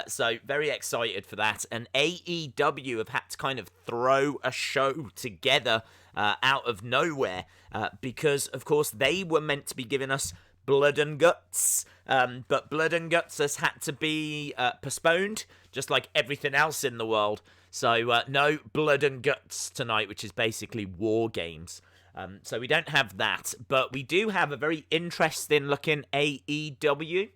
So very excited for that. And AEW have had to kind of throw a show together out of nowhere because, of course, they were meant to be giving us Blood and Guts, but Blood and Guts has had to be postponed, just like everything else in the world. So no Blood and Guts tonight, which is basically War Games. So we don't have that, but we do have a very interesting looking AEW.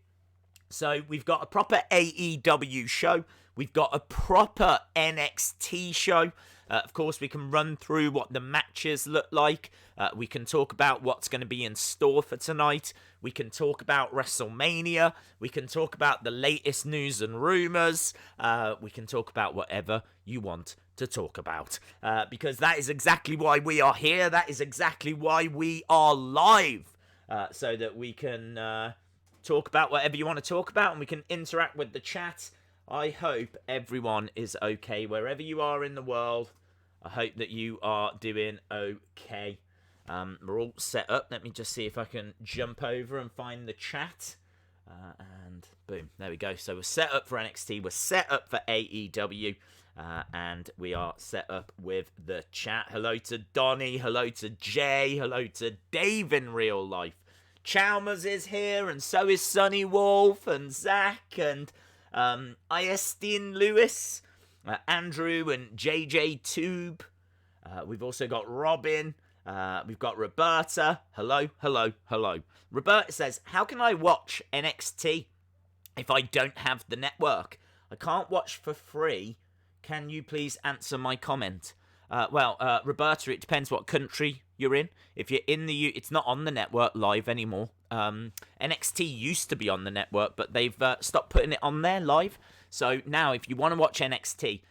So we've got a proper AEW show. We've got a proper NXT show. Of course, we can run through what the matches look like. We can talk about what's going to be in store for tonight. We can talk about WrestleMania. We can talk about the latest news and rumors. We can talk about whatever you want to talk about. Because that is exactly why we are here. That is exactly why we are live. So that we can talk about whatever you want to talk about and we can interact with the chat. I hope everyone is okay wherever you are in the world. I hope that you are doing okay. We're all set up. Let me just see if I can jump over and find the chat. And boom, there we go. So we're set up for NXT. We're set up for AEW. And we are set up with the chat. Hello to Donnie. Hello to Jay. Hello to Dave in real life. Chalmers is here, and so is Sonny Wolf, and Zach, and Iestine Lewis, Andrew, and JJ Tube. We've also got Robin. We've got Roberta. Hello, hello, hello. Roberta says, how can I watch NXT if I don't have the network? I can't watch for free. Can you please answer my comment? Roberta, it depends what country you're in. If you're in the it's not on the network live anymore. NXT used to be on the network, but they've stopped putting it on there live. So now, if you want to watch NXT,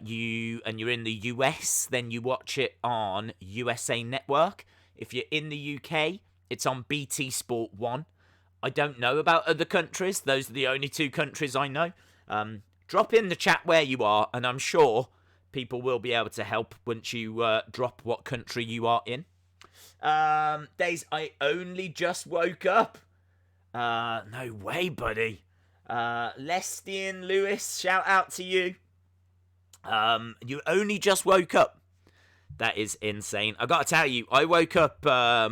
you're in the US, then you watch it on USA Network. If you're in the UK, it's on BT Sport 1. I don't know about other countries. Those are the only two countries I know. Drop in the chat where you are, and I'm sure people will be able to help once you drop what country you are in. Days, I only just woke up. No way, buddy. Lestian Lewis, shout out to you. You only just woke up. That is insane. I gotta tell you, I woke up, I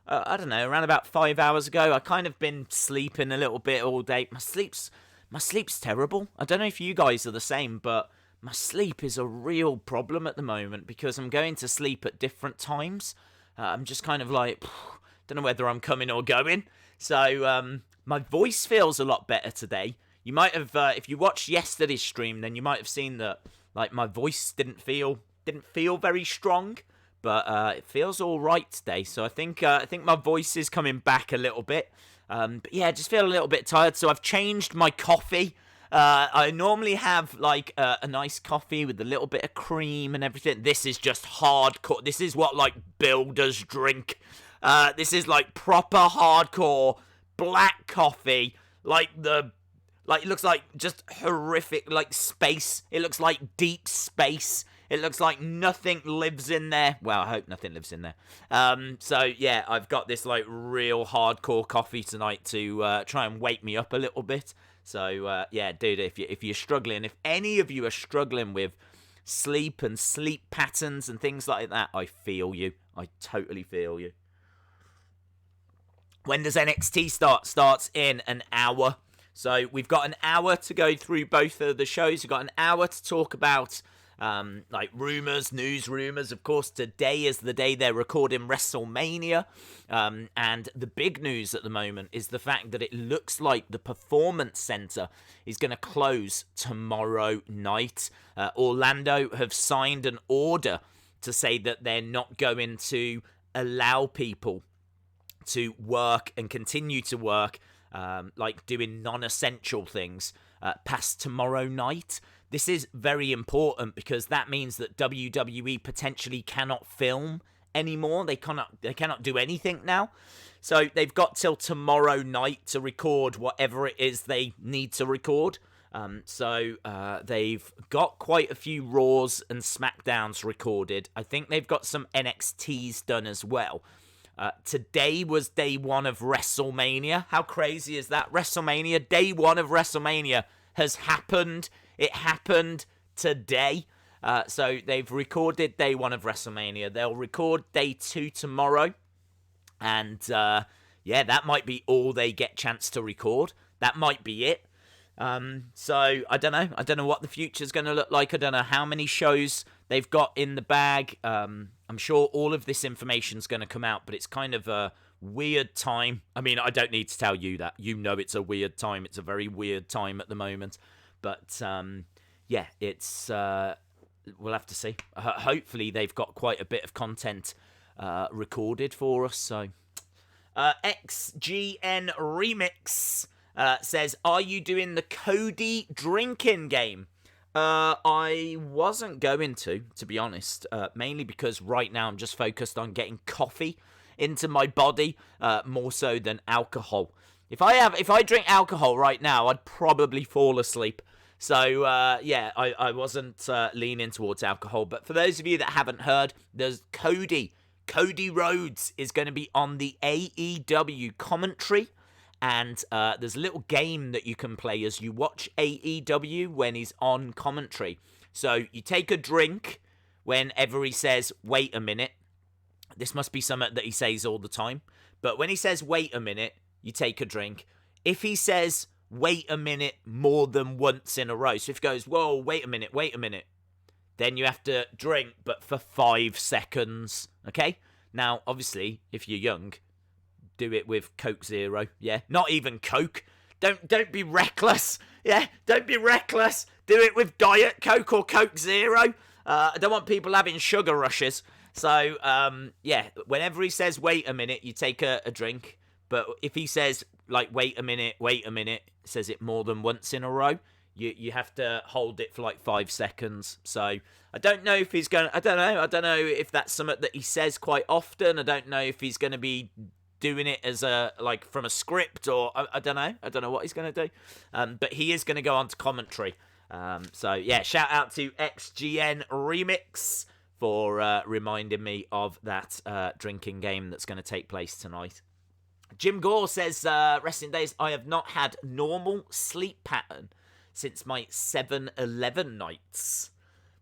don't know, around about 5 hours ago. I kind of been sleeping a little bit all day. My sleep's terrible. I don't know if you guys are the same, but my sleep is a real problem at the moment because I'm going to sleep at different times. I'm just kind of like, don't know whether I'm coming or going. So my voice feels a lot better today. You might have, if you watched yesterday's stream, then you might have seen that like my voice didn't feel very strong, but it feels all right today. So I think my voice is coming back a little bit. But yeah, I just feel a little bit tired. So I've changed my coffee. I normally have like a nice coffee with a little bit of cream and everything. This is just hardcore. This is what like builders drink. This is like proper hardcore black coffee. It looks like just horrific, like space. It looks like deep space. It looks like nothing lives in there. Well, I hope nothing lives in there. So yeah, I've got this like real hardcore coffee tonight to try and wake me up a little bit. So, yeah, dude, if you're struggling, if any of you are struggling with sleep and sleep patterns and things like that, I feel you. I totally feel you. When does NXT start? Starts in an hour. So we've got an hour to go through both of the shows. We've got an hour to talk about like news rumors. Of course, today is the day they're recording WrestleMania. And the big news at the moment is the fact that it looks like the Performance Center is going to close tomorrow night. Orlando have signed an order to say that they're not going to allow people to work and continue to work, like doing non-essential things past tomorrow night. This is very important because that means that WWE potentially cannot film anymore. They cannot do anything now. So they've got till tomorrow night to record whatever it is they need to record. So they've got quite a few Raws and SmackDowns recorded. I think they've got some NXTs done as well. Today was day one of WrestleMania. How crazy is that? WrestleMania, day one of WrestleMania. has happened. It happened today. So they've recorded day 1 of WrestleMania. They'll record day 2 tomorrow. And, that might be all they get chance to record. That might be it. So, I don't know. I don't know what the future's going to look like. I don't know how many shows they've got in the bag. I'm sure all of this information's going to come out, but it's kind of a weird time. I mean, I don't need to tell you that. You know it's a weird time. It's a very weird time at the moment. But, it's... we'll have to see. Hopefully they've got quite a bit of content recorded for us. So, XGN Remix says, "Are you doing the Cody drinking game?" I wasn't going to be honest. Mainly because right now I'm just focused on getting coffee into my body more so than alcohol. If I drink alcohol right now, I'd probably fall asleep. So, I wasn't leaning towards alcohol. But for those of you that haven't heard, there's Cody Rhodes is going to be on the AEW commentary. And there's a little game that you can play as you watch AEW when he's on commentary. So, you take a drink whenever he says, "Wait a minute." This must be something that he says all the time. But when he says, "Wait a minute," you take a drink. If he says, "Wait a minute," more than once in a row. So if he goes, "Whoa, wait a minute," then you have to drink, but for 5 seconds. Okay? Now, obviously, if you're young, do it with Coke Zero. Yeah? Not even Coke. Don't be reckless. Yeah? Don't be reckless. Do it with Diet Coke or Coke Zero. I don't want people having sugar rushes. So, whenever he says, "Wait a minute," you take a drink. But if he says, like, wait a minute, says it more than once in a row, you have to hold it for like 5 seconds. So I don't know if he's going to, I don't know if that's something that he says quite often. I don't know if he's going to be doing it as from a script, or I don't know what he's going to do. But he is going to go on to commentary. Shout out to XGN Remix for reminding me of that drinking game that's going to take place tonight. Jim Gore says, "Wrestling Days, I have not had normal sleep pattern since my 7-Eleven nights."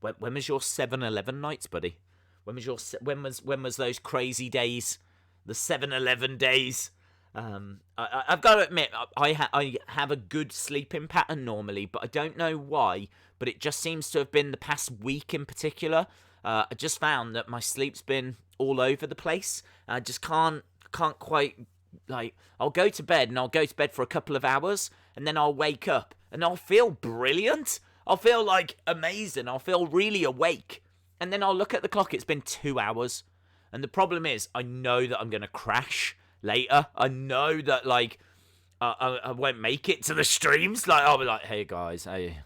When was your 7-Eleven nights, buddy? When was those crazy days? The 7-Eleven days? I've got to admit, I have a good sleeping pattern normally, but I don't know why. But it just seems to have been the past week in particular. I just found that my sleep's been all over the place. I just can't quite. Like, I'll go to bed and I'll go to bed for a couple of hours and then I'll wake up and I'll feel brilliant. I'll feel like amazing. I'll feel really awake. And then I'll look at the clock. It's been 2 hours. And the problem is, I know that I'm going to crash later. I know that, I won't make it to the streams. I'll be like, "Hey guys, hey."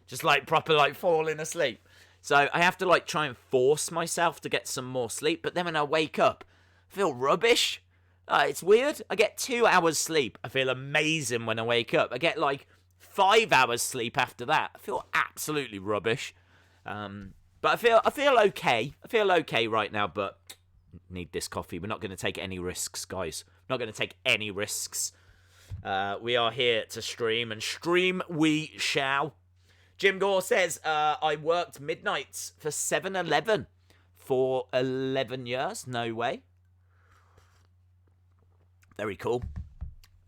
Just proper falling asleep. So I have to try and force myself to get some more sleep. But then when I wake up, I feel rubbish. It's weird. I get 2 hours sleep. I feel amazing when I wake up. I get 5 hours sleep after that. I feel absolutely rubbish. But I feel okay. I feel okay right now, but need this coffee. We're not going to take any risks, guys. Not going to take any risks. We are here to stream, and stream we shall. Jim Gore says, "I worked midnights for 7-Eleven for 11 years. No way." Very cool.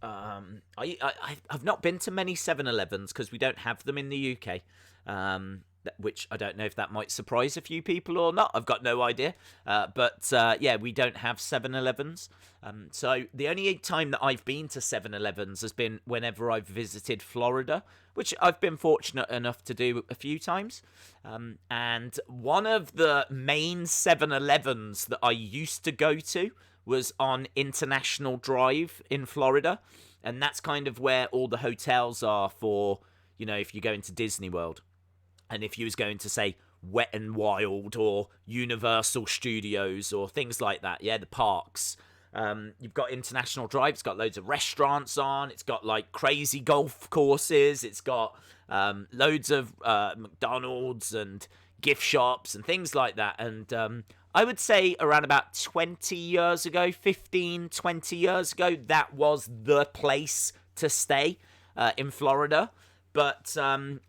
I've not been to many 7-Elevens because we don't have them in the UK, which I don't know if that might surprise a few people or not. I've got no idea. But we don't have 7-Elevens. So the only time that I've been to 7-Elevens has been whenever I've visited Florida, which I've been fortunate enough to do a few times. And one of the main 7-Elevens that I used to go to was on International Drive in Florida. And that's kind of where all the hotels are for, if you're going to Disney World. And if you was going to, say, Wet and Wild or Universal Studios or things like that, the parks. You've got International Drive. It's got loads of restaurants on. It's got, crazy golf courses. It's got loads of McDonald's and gift shops and things like that. And I would say around about 20 years ago, 15, 20 years ago, that was the place to stay in Florida. But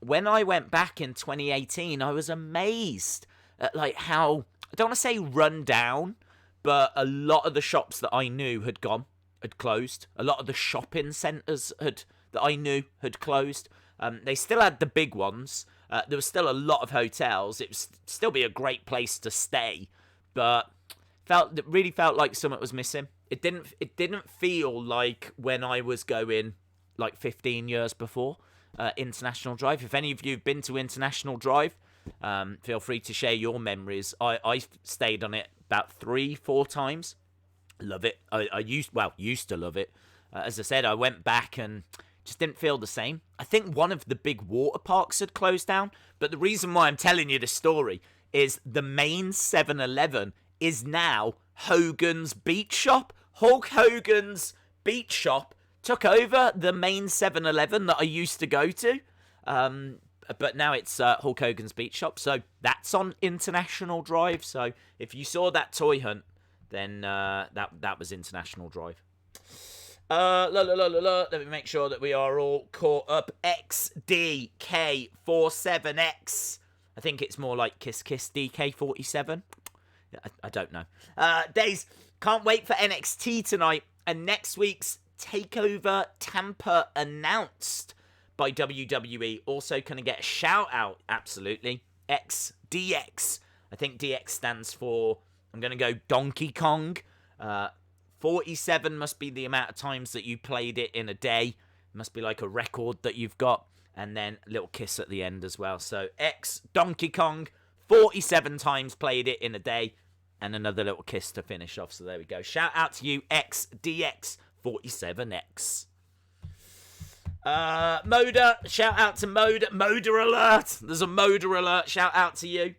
when I went back in 2018, I was amazed at like how, I don't want to say run down, but a lot of the shops that I knew had closed. A lot of the shopping centres that I knew had closed. They still had the big ones. There was still a lot of hotels. It would still be a great place to stay, but it really felt like something was missing. It didn't feel like when I was going like 15 years before International Drive. If any of you have been to International Drive, feel free to share your memories. I stayed on it about 3-4 times. Love it. I used to love it. As I said, I went back and just didn't feel the same. I think one of the big water parks had closed down, but the reason why I'm telling you this story is the main 7-Eleven is now Hogan's Beach Shop. Hulk Hogan's Beach Shop took over the main 7-Eleven that I used to go to, but now it's Hulk Hogan's Beach Shop, so that's on International Drive. So if you saw that toy hunt, then that was International Drive. Let me make sure that we are all caught up. XDK47X. I think it's more like Kiss DK47. I don't know. Days, can't wait for NXT tonight. And next week's TakeOver Tampa announced by WWE. Also going to get a shout out, absolutely. XDX. I think DX stands for, I'm going to go Donkey Kong. 47 must be the amount of times that you played it in a day. It must be like a record that you've got. And then a little kiss at the end as well. So X Donkey Kong, 47 times played it in a day. And another little kiss to finish off. So there we go. Shout out to you, XDX47X. Moda, shout out to Moda. Moda alert. There's a Moda alert. Shout out to you.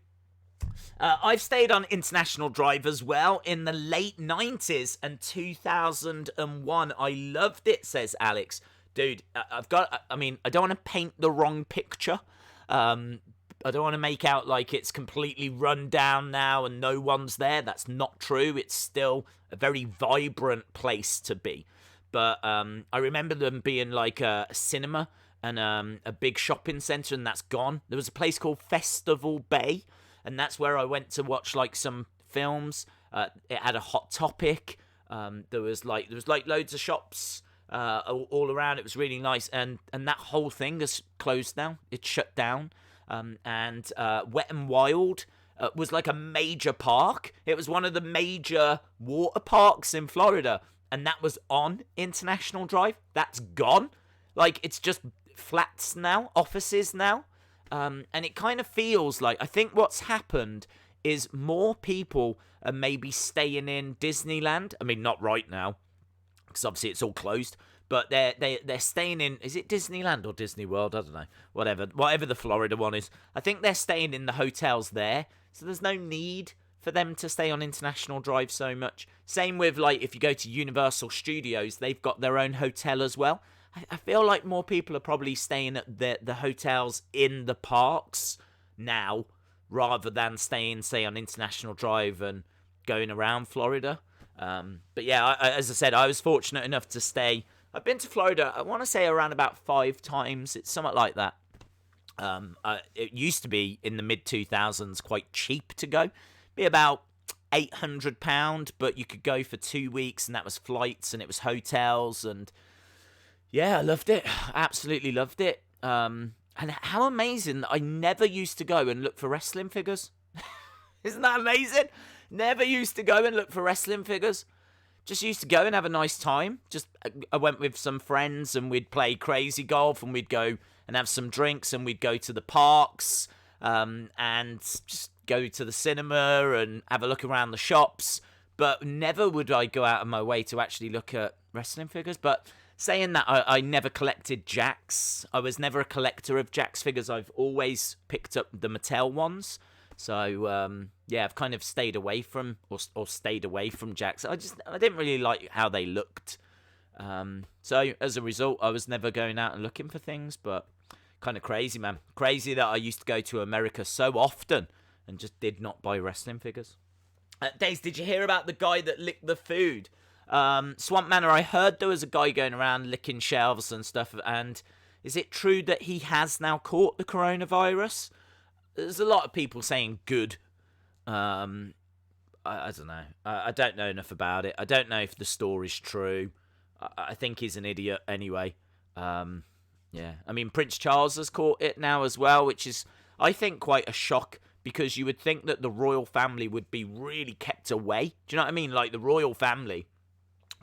I've stayed on International Drive as well in the late 90s and 2001. I loved it, says Alex. Dude, I don't want to paint the wrong picture. I don't want to make out like it's completely run down now and no one's there. That's not true. It's still a very vibrant place to be. But I remember them being like a cinema and a big shopping centre, and that's gone. There was a place called Festival Bay, and that's where I went to watch like some films. It had a Hot Topic. There was loads of shops all around. It was really nice, and that whole thing has closed now. It's shut down. And Wet and Wild was like a major park. It was one of the major water parks in Florida, and that was on International Drive. That's gone. Like, it's just flats now, offices now. And it kind of feels like, I think what's happened is more people are maybe staying in Disneyland. I mean, not right now, because obviously it's all closed. But they're staying in, is it Disneyland or Disney World? I don't know. Whatever the Florida one is. I think they're staying in the hotels there. So there's no need for them to stay on International Drive so much. Same with, like, if you go to Universal Studios, they've got their own hotel as well. I feel like more people are probably staying at the hotels in the parks now, rather than staying, say, on International Drive and going around Florida. But yeah, as I said, I was fortunate enough to stay. I've been to Florida, I want to say around about 5 times. It's something like that. It used to be in the mid-2000s quite cheap to go. Be about £800, but you could go for 2 weeks, and that was flights, and it was hotels, and yeah, I loved it. Absolutely loved it. And how amazing that I never used to go and look for wrestling figures. Isn't that amazing? Never used to go and look for wrestling figures. Just used to go and have a nice time. I went with some friends and we'd play crazy golf and we'd go and have some drinks and we'd go to the parks and just go to the cinema and have a look around the shops. But never would I go out of my way to actually look at wrestling figures. But saying that, I never collected Jakks. I was never a collector of Jakks figures. I've always picked up the Mattel ones. So, yeah, I've kind of stayed away from, or stayed away from Jakks. I didn't really like how they looked. So, as a result, I was never going out and looking for things, but kind of crazy, man. Crazy that I used to go to America so often and just did not buy wrestling figures. Days, did you hear about the guy that licked the food? Swamp Manor, I heard there was a guy going around licking shelves and stuff, and Is it true that he has now caught the coronavirus? There's a lot of people saying good. I don't know. I don't know enough about it. I don't know if the story's true. I think he's an idiot anyway. Yeah. I mean, Prince Charles has caught it now as well, which is, I think, quite a shock, because you would think that the royal family would be really kept away. Do you know what I mean? Like, the royal family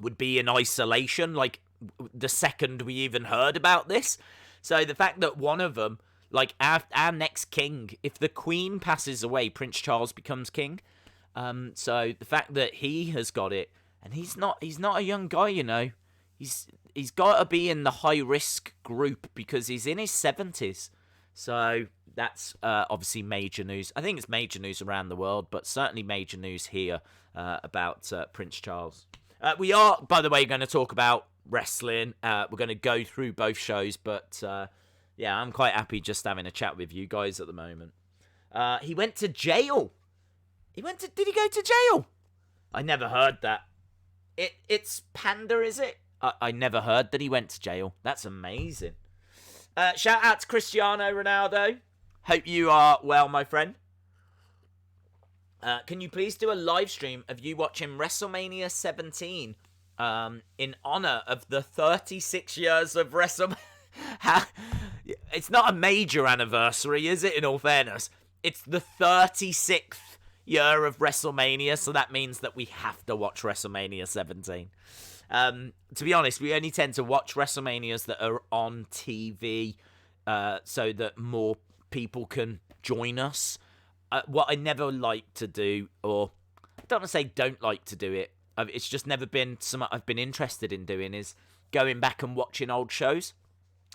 would be in isolation, like, the second we even heard about this. So the fact that one of them, like, our next king, if the Queen passes away, Prince Charles becomes king. So the fact that he has got it, and he's not a young guy, you know. He's got to be in the high risk group because he's in his 70s. So that's obviously major news. I think it's major news around the world, but certainly major news here about Prince Charles. We are, by the way, going to talk about wrestling. We're going to go through both shows, but yeah, I'm quite happy just having a chat with you guys at the moment. He went to jail. Did he go to jail? I never heard that. It's Panda, is it? I never heard that he went to jail. That's amazing. Shout out to Cristiano Ronaldo. Hope you are well, my friend. Can you please do a live stream of you watching WrestleMania 17 in honor of the 36 years of WrestleMania? It's not a major anniversary, is it, in all fairness? It's the 36th year of WrestleMania, so that means that we have to watch WrestleMania 17. To be honest, we only tend to watch WrestleManias that are on TV so that more people can join us. What I never like to do, or I don't want to say don't like to do it, it's just never been something I've been interested in doing, is going back and watching old shows.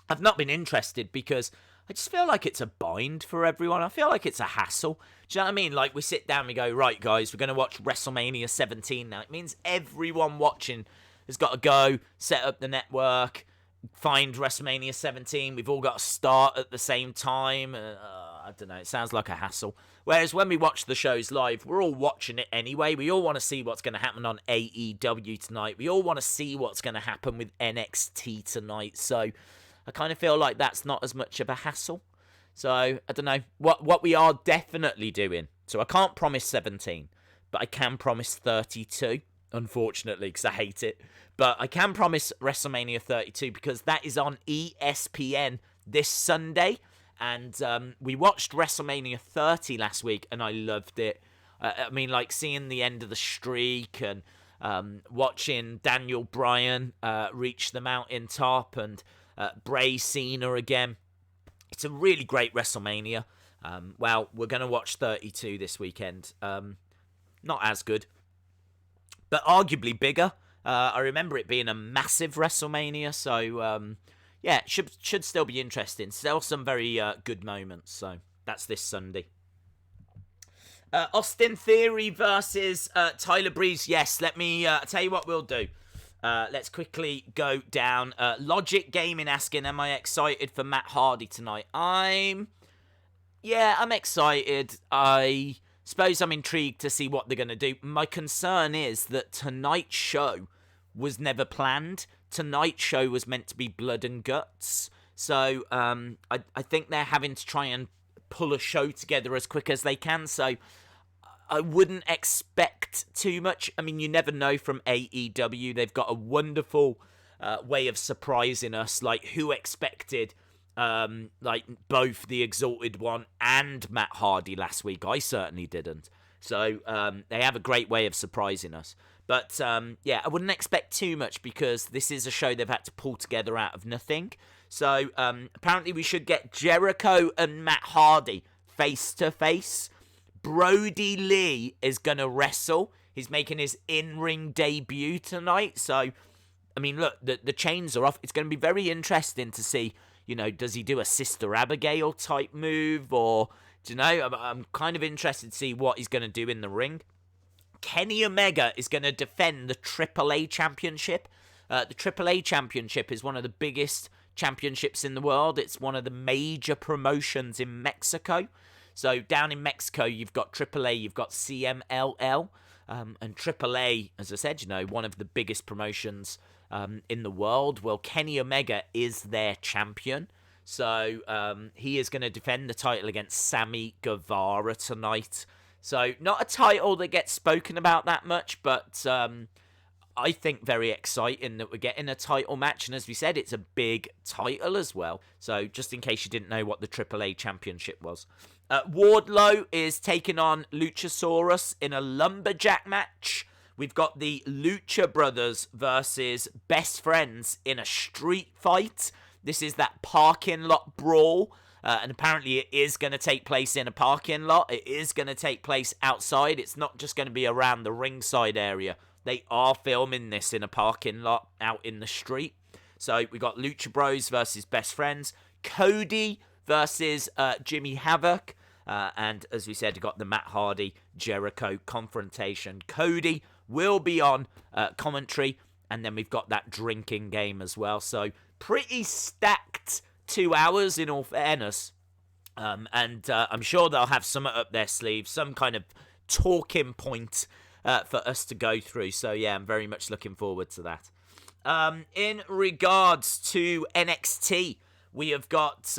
I've not been interested because I just feel like it's a bind for everyone. I feel like it's a hassle. Do you know what I mean? Like, we sit down, we go, right, guys, we're going to watch WrestleMania 17 now. It means everyone watching has got to go, set up the network, find WrestleMania 17. We've all got to start at the same time. I don't know. It sounds like a hassle. Whereas when we watch the shows live, we're all watching it anyway. We all want to see what's going to happen on AEW tonight. We all want to see what's going to happen with NXT tonight. So I kind of feel like that's not as much of a hassle. So I don't know. What we are definitely doing. So I can't promise 17, but I can promise 32. Unfortunately, because I hate it. But I can promise WrestleMania 32 because that is on ESPN this Sunday. And we watched WrestleMania 30 last week, and I loved it. I mean, like, seeing the end of the streak and watching Daniel Bryan reach the mountaintop and Bray Cena again. It's a really great WrestleMania. Well, we're going to watch 32 this weekend. Not as good, but arguably bigger. I remember it being a massive WrestleMania, so yeah, it should still be interesting. Still some very good moments, so that's this Sunday. Austin Theory versus Tyler Breeze. Yes, let me tell you what we'll do. Let's quickly go down. Logic Gaming asking, am I excited for Matt Hardy tonight? I'm excited. I suppose I'm intrigued to see what they're going to do. My concern is that tonight's show was never planned. Tonight's show was meant to be blood and guts. So I think they're having to try and pull a show together as quick as they can. So I wouldn't expect too much. I mean, you never know from AEW. They've got a wonderful way of surprising us. Like, who expected like both the Exalted One and Matt Hardy last week? I certainly didn't. So they have a great way of surprising us. But yeah, I wouldn't expect too much because this is a show they've had to pull together out of nothing. So apparently we should get Jericho and Matt Hardy face to face. Brodie Lee is going to wrestle. He's making his in-ring debut tonight. So, I mean, look, the chains are off. It's going to be very interesting to see, you know, does he do a Sister Abigail type move? Or, do you know, I'm kind of interested to see what he's going to do in the ring. Kenny Omega is going to defend the AAA Championship. The AAA Championship is one of the biggest championships in the world. It's one of the major promotions in Mexico. So down in Mexico, you've got AAA, you've got CMLL, and AAA, as I said, you know, one of the biggest promotions in the world. Well, Kenny Omega is their champion. So he is going to defend the title against Sammy Guevara tonight. So not a title that gets spoken about that much, but I think very exciting that we're getting a title match. And as we said, it's a big title as well. So just in case you didn't know what the AAA Championship was. Wardlow is taking on Luchasaurus in a lumberjack match. We've got the Lucha Brothers versus Best Friends in a street fight. This is that parking lot brawl. And apparently it is going to take place in a parking lot. It is going to take place outside. It's not just going to be around the ringside area. They are filming this in a parking lot out in the street. So we got Lucha Bros versus Best Friends. Cody versus Jimmy Havoc. And as we said, we got the Matt Hardy Jericho confrontation. Cody will be on commentary. And then we've got that drinking game as well. So pretty stacked 2 hours in all fairness. And I'm sure they'll have some up their sleeve. Some kind of talking point for us to go through. So yeah, I'm very much looking forward to that. In regards to NXT, we have got,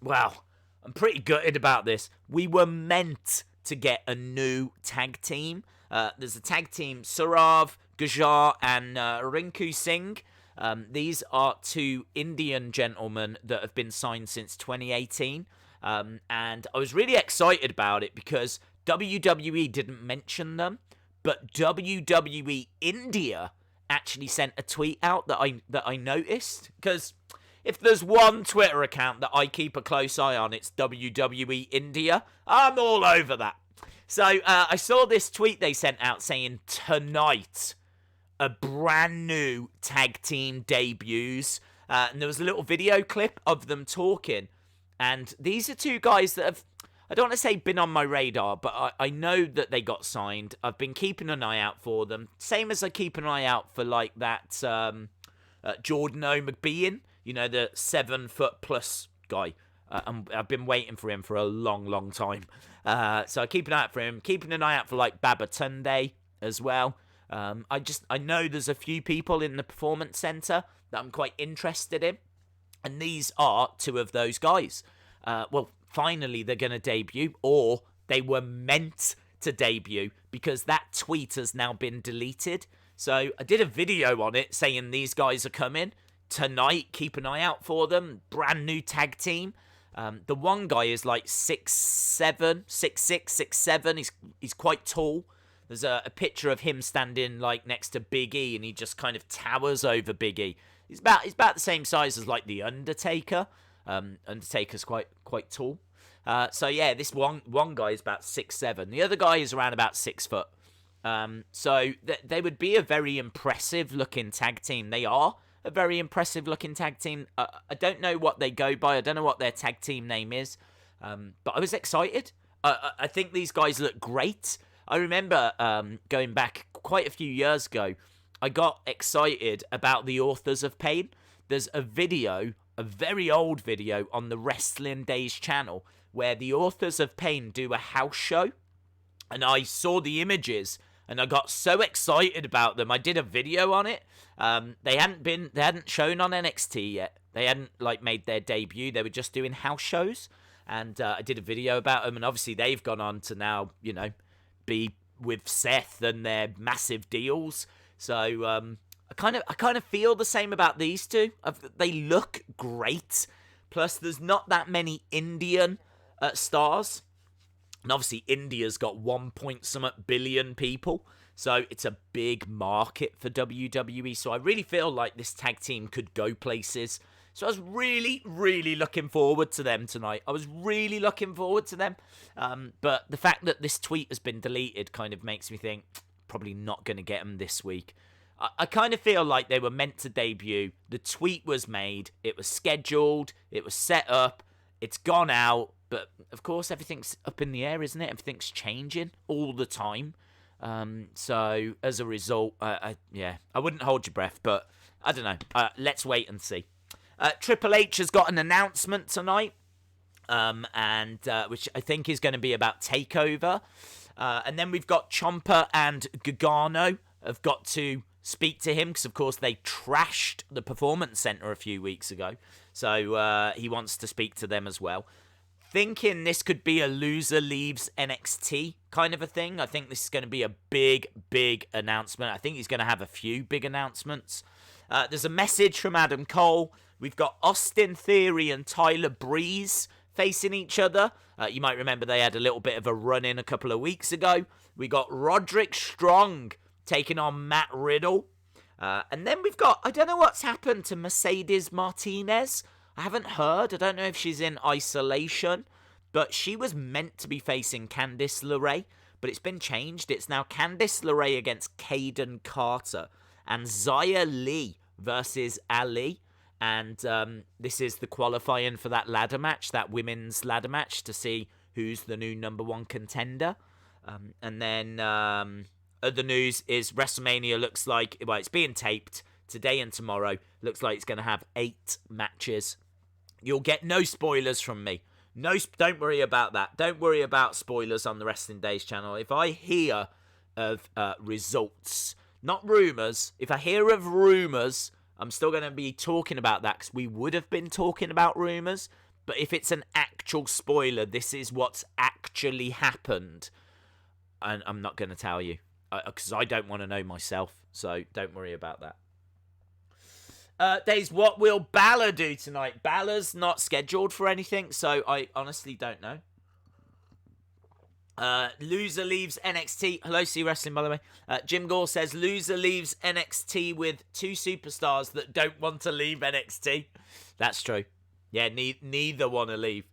well, I'm pretty gutted about this. We were meant to get a new tag team. There's a tag team, Saurav, Gujar, and Rinku Singh. These are two Indian gentlemen that have been signed since 2018. And I was really excited about it because WWE didn't mention them. But WWE India actually sent a tweet out that I noticed. Because if there's one Twitter account that I keep a close eye on, it's WWE India. I'm all over that. So I saw this tweet they sent out saying tonight a brand new tag team debuts. And there was a little video clip of them talking. And these are two guys that have, I don't want to say been on my radar, but I know that they got signed. I've been keeping an eye out for them. Same as I keep an eye out for like that Jordan O'McBean, you know, the 7 foot plus guy. I've been waiting for him for a long, long time. So I keep an eye out for him. Keeping an eye out for like Babatunde as well. I know there's a few people in the Performance Center that I'm quite interested in. And these are two of those guys. Well, finally they're going to debut, or they were meant to debut, because that tweet has now been deleted. So I did a video on it saying these guys are coming tonight. Keep an eye out for them. Brand new tag team. The one guy is like 6'7", 6'6", 6'7". He's quite tall. There's a picture of him standing like next to Big E, and he just kind of towers over Big E. He's about the same size as like the Undertaker. Undertaker's quite tall. So yeah, this one guy is about 6'7". The other guy is around about 6 foot. So they would be a very impressive looking tag team. They are a very impressive looking tag team. I don't know what they go by. I don't know what their tag team name is. But I was excited. I think these guys look great. I remember going back quite a few years ago, I got excited about the Authors of Pain. There's a video, a very old video on the Wrestling Days channel where the Authors of Pain do a house show. And I saw the images and I got so excited about them. I did a video on it. They hadn't shown on NXT yet. They hadn't like made their debut. They were just doing house shows. And I did a video about them. And obviously they've gone on to now, you know, be with Seth and their massive deals. So I kind of feel the same about these two. They look great. Plus, there's not that many Indian stars, and obviously India's got 1 point some billion people, so it's a big market for WWE. So I really feel like this tag team could go places. So I was really, really looking forward to them tonight. I was really looking forward to them. But the fact that this tweet has been deleted kind of makes me think probably not going to get them this week. I kind of feel like they were meant to debut. The tweet was made. It was scheduled. It was set up. It's gone out. But, of course, everything's up in the air, isn't it? Everything's changing all the time. So, as a result, I wouldn't hold your breath. But, I don't know. Let's wait and see. Triple H has got an announcement tonight. Which I think is going to be about TakeOver. And then we've got Ciampa and Gargano have got to speak to him because, of course, they trashed the Performance Center a few weeks ago. So he wants to speak to them as well. Thinking this could be a loser leaves NXT kind of a thing. I think this is going to be a big, big announcement. I think he's going to have a few big announcements. There's a message from Adam Cole. We've got Austin Theory and Tyler Breeze facing each other. You might remember they had a little bit of a run-in a couple of weeks ago. We got Roderick Strong taking on Matt Riddle. And then we've got, I don't know what's happened to Mercedes Martinez. I haven't heard. I don't know if she's in isolation. But she was meant to be facing Candice LeRae. But it's been changed. It's now Candice LeRae against Kaden Carter. And Xia Li versus Ali. And this is the qualifying for that ladder match, that women's ladder match, to see who's the new number one contender. And then other news is WrestleMania looks like, well, it's being taped today and tomorrow. Looks like it's going to have 8 matches. You'll get no spoilers from me. No, don't worry about that. Don't worry about spoilers on the Wrestling Days channel. If I hear of results, not rumours, if I hear of rumours, I'm still going to be talking about that because we would have been talking about rumours. But if it's an actual spoiler, this is what's actually happened. And I'm not going to tell you because I don't want to know myself. So don't worry about that. Days, what will Balor do tonight? Balor's not scheduled for anything, so I honestly don't know. Loser leaves NXT. Hello, C Wrestling, by the way. Jim Gore says, loser leaves NXT with 2 superstars that don't want to leave NXT. That's true. Yeah, neither want to leave.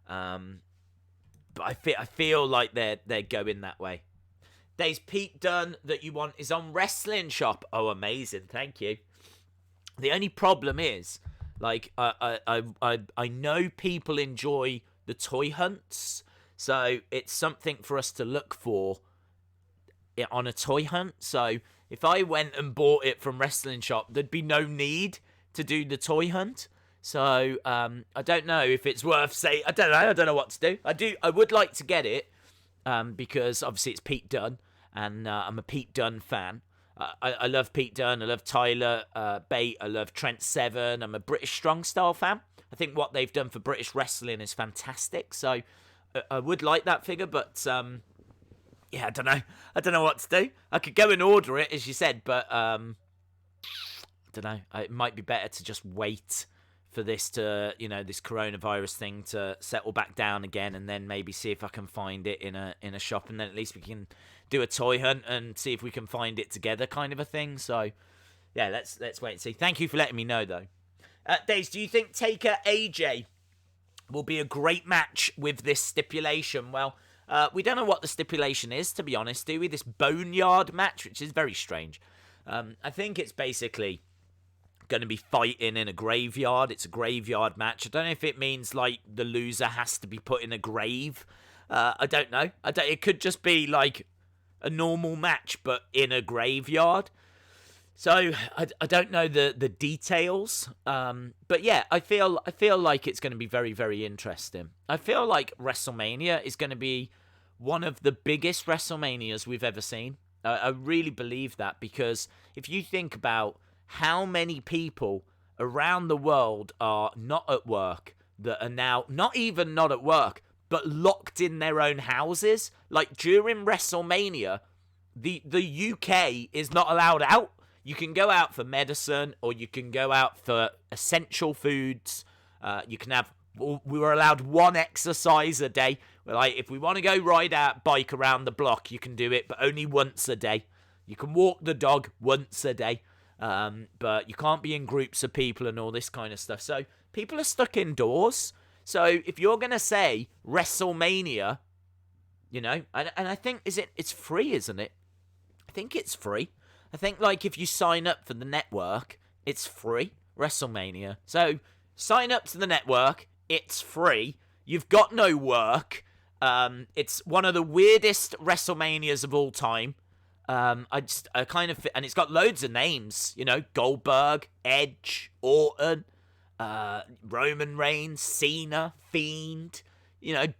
But I feel like they're going that way. Days, Pete Dunne that you want is on Wrestling Shop. Oh, amazing. Thank you. The only problem is, like, I know people enjoy the toy hunts, so it's something for us to look for on a toy hunt. So if I went and bought it from Wrestling Shop, there'd be no need to do the toy hunt. So I don't know if it's worth saying. I don't know what to do. I would like to get it because obviously it's Pete Dunne, and I'm a Pete Dunne fan. I love Pete Dunne. I love Tyler Bate. I love Trent Seven. I'm a British Strong Style fan. I think what they've done for British wrestling is fantastic. So I would like that figure, but yeah, I don't know. I don't know what to do. I could go and order it, as you said, but I don't know. It might be better to just wait for this to, this coronavirus thing to settle back down again, and then maybe see if I can find it in a shop, and then at least we can do a toy hunt and see if we can find it together, kind of a thing. So yeah, let's wait and see. Thank you for letting me know, though. Days, do you think Taker AJ will be a great match with this stipulation? Well, we don't know what the stipulation is, to be honest, do we? This boneyard match, which is very strange. I think it's basically going to be fighting in a graveyard. It's a graveyard match. I don't know if it means like the loser has to be put in a grave. I don't know. It could just be like a normal match, but in a graveyard. So I don't know the details. But yeah, I feel like it's going to be very, very interesting. I feel like WrestleMania is going to be one of the biggest WrestleManias we've ever seen. I really believe that, because if you think about how many people around the world are not at work, that are now not even not at work, but locked in their own houses. Like during WrestleMania, the UK is not allowed out. You can go out for medicine, or you can go out for essential foods. We were allowed 1 exercise a day. Like, if we want to go ride our bike around the block, you can do it, but only once a day. You can walk the dog once a day. But you can't be in groups of people and all this kind of stuff. So people are stuck indoors. So if you're going to say WrestleMania, and I think, it's free, isn't it? I think it's free. I think, like, if you sign up for the network, it's free. WrestleMania. So sign up to the network. It's free. You've got no work. It's one of the weirdest WrestleManias of all time. And it's got loads of names, Goldberg, Edge, Orton, Roman Reigns, Cena, Fiend,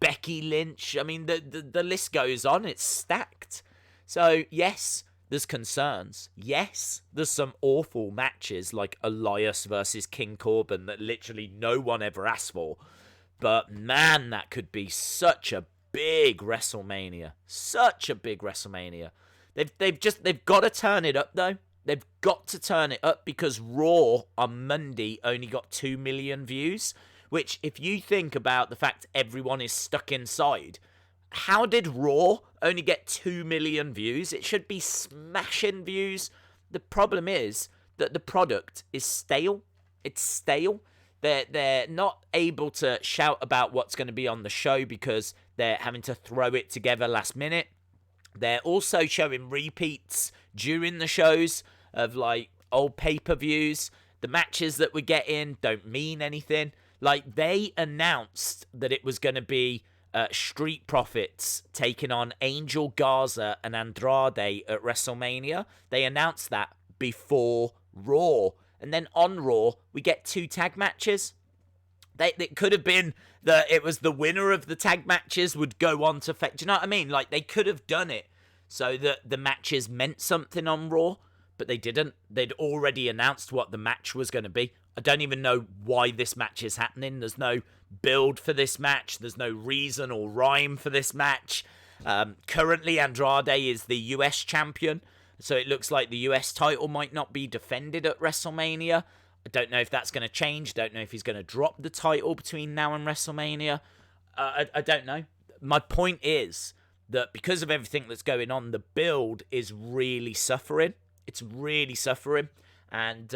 Becky Lynch. I mean, the list goes on. It's stacked. So yes, there's concerns. Yes, there's some awful matches like Elias versus King Corbin that literally no one ever asked for. But man, that could be such a big WrestleMania. Such a big WrestleMania. They've got to turn it up though. They've got to turn it up because Raw on Monday only got 2 million views. Which, if you think about the fact everyone is stuck inside, how did Raw only get 2 million views? It should be smashing views. The problem is that the product is stale. It's stale. They're not able to shout about what's going to be on the show because they're having to throw it together last minute. They're also showing repeats during the shows of like old pay-per-views. The matches that we're getting don't mean anything. Like, they announced that it was going to be Street Profits taking on Angel Garza and Andrade at WrestleMania. They announced that before Raw. And then on Raw, we get 2 tag matches. It could have been that it was the winner of the tag matches would go on to... Do you know what I mean? Like, they could have done it so that the matches meant something on Raw, but they didn't. They'd already announced what the match was going to be. I don't even know why this match is happening. There's no build for this match. There's no reason or rhyme for this match. Currently, Andrade is the US champion, so it looks like the US title might not be defended at WrestleMania. I don't know if that's going to change. Don't know if he's going to drop the title between now and WrestleMania. I don't know. My point is that because of everything that's going on, the build is really suffering. It's really suffering. And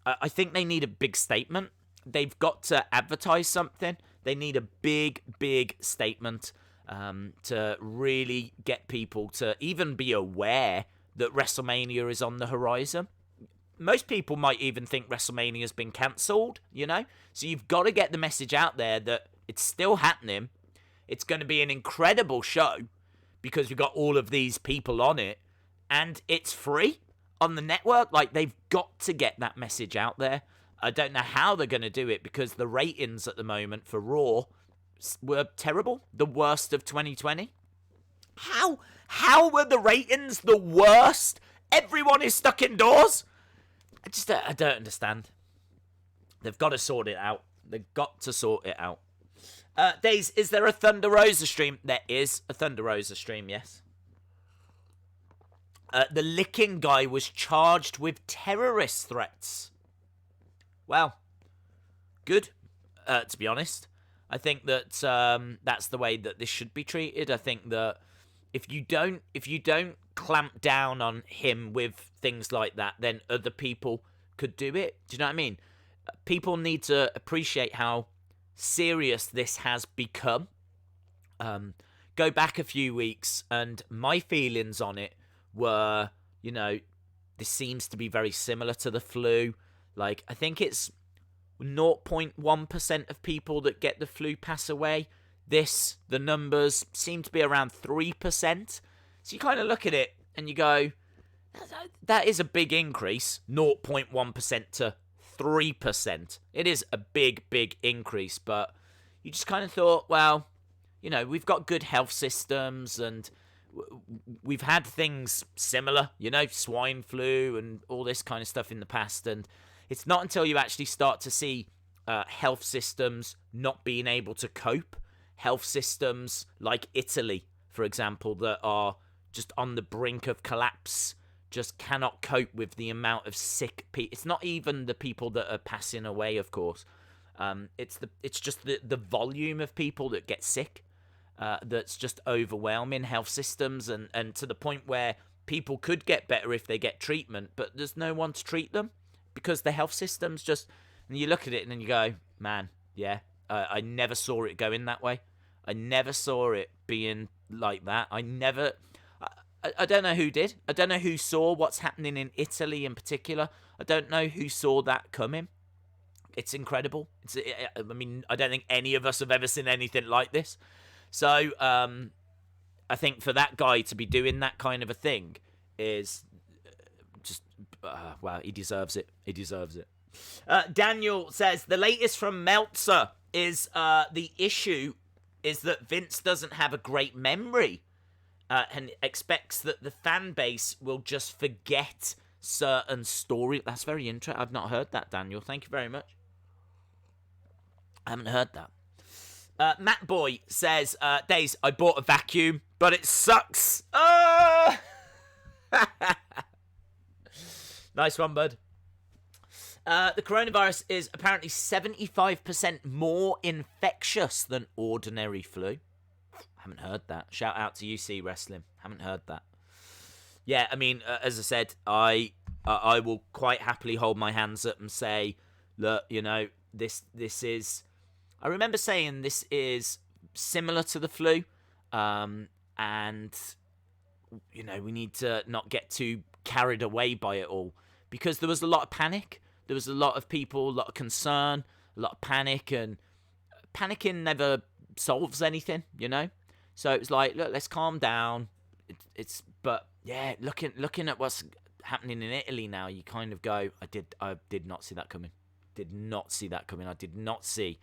I think they need a big statement. They've got to advertise something. They need a big, big statement to really get people to even be aware that WrestleMania is on the horizon. Most people might even think WrestleMania has been cancelled, you know? So you've got to get the message out there that it's still happening. It's going to be an incredible show because we've got all of these people on it. And it's free on the network. Like, they've got to get that message out there. I don't know how they're going to do it because the ratings at the moment for Raw were terrible. The worst of 2020. How were the ratings the worst? Everyone is stuck indoors. I don't understand. They've got to sort it out. They've got to sort it out. Days, is there a Thunder Rosa stream? There is a Thunder Rosa stream, yes. The licking guy was charged with terrorist threats. Well, good, to be honest. I think that that's the way that this should be treated. I think that if you don't clamp down on him with things like that, then other people could do it. Do you know what I mean? People need to appreciate how serious this has become. Go back a few weeks, and my feelings on it were, you know, this seems to be very similar to the flu. Like, I think it's 0.1% of people that get the flu pass away. The numbers seem to be around 3%. So you kind of look at it and you go, that is a big increase, 0.1% to 3%. It is a big, big increase, but you just kind of thought, well, you know, we've got good health systems and we've had things similar, you know, swine flu and all this kind of stuff in the past. And it's not until you actually start to see health systems not being able to cope, health systems like Italy, for example, that are just on the brink of collapse, just cannot cope with the amount of sick people. It's not even the people that are passing away, of course. It's just the volume of people that get sick that's just overwhelming health systems, and to the point where people could get better if they get treatment, but there's no one to treat them because the health system's just... And you look at it and then you go, man, yeah, I never saw it going that way. I never saw it being like that. I don't know who did. I don't know who saw what's happening in Italy in particular. I don't know who saw that coming. It's incredible. I mean, I don't think any of us have ever seen anything like this. So, I think for that guy to be doing that kind of a thing is just, wow, he deserves it. He deserves it. Daniel says, the latest from Meltzer is the issue is that Vince doesn't have a great memory. and expects that the fan base will just forget certain story. That's very interesting. I've not heard that, Daniel. Thank you very much. I haven't heard that. Matt Boy says, Days, I bought a vacuum, but it sucks. Nice one, bud. The coronavirus is apparently 75% more infectious than ordinary flu. Haven't heard that. Shout out to UC Wrestling. Haven't heard that. Yeah, I mean, as I said, I will quite happily hold my hands up and say, look, you know, this is... I remember saying this is similar to the flu, and, you know, we need to not get too carried away by it all, because there was a lot of panic. There was a lot of people, a lot of concern, a lot of panic, and panicking never solves anything, you know? So it was like, look, let's calm down. But yeah, looking at what's happening in Italy now, you kind of go, I did not see that coming. Did not see that coming. I did not see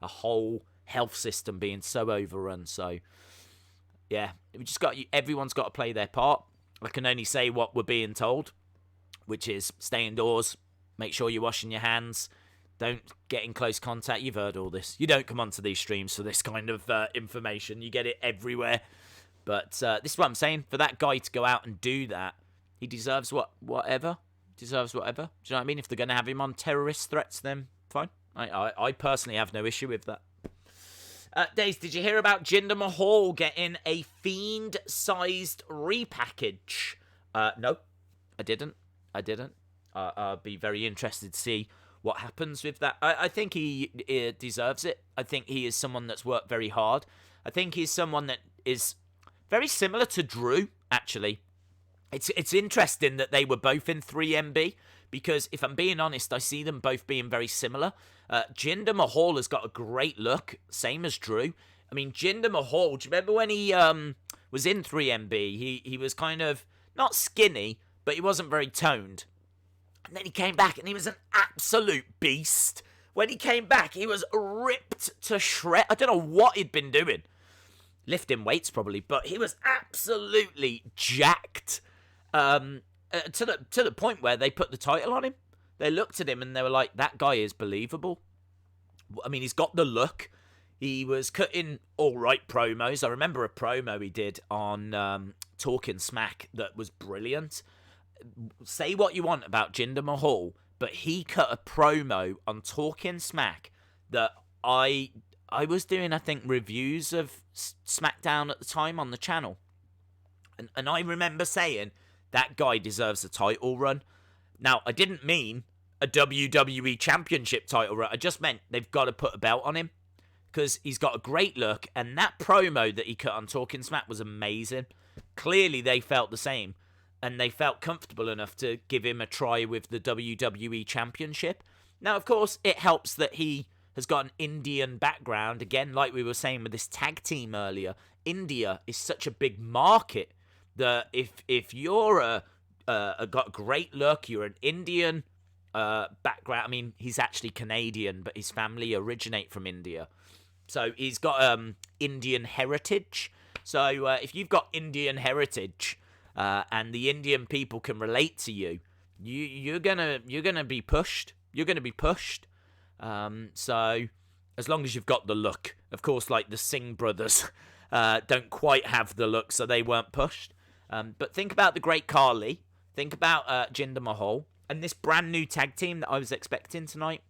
a whole health system being so overrun. So yeah, everyone's got to play their part. I can only say what we're being told, which is stay indoors, make sure you're washing your hands, don't get in close contact. You've heard all this. You don't come onto these streams for this kind of information. You get it everywhere. But this is what I'm saying. For that guy to go out and do that, he deserves whatever. Deserves whatever. Do you know what I mean? If they're going to have him on terrorist threats, then fine. I personally have no issue with that. Days, did you hear about Jinder Mahal getting a Fiend-sized repackage? No, I didn't. I'd be very interested to see what happens with that. I think he deserves it. I think he is someone that's worked very hard. I think he's someone that is very similar to Drew, actually. It's interesting that they were both in 3MB, because if I'm being honest, I see them both being very similar. Jinder Mahal has got a great look, same as Drew. I mean, Jinder Mahal, do you remember when he was in 3MB? He was kind of, not skinny, but he wasn't very toned. And then he came back and he was an absolute beast. When he came back, he was ripped to shred. I don't know what he'd been doing. Lifting weights probably, but he was absolutely jacked. To the point where they put the title on him. They looked at him and they were like, that guy is believable. I mean, he's got the look. He was cutting all right promos. I remember a promo he did on Talking Smack that was brilliant. Say what you want about Jinder Mahal, but he cut a promo on Talking Smack that I was doing, I think, reviews of SmackDown at the time on the channel. And I remember saying, that guy deserves a title run. Now, I didn't mean a WWE Championship title run. I just meant they've got to put a belt on him, because he's got a great look, and that promo that he cut on Talking Smack was amazing. Clearly, they felt the same, and they felt comfortable enough to give him a try with the WWE Championship. Now, of course, it helps that he has got an Indian background. Again, like we were saying with this tag team earlier, India is such a big market that if you're got a great look, you're an Indian background. I mean, he's actually Canadian, but his family originate from India. So he's got Indian heritage. So if you've got Indian heritage and the Indian people can relate to you, you're gonna be pushed. You're gonna be pushed. So as long as you've got the look, of course, like the Singh brothers don't quite have the look, so they weren't pushed. But think about the Great Khali. Think about Jinder Mahal. And this brand new tag team that I was expecting tonight,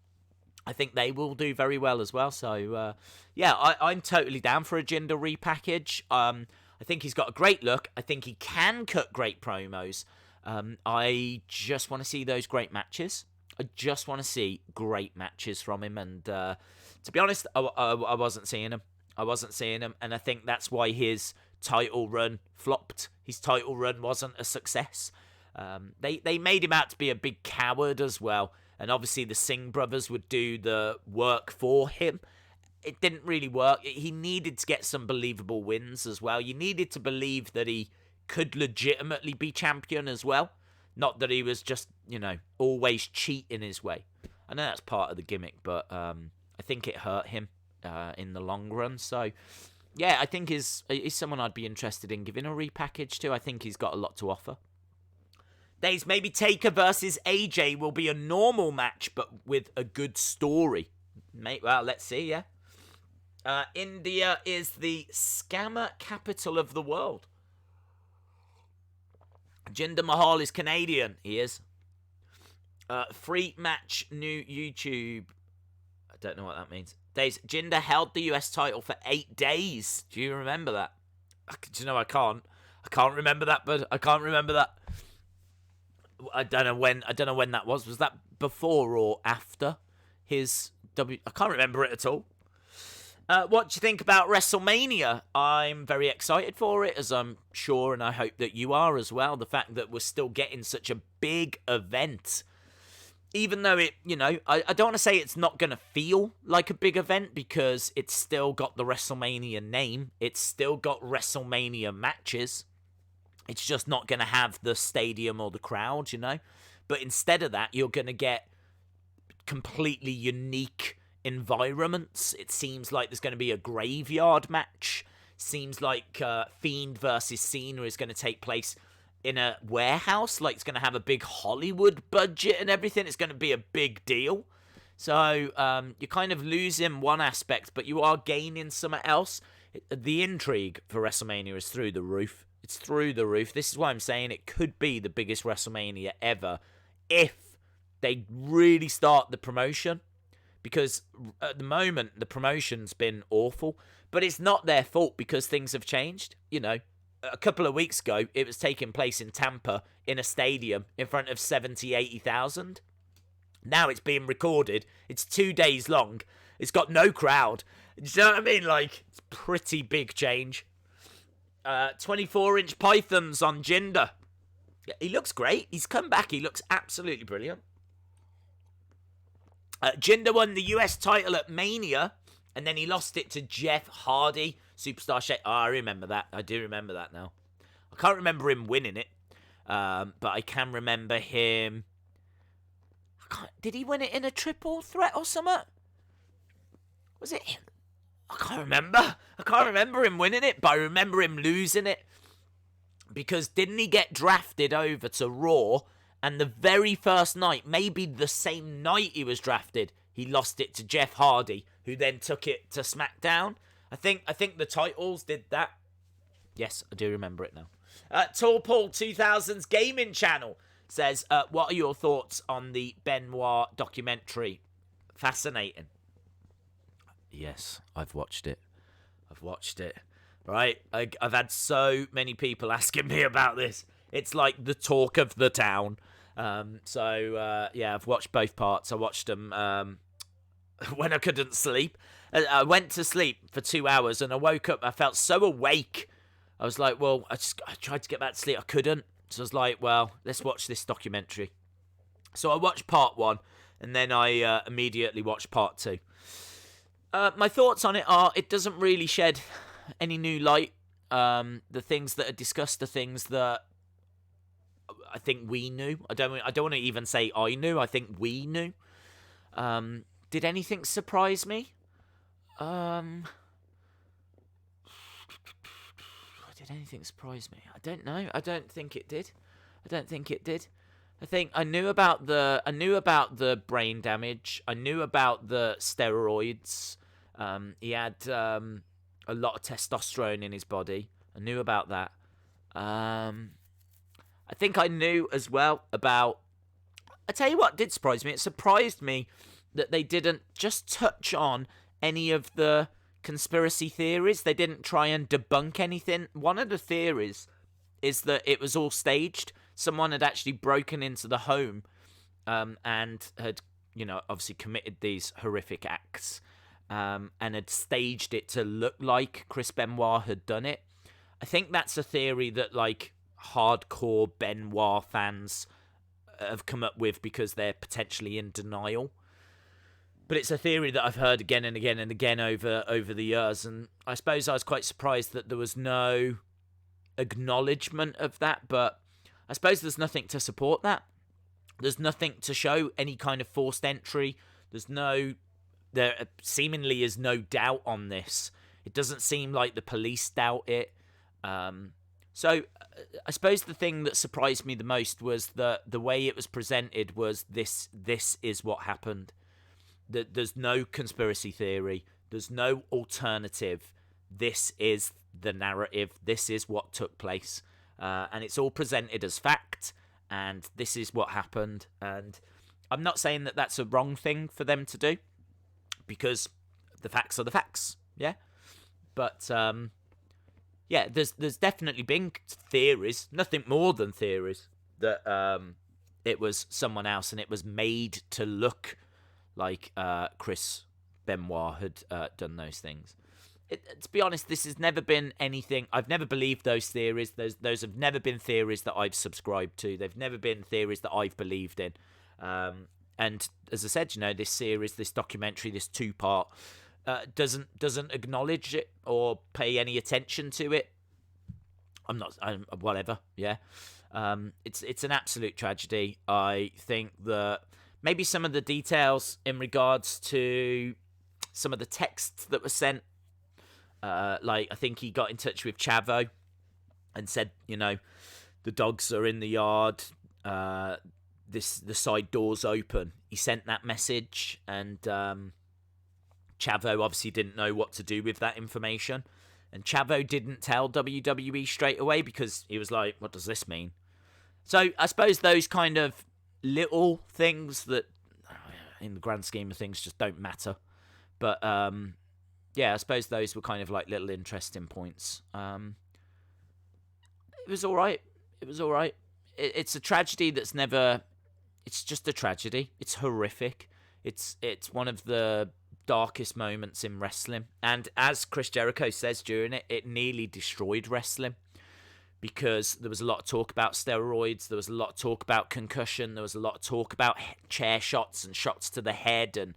I think they will do very well as well. So, yeah, I'm totally down for a Jinder repackage. I think he's got a great look. I think he can cut great promos. I just want to see those great matches. I just want to see great matches from him. And to be honest, I wasn't seeing him. And I think that's why his title run flopped. His title run wasn't a success. They made him out to be a big coward as well. And obviously the Singh brothers would do the work for him. It didn't really work. He needed to get some believable wins as well. You needed to believe that he could legitimately be champion as well. Not that he was just, always cheating his way. I know that's part of the gimmick, but I think it hurt him in the long run. So, yeah, I think is someone I'd be interested in giving a repackage to. I think he's got a lot to offer. Days, maybe Taker versus AJ will be a normal match, but with a good story. Well, let's see, yeah. India is the scammer capital of the world. Jinder Mahal is Canadian. He is. Free match, new YouTube. I don't know what that means. Days. Jinder held the US title for 8 days. Do you remember that? Do you know I can't? I can't remember that, but I can't remember that. I don't know when that was. Was that before or after his I can't remember it at all. What do you think about WrestleMania? I'm very excited for it, as I'm sure and I hope that you are as well. The fact that we're still getting such a big event. Even though it, I don't want to say it's not going to feel like a big event, because it's still got the WrestleMania name. It's still got WrestleMania matches. It's just not going to have the stadium or the crowd, But instead of that, you're going to get completely unique environments. It seems like there's going to be a graveyard match. Seems like Fiend versus Cena is going to take place in a warehouse. Like, it's going to have a big Hollywood budget and everything. It's going to be a big deal. So you're kind of losing one aspect, but you are gaining something else. The intrigue for WrestleMania is through the roof. It's through the roof. This is why I'm saying it could be the biggest WrestleMania ever if they really start the promotion. Because at the moment, the promotion's been awful. But it's not their fault, because things have changed. A couple of weeks ago, it was taking place in Tampa in a stadium in front of 70,000, 80,000. Now it's being recorded. It's 2 days long. It's got no crowd. Do you know what I mean? Like, it's pretty big change. 24-inch pythons on Jinder. Yeah, he looks great. He's come back. He looks absolutely brilliant. Jinder won the US title at Mania, and then he lost it to Jeff Hardy, Superstar Shake. Oh, I remember that. I do remember that now. I can't remember him winning it, but I can remember him. Did he win it in a triple threat or something? Was it him? I can't remember. I can't remember him winning it, but I remember him losing it. Because didn't he get drafted over to Raw, and the very first night, maybe the same night he was drafted, he lost it to Jeff Hardy, who then took it to SmackDown. I think the titles did that. Yes, I do remember it now. Tall Paul 2000's Gaming Channel says, what are your thoughts on the Benoit documentary? Fascinating. Yes, I've watched it. Right? I've had so many people asking me about this. It's like the talk of the town. Yeah, I've watched both parts. I watched them when I couldn't sleep. I went to sleep for 2 hours and I woke up. I felt so awake. I was like, well, I tried to get back to sleep. I couldn't. So I was like, well, let's watch this documentary. So I watched part 1 and then I immediately watched part 2. My thoughts on it are, it doesn't really shed any new light. The things that are discussed are things that I think we knew. I don't want to even say I knew. I think we knew. Did anything surprise me? Did anything surprise me? I don't know. I don't think it did. I think I knew about the brain damage. I knew about the steroids. He had a lot of testosterone in his body. I knew about that. I think I knew as well about... I tell you what did surprise me. It surprised me that they didn't just touch on any of the conspiracy theories. They didn't try and debunk anything. One of the theories is that it was all staged. Someone had actually broken into the home and had, obviously committed these horrific acts and had staged it to look like Chris Benoit had done it. I think that's a theory that, hardcore Benoit fans have come up with because they're potentially in denial. But it's a theory that I've heard again and again and again over the years, and I suppose I was quite surprised that there was no acknowledgement of that, but I suppose there's nothing to support that. There's nothing to show any kind of forced entry. There seemingly is no doubt on this. It doesn't seem like the police doubt it. So I suppose the thing that surprised me the most was the way it was presented was this is what happened. There's no conspiracy theory. There's no alternative. This is the narrative. This is what took place. And it's all presented as fact. And this is what happened. And I'm not saying that that's a wrong thing for them to do, because the facts are the facts, yeah? But, yeah, there's definitely been theories, nothing more than theories, that it was someone else and it was made to look like Chris Benoit had done those things. To be honest, this has never been anything. I've never believed those theories. Those have never been theories that I've subscribed to. They've never been theories that I've believed in. And as I said, this series, this documentary, this 2-part, doesn't acknowledge it or pay any attention to it. Whatever. Yeah. It's an absolute tragedy. I think that maybe some of the details in regards to some of the texts that were sent, like I think he got in touch with Chavo and said, the dogs are in the yard. The side door's open. He sent that message, and Chavo obviously didn't know what to do with that information. And Chavo didn't tell WWE straight away because he was like, what does this mean? So I suppose those kind of little things that, in the grand scheme of things, just don't matter. But, yeah, I suppose those were kind of like little interesting points. It was all right. It was all right. It's a tragedy that's never... It's just a tragedy. It's horrific. It's one of the darkest moments in wrestling. And as Chris Jericho says during it, it nearly destroyed wrestling. Because there was a lot of talk about steroids. There was a lot of talk about concussion. There was a lot of talk about chair shots and shots to the head. And do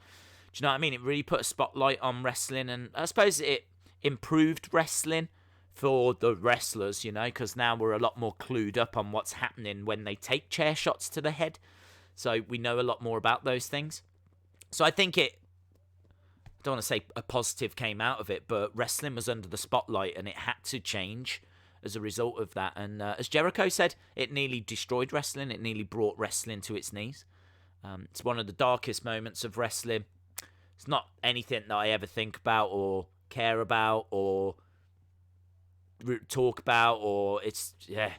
you know what I mean? It really put a spotlight on wrestling. And I suppose it improved wrestling for the wrestlers, because now we're a lot more clued up on what's happening when they take chair shots to the head. So we know a lot more about those things. So I think I don't want to say a positive came out of it, but wrestling was under the spotlight and it had to change as a result of that. And as Jericho said, it nearly destroyed wrestling. It nearly brought wrestling to its knees. It's one of the darkest moments of wrestling. It's not anything that I ever think about or care about or talk about, or it's, yeah.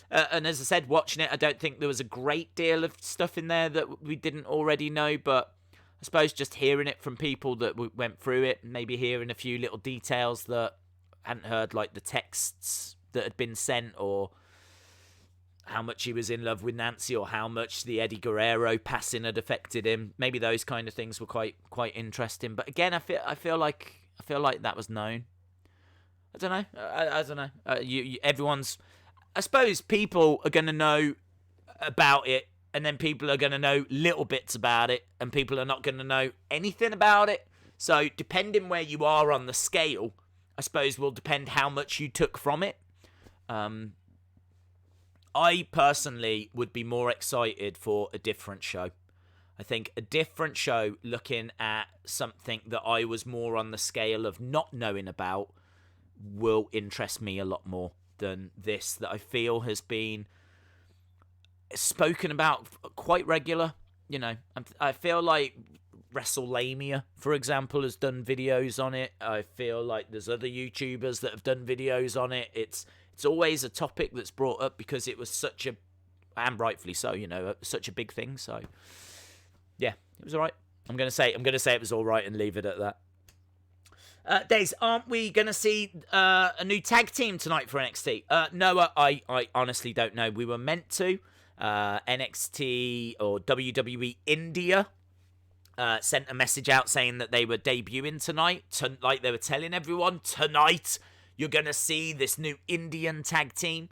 And as I said, watching it, I don't think there was a great deal of stuff in there that we didn't already know, but I suppose just hearing it from people that went through it, maybe hearing a few little details that I hadn't heard, like the texts that had been sent, or how much he was in love with Nancy, or how much the Eddie Guerrero passing had affected him. Maybe those kind of things were quite interesting. But again, I feel like that was known. I don't know. I don't know. Everyone's... I suppose people are going to know about it, and then people are going to know little bits about it, and people are not going to know anything about it. So depending where you are on the scale, I suppose will depend how much you took from it. I personally would be more excited for a different show. I think a different show looking at something that I was more on the scale of not knowing about will interest me a lot more than this, that I feel has been spoken about quite regular. I feel like Wrestlemania, for example, has done videos on it. I feel like there's other YouTubers that have done videos on it. It's always a topic that's brought up because it was such a, and rightfully so, such a big thing. So yeah, it was all right. I'm gonna say it was all right and leave it at that. Days, aren't we going to see a new tag team tonight for NXT? No, I honestly don't know. We were meant to. NXT or WWE India sent a message out saying that they were debuting tonight. Like they were telling everyone, tonight you're going to see this new Indian tag team.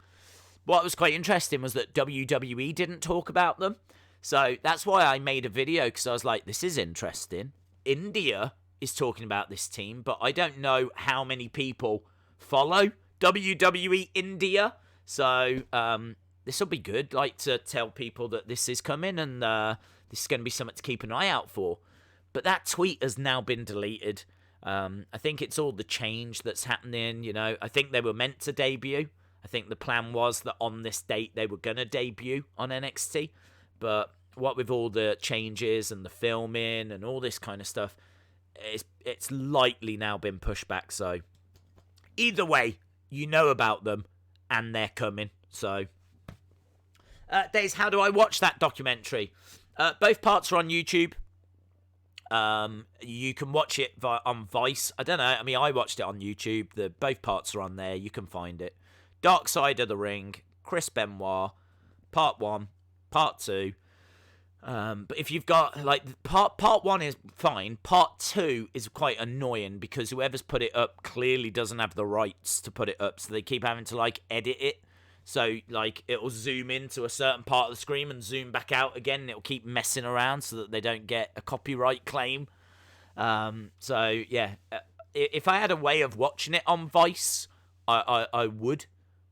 What was quite interesting was that WWE didn't talk about them. So that's why I made a video, because I was like, this is interesting. India is talking about this team, but I don't know how many people follow WWE India. So this will be good, like to tell people that this is coming and this is going to be something to keep an eye out for. But that tweet has now been deleted. I think it's all the change that's happening, you know. I think they were meant to debut. I think the plan was that on this date they were going to debut on NXT. But what with all the changes and the filming and all this kind of stuff, it's likely now been pushed back. So either way, you know about them and they're coming. So, Days, how do I watch that documentary? Both parts are on YouTube. You can watch it on Vice. I don't know. I mean, I watched it on YouTube. Both parts are on there. You can find it. Dark Side of the Ring, Chris Benoit, Part 1, Part 2. But if you've got, like, part 1 is fine. Part 2 is quite annoying because whoever's put it up clearly doesn't have the rights to put it up. So they keep having to, like, edit it. So, like, it'll zoom into a certain part of the screen and zoom back out again. And it'll keep messing around so that they don't get a copyright claim. So, yeah. If I had a way of watching it on Vice, I would.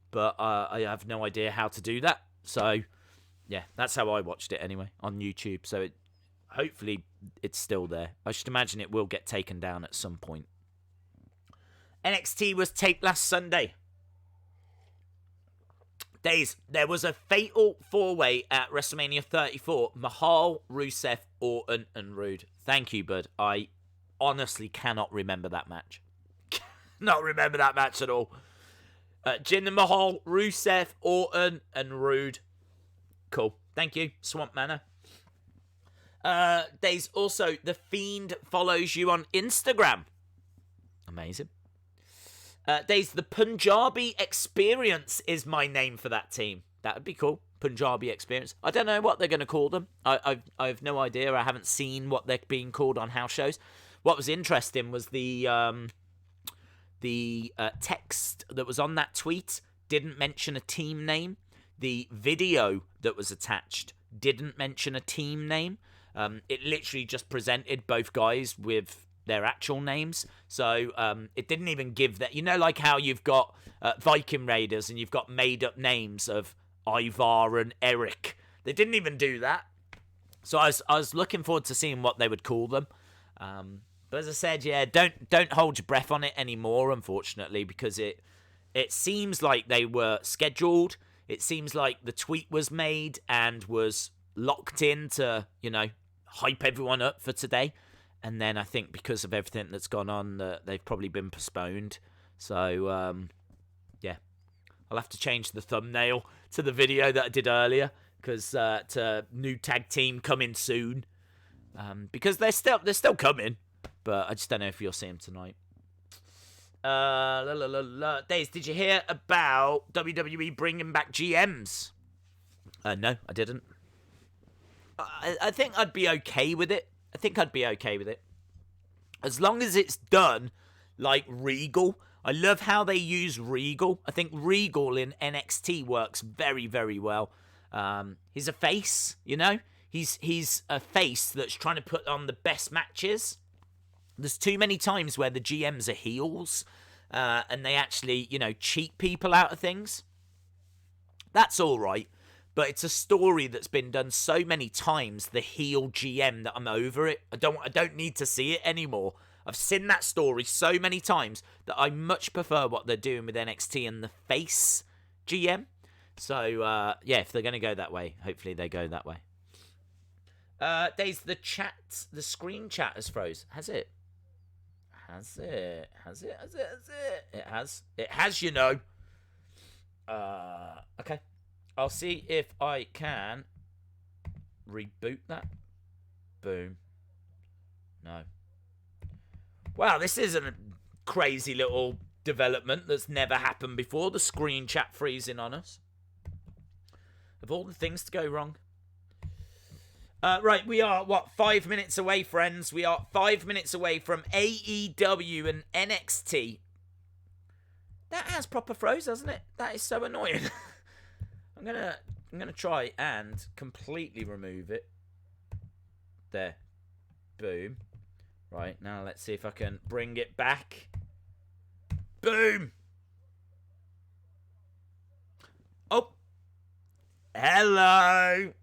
But I have no idea how to do that. So, yeah, that's how I watched it anyway, on YouTube. So, hopefully, it's still there. I should imagine it will get taken down at some point. NXT was taped last Sunday. Days, there was a fatal four-way at WrestleMania 34. Mahal, Rusev, Orton, and Rude. Thank you, bud. I honestly cannot remember that match. Not remember that match at all. Jinder Mahal, Rusev, Orton, and Rude. Cool. Thank you, Swamp Manor. Days, also, The Fiend follows you on Instagram. Amazing. Days, the Punjabi Experience is my name for that team. That would be cool. Punjabi Experience. I don't know what they're going to call them. I have no idea. I haven't seen what they're being called on house shows. What was interesting was the text that was on that tweet didn't mention a team name. The video that was attached didn't mention a team name. It literally just presented both guys with their actual names. So it didn't even give that. You know, like how you've got Viking Raiders and you've got made-up names of Ivar and Eric. They didn't even do that. So I was looking forward to seeing what they would call them. But as I said, yeah, don't hold your breath on it anymore, unfortunately, because it seems like they were scheduled. It seems like the tweet was made and was locked in to, you know, hype everyone up for today. And then I think because of everything that's gone on, they've probably been postponed. So, yeah. I'll have to change the thumbnail to the video that I did earlier. Because to new tag team coming soon. Because they're still coming. But I just don't know if you'll see them tonight. Days, did you hear about WWE bringing back GMs? No, I didn't. I think I'd be okay with it. As long as it's done like Regal. I love how they use Regal. I think Regal in NXT works very, very well. He's a face, you know? He's a face that's trying to put on the best matches. There's too many times where the GMs are heels and they actually, you know, cheat people out of things. That's all right. But it's a story that's been done so many times, the heel GM, that I'm over it. I don't need to see it anymore. I've seen that story so many times that I much prefer what they're doing with NXT and the face GM. So, yeah, if they're going to go that way, hopefully they go that way. Days, the screen chat has froze. Has it? It has, you know. Okay. I'll see if I can reboot that. Boom. No. Wow, this is a crazy little development that's never happened before. The screen chat freezing on us. Of all the things to go wrong. Right, we are, 5 minutes away, friends? We are 5 minutes away from AEW and NXT. That has proper froze, hasn't it? That is so annoying. I'm gonna try and completely remove it. There. Boom. Right, now let's see if I can bring it back. Boom! Oh! Hello!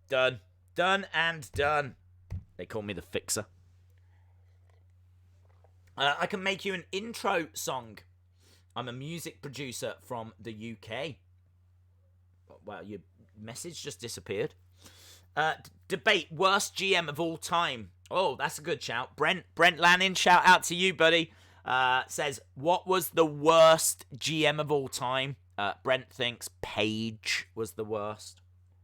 Done. Done and done. They call me the fixer. I can make you an intro song. I'm a music producer from the UK. Well, your message just disappeared. Debate worst GM of all time. Oh, that's a good shout. Brent Lanning, shout out to you, buddy. Says, what was the worst GM of all time? Brent thinks Paige was the worst.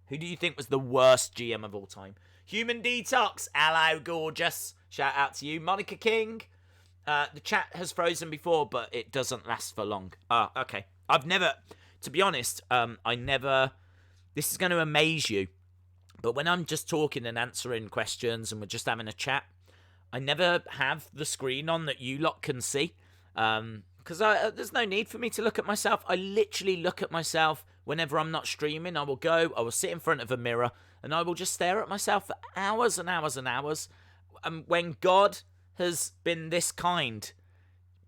Who do you think was the worst GM of all time? Human Detox, hello, gorgeous. Shout out to you. Monica King. The chat has frozen before, but it doesn't last for long. Okay. I've never, to be honest, this is going to amaze you, but when I'm just talking and answering questions and we're just having a chat, I never have the screen on that you lot can see, because there's no need for me to look at myself. I literally look at myself whenever I'm not streaming. I will sit in front of a mirror, and I will just stare at myself for hours and hours and hours. And when God has been this kind,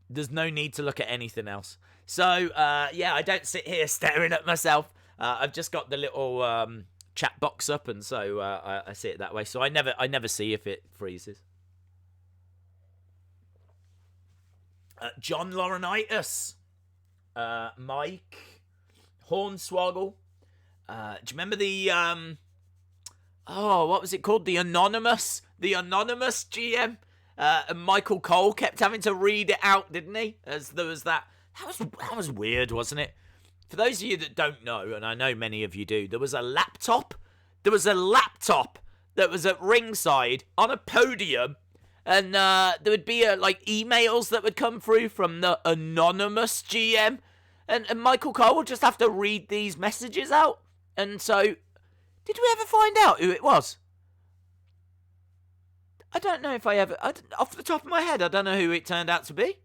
there's no need to look at anything else. So, I don't sit here staring at myself. I've just got the little chat box up, and so I see it that way. So I never see if it freezes. John Laurinaitis, Mike Hornswoggle. Do you remember the what was it called? The anonymous GM. And Michael Cole kept having to read it out, didn't he? As there was that was weird, wasn't it? For those of you that don't know, and I know many of you do, there was a laptop that was at ringside on a podium, and there would be emails that would come through from the anonymous GM, and Michael Cole would just have to read these messages out. And so, did we ever find out who it was? I don't know if I ever, off the top of my head, I don't know who it turned out to be.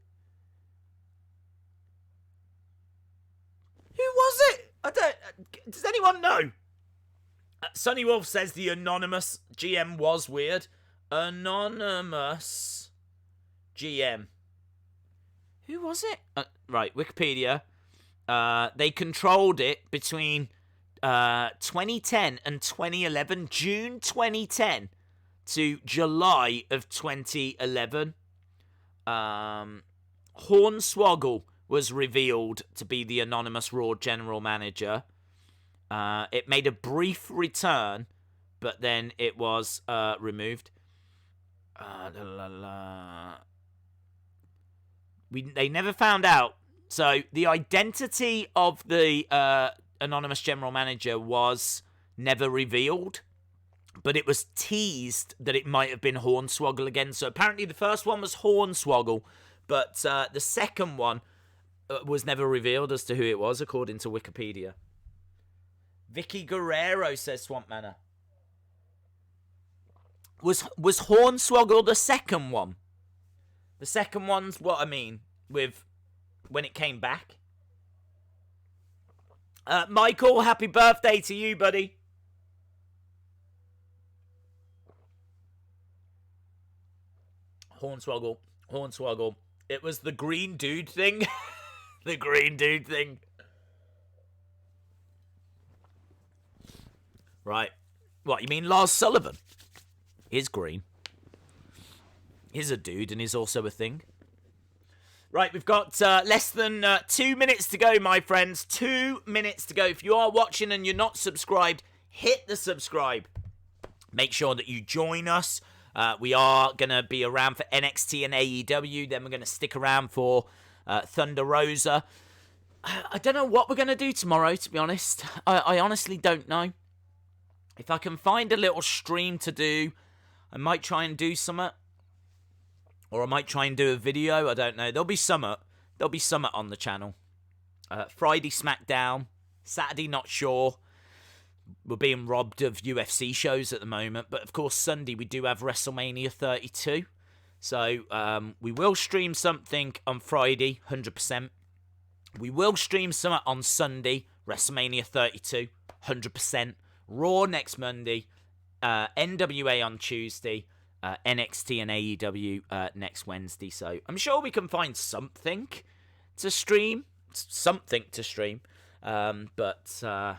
Who was it? Does anyone know? Sonny Wolf says the anonymous GM was weird. Anonymous GM. Who was it? Right, Wikipedia. They controlled it between 2010 and 2011. June 2010 to July of 2011. Hornswoggle was revealed to be the anonymous Raw general manager. It made a brief return, but then it was removed. They never found out. So the identity of the anonymous general manager was never revealed, but it was teased that it might have been Hornswoggle again. So apparently the first one was Hornswoggle, but the second one was never revealed as to who it was, according to Wikipedia. Vicky Guerrero says Swamp Manor. Was Hornswoggle the second one? The second one's what I mean with when it came back. Michael, happy birthday to you, buddy. Hornswoggle. It was the green dude thing. The green dude thing. Right. What, you mean Lars Sullivan? He's green. He's a dude and he's also a thing. Right, we've got less than 2 minutes to go, my friends. 2 minutes to go. If you are watching and you're not subscribed, hit the subscribe. Make sure that you join us. We are going to be around for NXT and AEW. Then we're going to stick around for Thunder Rosa. I don't know what we're going to do tomorrow, to be honest. I honestly don't know. If I can find a little stream to do, I might try and do something. Or I might try and do a video. I don't know. There'll be something. On the channel. Friday, SmackDown. Saturday, not sure. We're being robbed of UFC shows at the moment. But, of course, Sunday we do have WrestleMania 32. So, we will stream something on Friday, 100%. We will stream something on Sunday, WrestleMania 32, 100%. Raw next Monday. NWA on Tuesday. NXT and AEW next Wednesday. So, I'm sure we can find something to stream. But I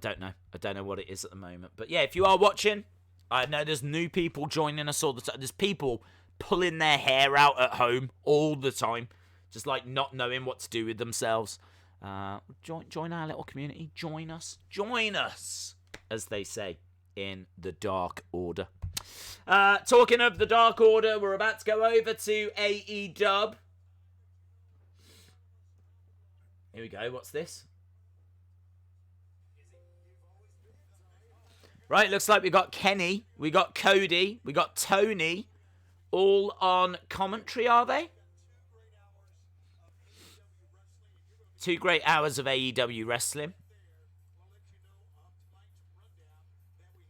don't know. I don't know what it is at the moment. But yeah, if you are watching, I know there's new people joining us all the time. There's people pulling their hair out at home all the time, just like not knowing what to do with themselves. Join our little community. Join us, as they say in the Dark Order. Talking of the Dark Order, we're about to go over to AEW. Here we go. What's this? Right, looks like we got Kenny, we got Cody, we got Tony, all on commentary, are they? 2 great hours of AEW wrestling.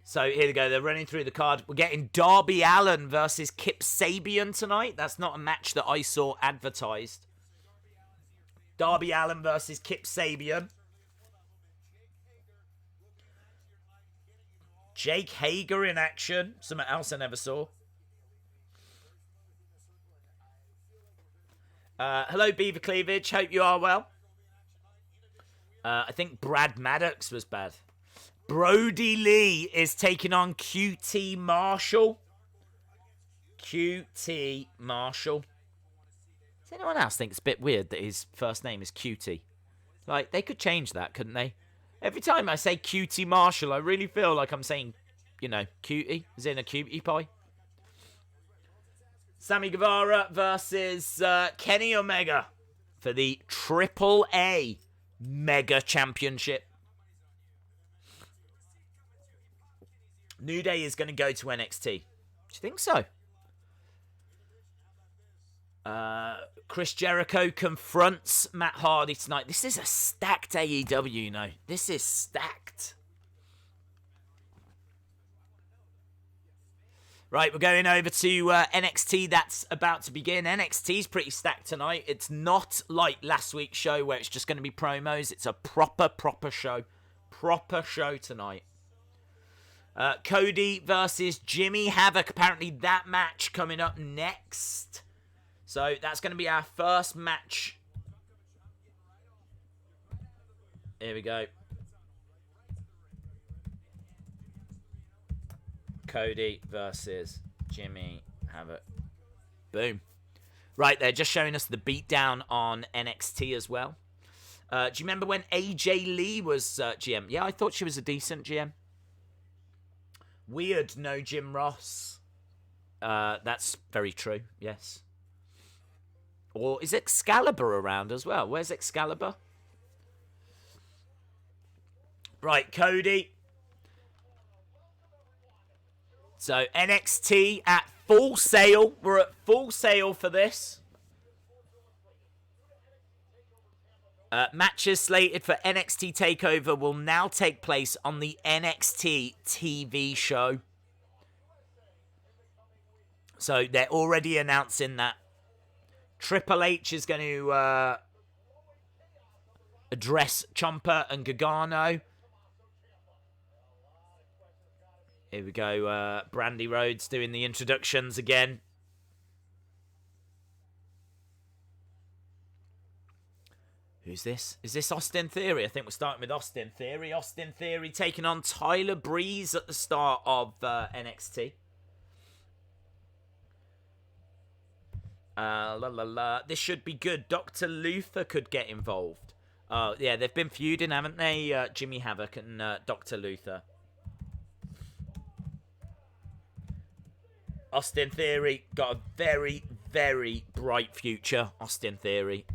So here we go, they're running through the card. We're getting Darby Allin versus Kip Sabian tonight. That's not a match that I saw advertised. Darby Allin versus Kip Sabian. Jake Hager in action. Something else I never saw. Hello, Beaver Cleavage. Hope you are well. I think Brad Maddox was bad. Brodie Lee is taking on QT Marshall. QT Marshall. Does anyone else think it's a bit weird that his first name is QT? Like, they could change that, couldn't they? Every time I say QT Marshall, I really feel like I'm saying, you know, cutie. Is in a cutie pie? Sammy Guevara versus Kenny Omega for the Triple A Mega Championship. New Day is going to go to NXT. Do you think so? Chris Jericho confronts Matt Hardy tonight. This is a stacked AEW, you know. This is stacked. Right, we're going over to NXT. That's about to begin. NXT's pretty stacked tonight. It's not like last week's show where it's just going to be promos. It's a proper show. Proper show tonight. Cody versus Jimmy Havoc. Apparently that match coming up next. So that's going to be our first match. Here we go. Cody versus Jimmy Havoc. Boom. Right, they're just showing us the beatdown on NXT as well. Do you remember when AJ Lee was GM? Yeah, I thought she was a decent GM. Weird, no Jim Ross. That's very true, yes. Or is Excalibur around as well? Where's Excalibur? Right, Cody. So, NXT at Full Sail. We're at Full Sail for this. Matches slated for NXT TakeOver will now take place on the NXT TV show. So, they're already announcing that. Triple H is going to address Ciampa and Gargano. Here we go. Brandy Rhodes doing the introductions again. Who's this? Is this Austin Theory? I think we're starting with Austin Theory. Austin Theory taking on Tyler Breeze at the start of NXT. This should be good. Dr. Luther could get involved. Yeah, they've been feuding, haven't they? Jimmy Havoc and Dr. Luther. Austin Theory got a very, very bright future. Austin Theory.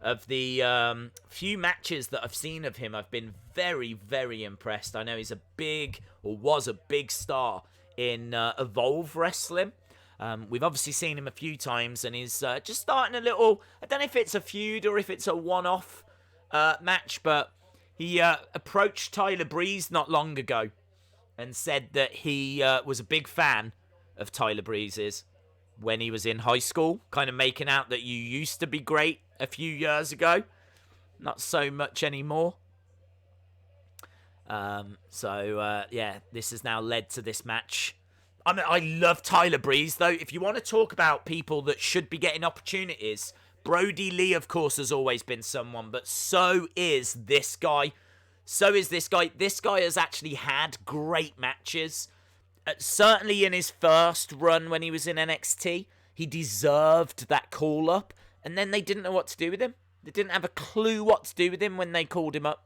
Of the few matches that I've seen of him, I've been very, very impressed. I know he's a big, or was a big star in Evolve Wrestling. We've obviously seen him a few times, and he's just starting a little... I don't know if it's a feud or if it's a one-off match, but he approached Tyler Breeze not long ago and said that he was a big fan of Tyler Breeze's when he was in high school, kind of making out that you used to be great a few years ago. Not so much anymore. Yeah, this has now led to this match. I mean, I love Tyler Breeze, though. If you want to talk about people that should be getting opportunities, Brodie Lee, of course, has always been someone, but so is this guy. So is this guy. This guy has actually had great matches. certainly in his first run when he was in NXT, he deserved that call-up. And then they didn't know what to do with him. They didn't have a clue what to do with him when they called him up.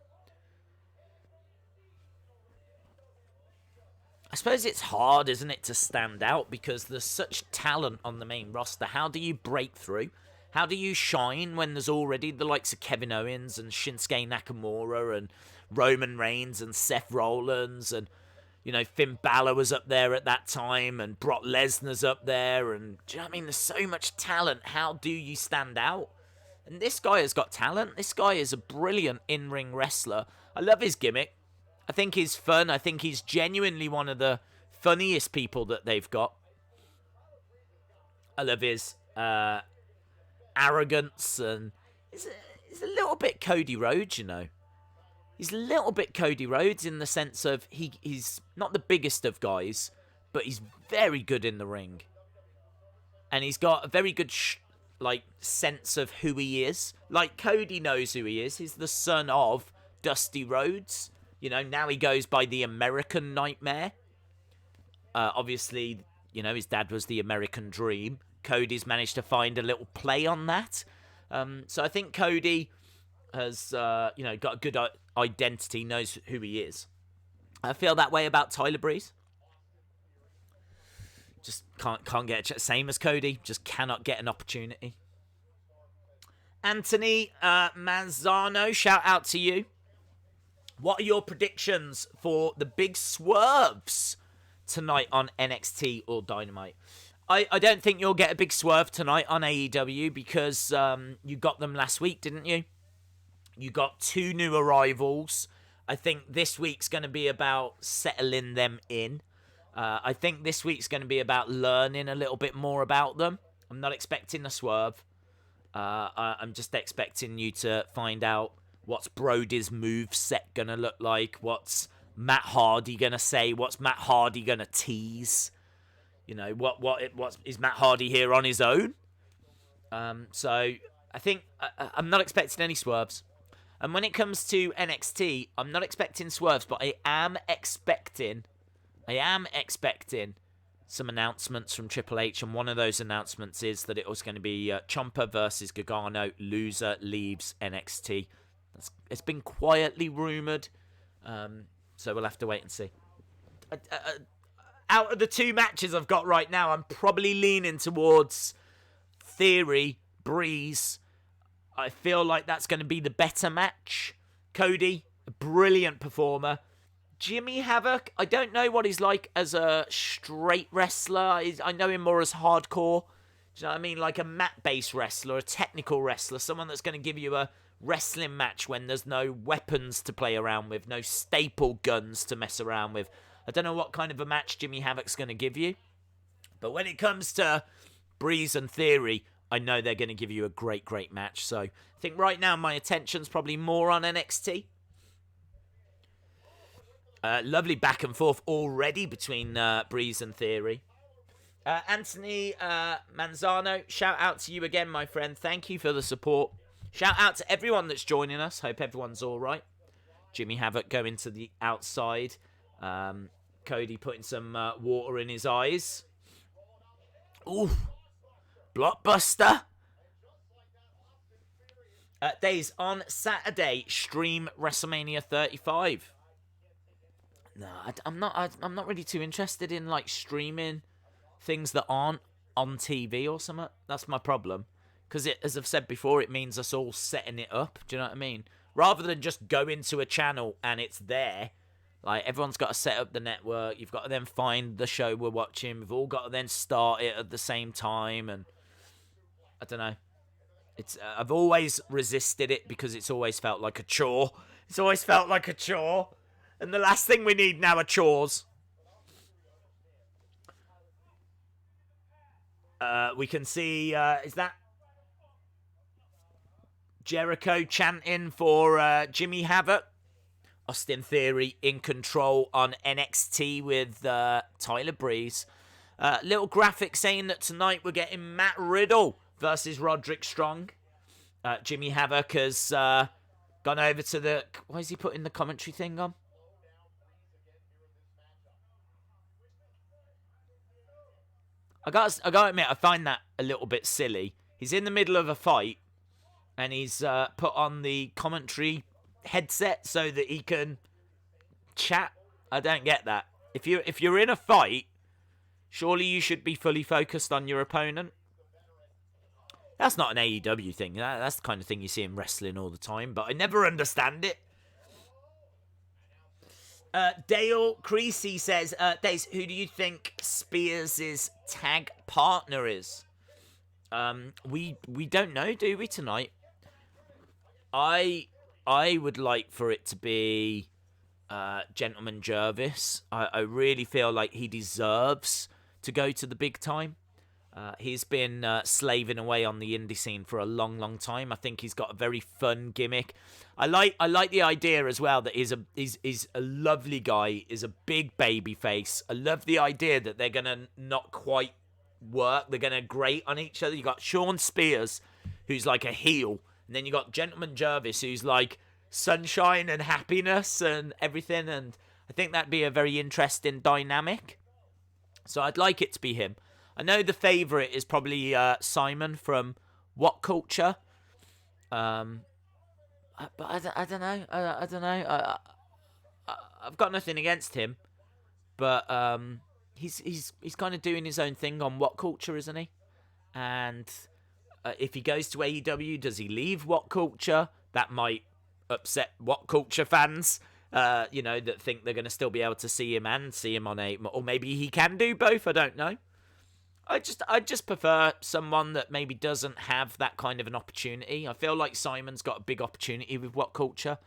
I suppose it's hard, isn't it, to stand out because there's such talent on the main roster. How do you break through? How do you shine when there's already the likes of Kevin Owens and Shinsuke Nakamura and Roman Reigns and Seth Rollins and, you know, Finn Balor was up there at that time and Brock Lesnar's up there and, do you know what I mean? There's so much talent. How do you stand out? And this guy has got talent. This guy is a brilliant in-ring wrestler. I love his gimmick. I think he's fun. I think he's genuinely one of the funniest people that they've got. I love his arrogance, and he's a little bit Cody Rhodes, you know. He's a little bit Cody Rhodes in the sense of he's not the biggest of guys, but he's very good in the ring. And he's got a very good sense of who he is. Like Cody knows who he is. He's the son of Dusty Rhodes. You know, now he goes by the American Nightmare. Obviously, you know, his dad was the American Dream. Cody's managed to find a little play on that. So I think Cody has, got a good identity, knows who he is. I feel that way about Tyler Breeze. Just can't get same as Cody. Just cannot get an opportunity. Anthony Manzano, shout out to you. What are your predictions for the big swerves tonight on NXT or Dynamite? I don't think you'll get a big swerve tonight on AEW because you got them last week, didn't you? You got 2 new arrivals. I think this week's going to be about settling them in. I think this week's going to be about learning a little bit more about them. I'm not expecting a swerve. I'm just expecting you to find out what's Brodie's moveset going to look like. What's Matt Hardy going to say? What's Matt Hardy going to tease? You know, what is Matt Hardy here on his own? So I think I'm not expecting any swerves. And when it comes to NXT, I'm not expecting swerves, but I am expecting some announcements from Triple H, and one of those announcements is that it was going to be Ciampa versus Gargano. Loser leaves NXT. It's been quietly rumoured, so we'll have to wait and see. Out of the 2 matches I've got right now, I'm probably leaning towards Theory, Breeze. I feel like that's going to be the better match. Cody, a brilliant performer. Jimmy Havoc, I don't know what he's like as a straight wrestler. I know him more as hardcore. Do you know what I mean? Like a mat-based wrestler, a technical wrestler, someone that's going to give you a wrestling match when there's no weapons to play around with, no staple guns to mess around with. I don't know what kind of a match Jimmy Havoc's going to give you. But when it comes to Breeze and Theory, I know they're going to give you a great, great match. So I think right now my attention's probably more on NXT. Lovely back and forth already between Breeze and Theory. Anthony Manzano, shout out to you again, my friend. Thank you for the support. Shout out to everyone that's joining us. Hope everyone's all right. Jimmy Havoc going to the outside. Cody putting some water in his eyes. Ooh. Blockbuster. Days on Saturday, stream WrestleMania 35. No, I'm not really too interested in like streaming things that aren't on TV or something. That's my problem. Because as I've said before, it means us all setting it up. Do you know what I mean? Rather than just go into a channel and it's there. Like, everyone's got to set up the network. You've got to then find the show we're watching. We've all got to then start it at the same time. And I don't know. I've always resisted it because it's always felt like a chore. It's always felt like a chore. And the last thing we need now are chores. We can see, is that Jericho chanting for Jimmy Havoc? Austin Theory in control on NXT with Tyler Breeze. Little graphic saying that tonight we're getting Matt Riddle versus Roderick Strong. Jimmy Havoc has gone over to the... Why is he putting the commentary thing on? I gotta admit, I find that a little bit silly. He's in the middle of a fight, and he's put on the commentary headset so that he can chat. I don't get that. If you're in a fight, surely you should be fully focused on your opponent. That's not an AEW thing. That's the kind of thing you see in wrestling all the time, but I never understand it. Dale Creasy says, Daze, who do you think Spears' tag partner is? We don't know, do we, tonight? I would like for it to be Gentleman Jervis. I really feel like he deserves to go to the big time. He's been slaving away on the indie scene for a long, long time. I think he's got a very fun gimmick. I like the idea as well that he's a lovely guy, is a big baby face. I love the idea that they're gonna not quite work. They're gonna grate on each other. You got Shawn Spears, who's like a heel, and then you got Gentleman Jervis, who's like sunshine and happiness and everything. And I think that'd be a very interesting dynamic. So I'd like it to be him. I know the favourite is probably Simon from What Culture. But I don't know. I don't know. I've got nothing against him, but he's kind of doing his own thing on What Culture, isn't he? And if he goes to AEW, does he leave What Culture? That might upset What Culture fans. That think they're going to still be able to see him and see him on or maybe he can do both. I don't know. I just prefer someone that maybe doesn't have that kind of an opportunity. I feel like Simon's got a big opportunity with What Culture.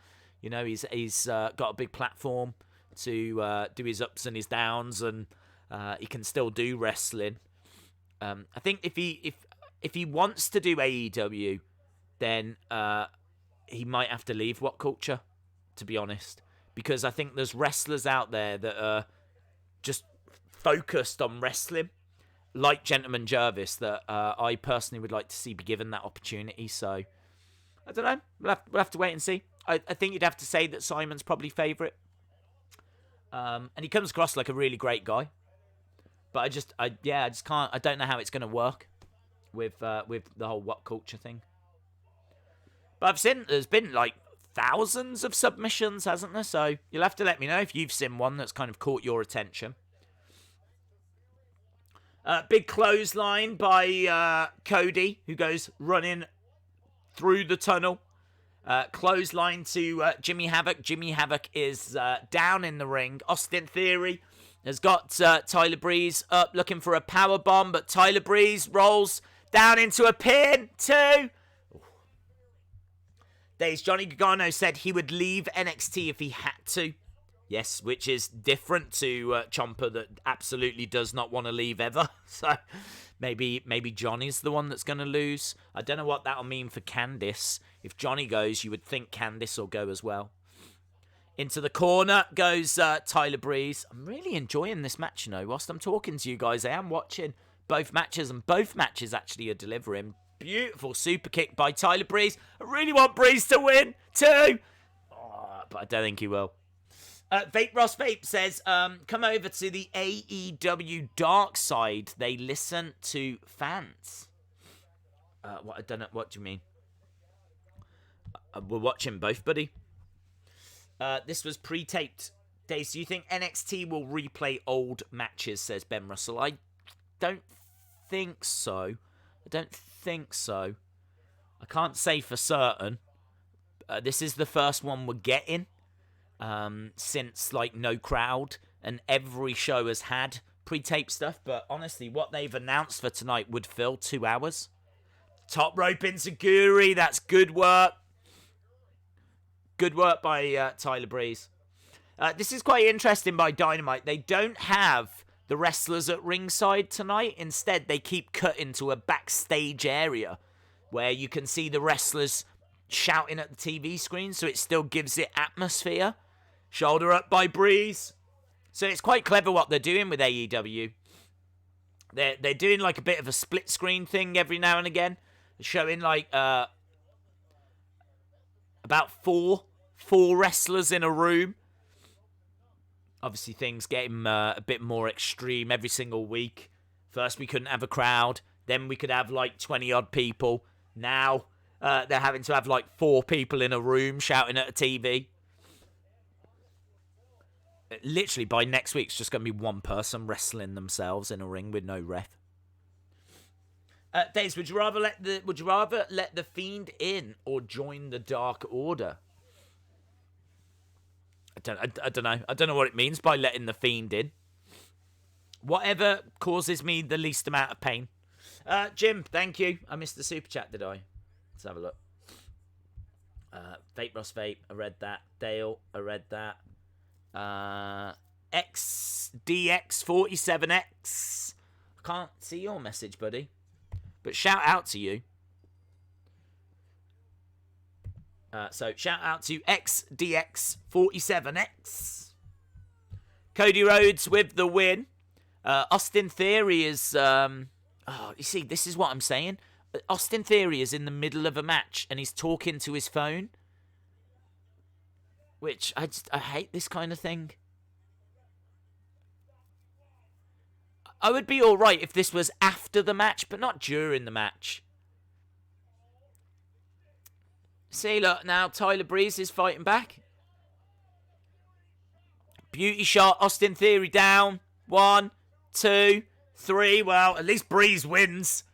You know, he's got a big platform to do his ups and his downs, and he can still do wrestling. I think if he wants to do AEW, then he might have to leave What Culture, to be honest, because I think there's wrestlers out there that are just focused on wrestling, like Gentleman Jervis, that I personally would like to see be given that opportunity. So, I don't know. We'll have to wait and see. I think you'd have to say that Simon's probably favourite. And he comes across like a really great guy. But I just can't. I don't know how it's going to work with the whole What Culture thing. But I've seen there's been like thousands of submissions, hasn't there? So you'll have to let me know if you've seen one that's kind of caught your attention. Big clothesline by Cody, who goes running through the tunnel. Clothesline to Jimmy Havoc. Jimmy Havoc is down in the ring. Austin Theory has got Tyler Breeze up looking for a power bomb, but Tyler Breeze rolls down into a pin. 2. Days Johnny Gargano said he would leave NXT if he had to. Yes, which is different to Ciampa that absolutely does not want to leave ever. So maybe Johnny's the one that's going to lose. I don't know what that'll mean for Candice. If Johnny goes, you would think Candice will go as well. Into the corner goes Tyler Breeze. I'm really enjoying this match, whilst I'm talking to you guys. I am watching both matches, and both matches actually are delivering. Beautiful super kick by Tyler Breeze. I really want Breeze to win. 2. But I don't think he will. Vape Ross Vape says, come over to the AEW dark side. They listen to fans. What I don't know. What do you mean? We're watching both, buddy. This was pre-taped. Days, do you think NXT will replay old matches? Says Ben Russell. I don't think so. I can't say for certain. This is the first one we're getting. Since like No Crowd, and every show has had pre-tape stuff, but honestly what they've announced for tonight would fill 2 hours. Top rope enziguri, that's good work by Tyler Breeze. This is quite interesting by Dynamite. They don't have the wrestlers at ringside tonight. Instead they keep cutting to a backstage area where you can see the wrestlers shouting at the TV screen, so it still gives it atmosphere. Shoulder up by Breeze. So it's quite clever what they're doing with AEW. They're doing like a bit of a split screen thing every now and again, showing like about four wrestlers in a room. Obviously things getting a bit more extreme every single week First, we couldn't have a crowd. Then we could have like 20-odd people. Now, they're having to have like 4 people in a room shouting at a TV. Literally, by next week, it's just going to be one person wrestling themselves in a ring with no ref. Daves, would you rather let the Fiend in or join the Dark Order? I don't know. I don't know what it means by letting the Fiend in. Whatever causes me the least amount of pain. Jim, thank you. I missed the super chat, did I? Let's have a look. Vape Ross Vape, I read that. Dale, I read that. XDX47X. I can't see your message, buddy. But shout out to you. So shout out to XDX47X. Cody Rhodes with the win. Austin Theory is... you see, this is what I'm saying. Austin Theory is in the middle of a match and he's talking to his phone. Which, I hate this kind of thing. I would be alright if this was after the match, but not during the match. See, look, now Tyler Breeze is fighting back. Beauty shot, Austin Theory down. 1, 2, 3. Well, at least Breeze wins.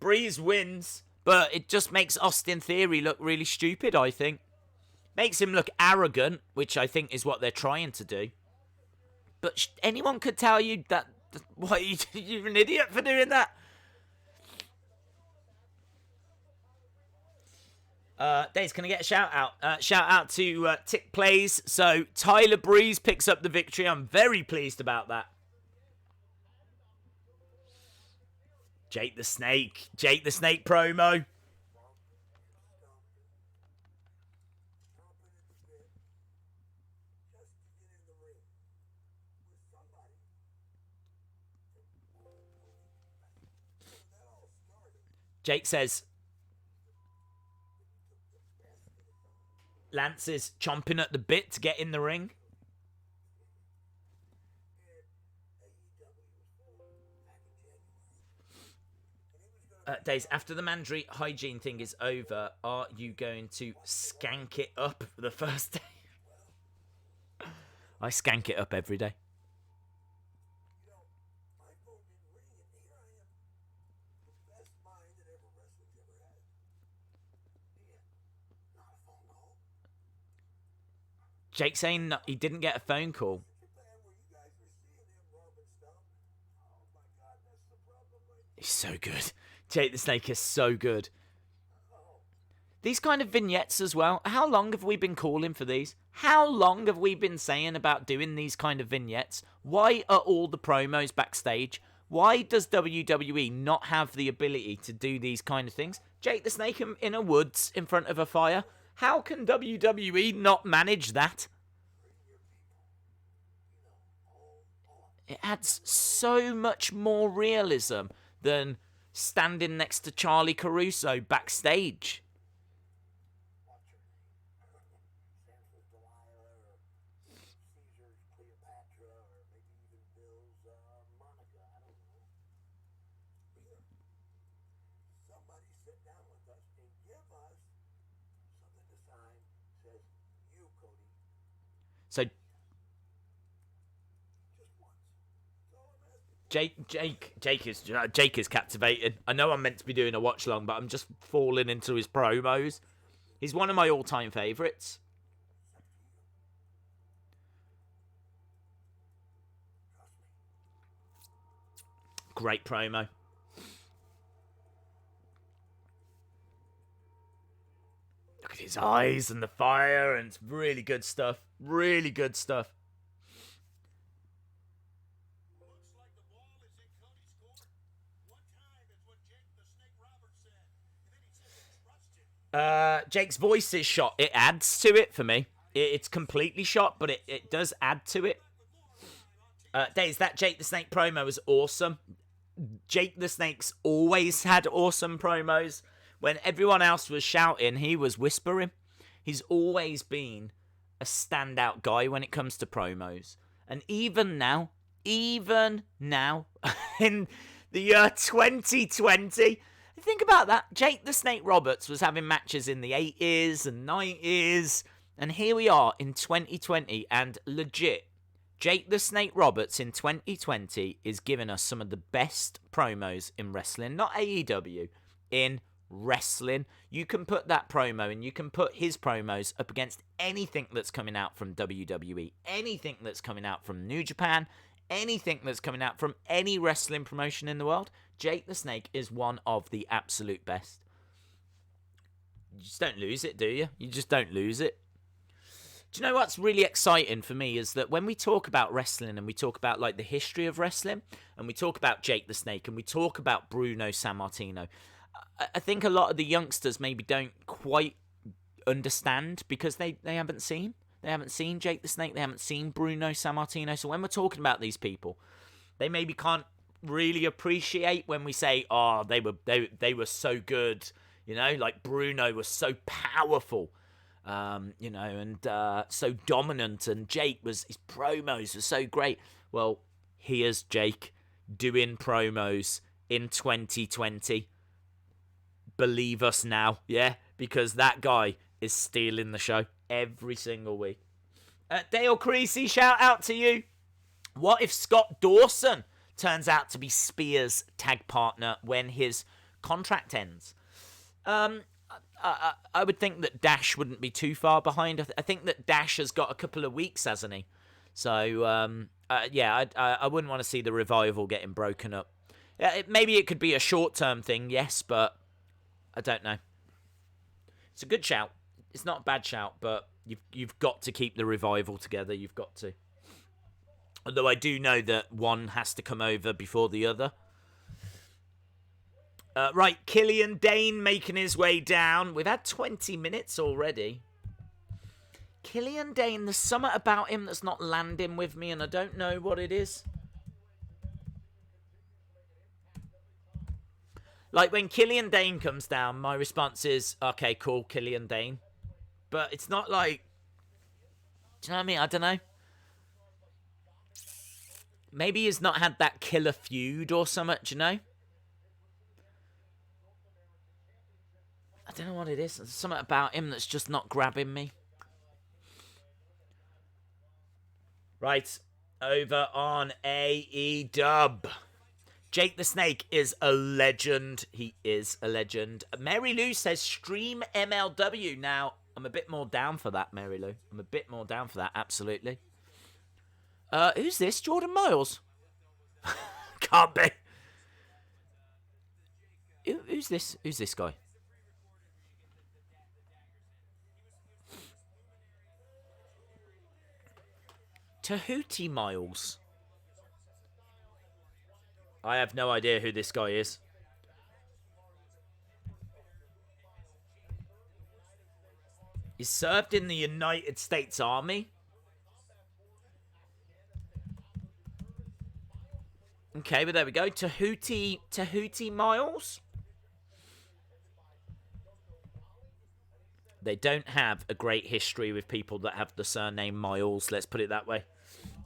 Breeze wins. But it just makes Austin Theory look really stupid, I think. Makes him look arrogant, which I think is what they're trying to do. But anyone could tell you that... What, you're an idiot for doing that? Days, can I get a shout out? Shout out to Tick Plays. So, Tyler Breeze picks up the victory. I'm very pleased about that. Jake the Snake promo. Jake says, Lance is chomping at the bit to get in the ring. Days, after the Mandry hygiene thing is over, are you going to skank it up for the first day? I skank it up every day. Jake saying he didn't get a phone call. He's so good. Jake the Snake is so good. These kind of vignettes as well. How long have we been calling for these? How long have we been saying about doing these kind of vignettes? Why are all the promos backstage? Why does WWE not have the ability to do these kind of things? Jake the Snake in a woods in front of a fire. How can WWE not manage that? It adds so much more realism than standing next to Charlie Caruso backstage. So Jake is captivating. I know I'm meant to be doing a watch long, but I'm just falling into his promos. He's one of my all-time favourites. Great promo. Look at his eyes and the fire, and it's really good stuff. Really good stuff. Jake's voice is shot. It adds to it for me. It's completely shot, but it does add to it. Days, that Jake the Snake promo was awesome. Jake the Snake's always had awesome promos. When everyone else was shouting, he was whispering. He's always been a standout guy when it comes to promos. And even now, in The year 2020. Think about that. Jake the Snake Roberts was having matches in the 80s and 90s. And here we are in 2020. And legit, Jake the Snake Roberts in 2020 is giving us some of the best promos in wrestling. Not AEW, in wrestling. You can put that promo and you can put his promos up against anything that's coming out from WWE. Anything that's coming out from New Japan. Anything that's coming out from any wrestling promotion in the world. Jake the Snake is one of the absolute best. You just don't lose it, do you? You just don't lose it. Do you know what's really exciting for me is that when we talk about wrestling and we talk about like the history of wrestling and we talk about Jake the Snake and we talk about Bruno Sammartino, I think a lot of the youngsters maybe don't quite understand because they haven't seen. They haven't seen Jake the Snake. They haven't seen Bruno Sammartino. So when we're talking about these people, they maybe can't really appreciate when we say, oh, they were so good. You know, like Bruno was so powerful. You know, and so dominant. And Jake his promos were so great. Well, here's Jake doing promos in 2020. Believe us now, yeah? Because that guy is stealing the show every single week. Dale Creasy, shout out to you. What if Scott Dawson turns out to be Spears' tag partner when his contract ends? I would think that Dash wouldn't be too far behind. I think that Dash has got a couple of weeks, hasn't he? So, yeah, I wouldn't want to see the Revival getting broken up. Maybe it could be a short-term thing, yes, but I don't know. It's a good shout. It's not a bad shout, but you've got to keep the Revival together. You've got to. Although I do know that one has to come over before the other. Right, Killian Dane making his way down. We've had 20 minutes already. Killian Dane, there's something about him that's not landing with me, and I don't know what it is. Like, when Killian Dane comes down, my response is, okay, cool, Killian Dane. But it's not like... Do you know what I mean? I don't know. Maybe he's not had that killer feud or something, do you know? I don't know what it is. There's something about him that's just not grabbing me. Right, over on AEW. Jake the Snake is a legend. He is a legend. Mary Lou says stream MLW. Now, I'm a bit more down for that, Mary Lou. I'm a bit more down for that, absolutely. Who's this? Jordan Miles? Can't be. Who's this? Who's this guy? Tahuti Miles. I have no idea who this guy is. He served in the United States Army. Okay, but there we go. Tahuti Miles. They don't have a great history with people that have the surname Miles, let's put it that way.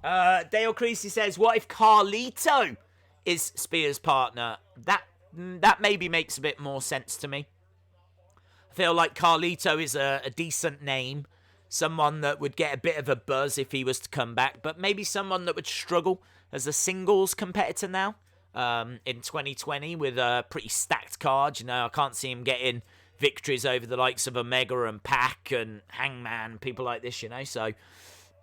Dale Creasy says, what if Carlito is Spears' partner? That maybe makes a bit more sense to me. I feel like Carlito is a decent name. Someone that would get a bit of a buzz if he was to come back. But maybe someone that would struggle as a singles competitor now. In 2020 with a pretty stacked card. You know, I can't see him getting victories over the likes of Omega and Pac and Hangman, people like this, you know. So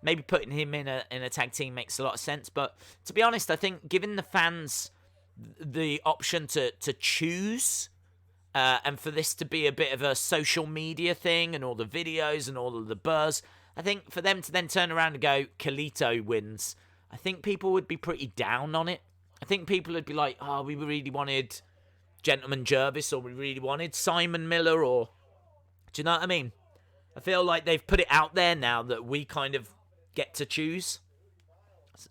maybe putting him in a tag team makes a lot of sense. But to be honest, I think giving the fans the option to choose, and for this to be a bit of a social media thing and all the videos and all of the buzz, I think for them to then turn around and go, Carlito wins, I think people would be pretty down on it. I think people would be like, oh, we really wanted Gentleman Jervis, or we really wanted Simon Miller, or... Do you know what I mean? I feel like they've put it out there now that we kind of get to choose.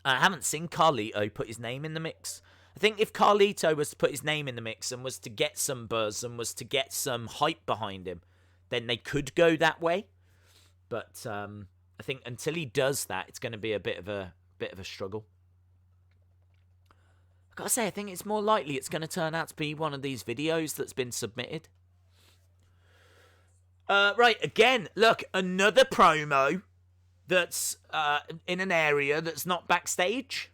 I haven't seen Carlito put his name in the mix. I think if Carlito was to put his name in the mix and was to get some buzz and was to get some hype behind him, then they could go that way. But I think until he does that, it's going to be a bit of a struggle. I gotta say, I think it's more likely it's going to turn out to be one of these videos that's been submitted. Right, again, look, another promo that's in an area that's not backstage.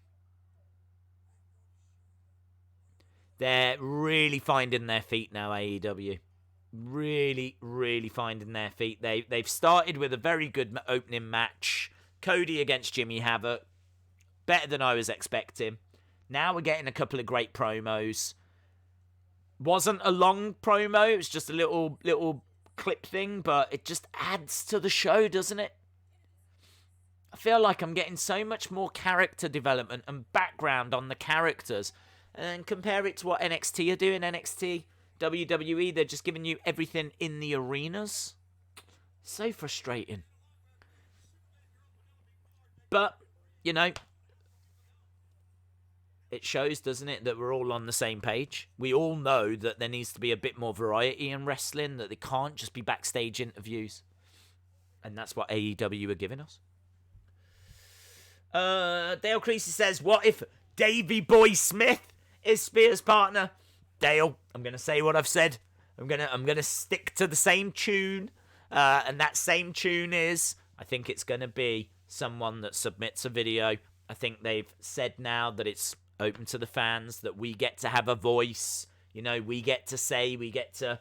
They're really finding their feet now, AEW. Really, really finding their feet. They've started with a very good opening match. Cody against Jimmy Havoc. Better than I was expecting. Now we're getting a couple of great promos. Wasn't a long promo. It was just a little clip thing, but it just adds to the show, doesn't it? I feel like I'm getting so much more character development and background on the characters. And compare it to what NXT are doing. NXT, WWE, they're just giving you everything in the arenas. So frustrating. But, you know, it shows, doesn't it, that we're all on the same page. We all know that there needs to be a bit more variety in wrestling, that they can't just be backstage interviews. And that's what AEW are giving us. Dale Creasy says, what if Davey Boy Smith is Spears' partner? Dale, I'm going to say what I've said. I'm gonna stick to the same tune. And that same tune is, I think it's going to be someone that submits a video. I think they've said now that it's open to the fans, that we get to have a voice. You know, we get to say, we get to,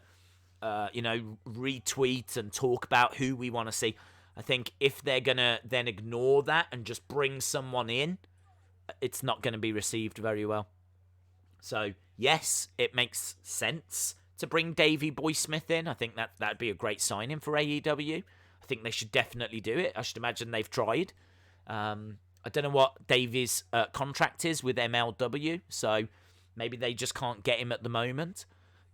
retweet and talk about who we want to see. I think if they're going to then ignore that and just bring someone in, it's not going to be received very well. So, yes, it makes sense to bring Davey Boy Smith in. I think that'd be a great signing for AEW. I think they should definitely do it. I should imagine they've tried. I don't know what Davey's contract is with MLW, so maybe they just can't get him at the moment.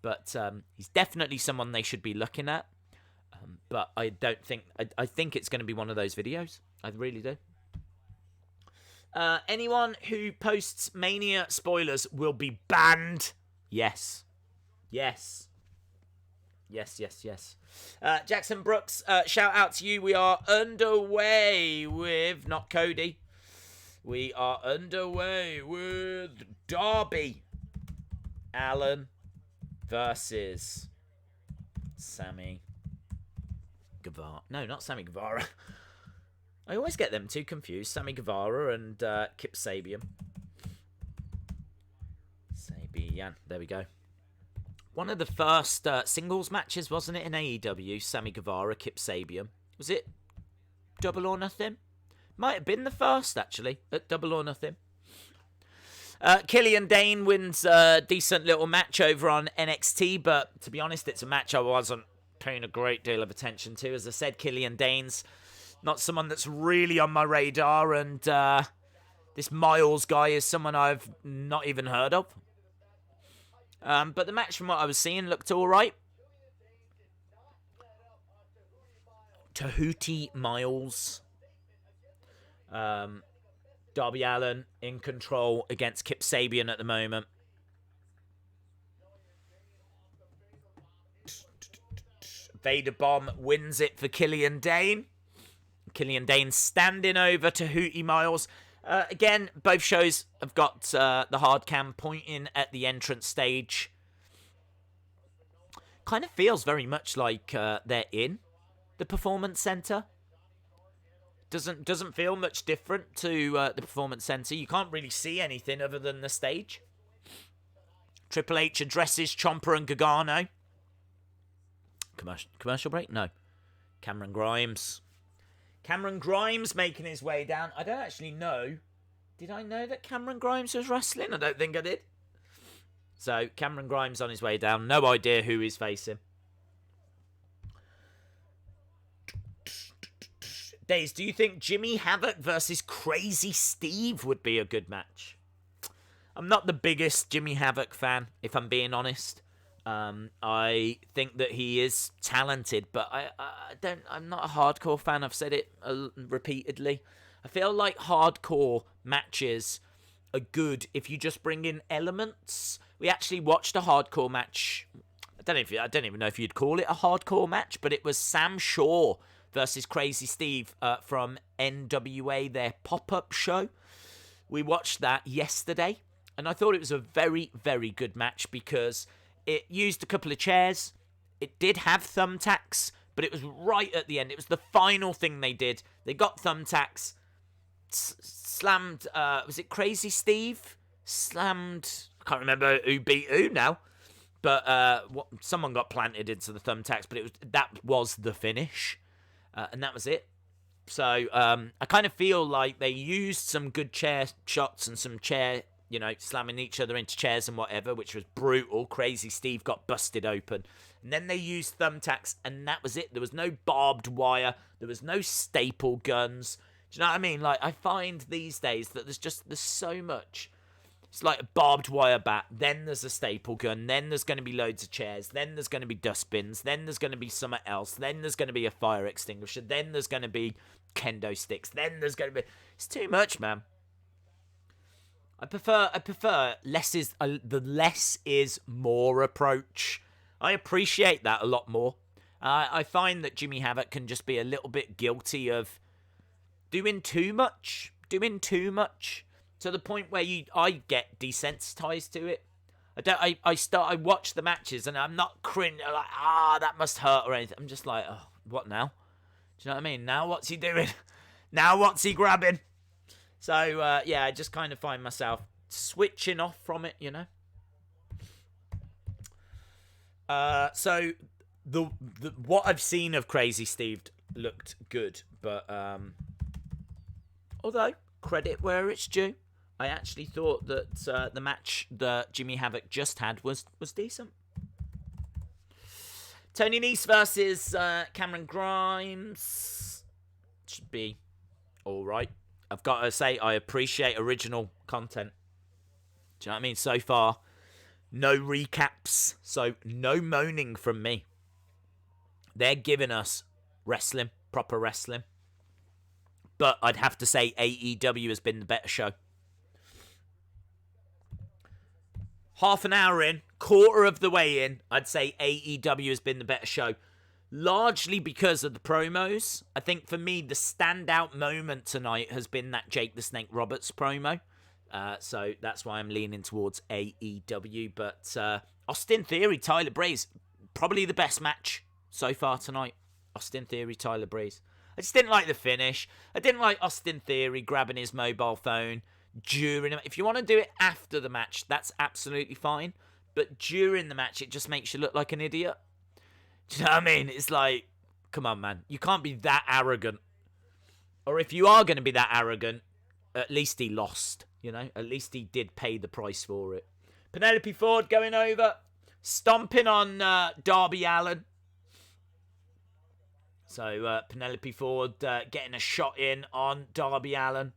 But he's definitely someone they should be looking at. But I don't think... I think it's going to be one of those videos. I really do. Anyone who posts Mania spoilers will be banned. Yes. Yes. Yes, yes, yes. Jackson Brooks, shout out to you. We are underway with... Not Cody. We are underway with Darby Allin versus Sammy Guevara. No, not Sammy Guevara. I always get them two confused. Sammy Guevara and Kip Sabian. Sabian. There we go. One of the first singles matches, wasn't it, in AEW? Sammy Guevara, Kip Sabian. Was it Double or Nothing? Might have been the first, actually, at Double or Nothing. Killian Dane wins a decent little match over on NXT, but to be honest, it's a match I wasn't paying a great deal of attention to. As I said, Killian Dane's not someone that's really on my radar, and this Miles guy is someone I've not even heard of. But the match, from what I was seeing, looked alright. Tahuti Miles. Darby Allin in control against Kip Sabian at the moment. Vader Bomb wins it for Killian Dane. Killian Dane standing over Tahuti Miles. Again, both shows have got the hard cam pointing at the entrance stage. Kind of feels very much like they're in the Performance Center. Doesn't feel much different to the Performance Center. You can't really see anything other than the stage. Triple H addresses Ciampa and Gargano. Commercial break? No. Cameron Grimes. Cameron Grimes making his way down. I don't actually know. Did I know that Cameron Grimes was wrestling? I don't think I did. So, Cameron Grimes on his way down. No idea who he's facing. Days, do you think Jimmy Havoc versus Crazy Steve would be a good match? I'm not the biggest Jimmy Havoc fan, if I'm being honest. I think that he is talented, but I'm not a hardcore fan. I've said it repeatedly. I feel like hardcore matches are good if you just bring in elements. We actually watched a hardcore match. I don't even know if you'd call it a hardcore match, but it was Sam Shaw versus Crazy Steve from NWA, their pop-up show. We watched that yesterday, And I thought it was a very, very good match because it used a couple of chairs. It did have thumbtacks, but it was right at the end. It was the final thing they did. They got thumbtacks, slammed, was it Crazy Steve? Slammed, I can't remember who beat who now. But someone got planted into the thumbtacks, but that was the finish. And that was it. So I kind of feel like they used some good chair shots and some chair, slamming each other into chairs and whatever, which was brutal. Crazy Steve got busted open. And then they used thumbtacks, and that was it. There was no barbed wire. There was no staple guns. Do you know what I mean? Like, I find these days that there's so much. It's like a barbed wire bat, then there's a staple gun, then there's going to be loads of chairs, then there's going to be dustbins, then there's going to be something else, then there's going to be a fire extinguisher, then there's going to be kendo sticks, then there's going to be... It's too much, man. I prefer the less is more approach. I appreciate that a lot more. I find that Jimmy Havoc can just be a little bit guilty of doing too much. To the point where I get desensitized to it. I watch the matches and I'm not cringe like that must hurt or anything. I'm just like, oh, what now? Do you know what I mean? Now what's he doing? Now what's he grabbing? So I just kind of find myself switching off from it, So the what I've seen of Crazy Steve looked good, but although credit where it's due, I actually thought that the match that Jimmy Havoc just had was decent. Tony Nese versus Cameron Grimes should be all right. I've got to say, I appreciate original content. Do you know what I mean? So far, no recaps, so no moaning from me. They're giving us wrestling, proper wrestling. But I'd have to say AEW has been the better show. Half an hour in, quarter of the way in, I'd say AEW has been the better show. Largely because of the promos. I think for me, the standout moment tonight has been that Jake the Snake Roberts promo. So that's why I'm leaning towards AEW. But Austin Theory, Tyler Breeze, probably the best match so far tonight. Austin Theory, Tyler Breeze. I just didn't like the finish. I didn't like Austin Theory grabbing his mobile phone during it. If you want to do it after the match, that's absolutely fine. But during the match, it just makes you look like an idiot. Do you know what I mean? It's like, come on, man. You can't be that arrogant. Or if you are going to be that arrogant, at least he lost, At least he did pay the price for it. Penelope Ford going over, stomping on Darby Allin. So Penelope Ford getting a shot in on Darby Allin.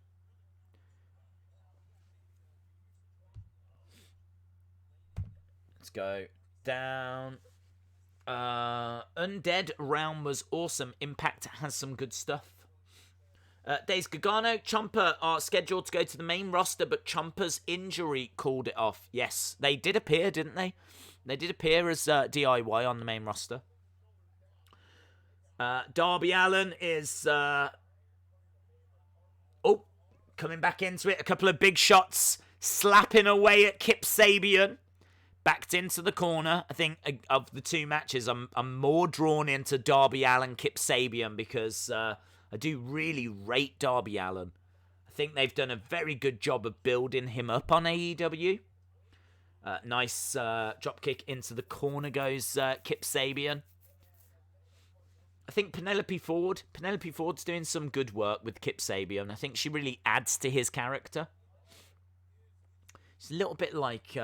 Let's go down. Undead Realm was awesome. Impact has some good stuff. Days Gargano, Ciampa are scheduled to go to the main roster, but Ciampa's injury called it off. Yes, they did appear, didn't they? They did appear as DIY on the main roster. Darby Allin is coming back into it. A couple of big shots, slapping away at Kip Sabian. Backed into the corner. I think of the two matches, I'm more drawn into Darby Allin, Kip Sabian, because I do really rate Darby Allin. I think they've done a very good job of building him up on AEW. Nice dropkick into the corner goes Kip Sabian. I think Penelope Ford's doing some good work with Kip Sabian. I think she really adds to his character. It's a little bit like...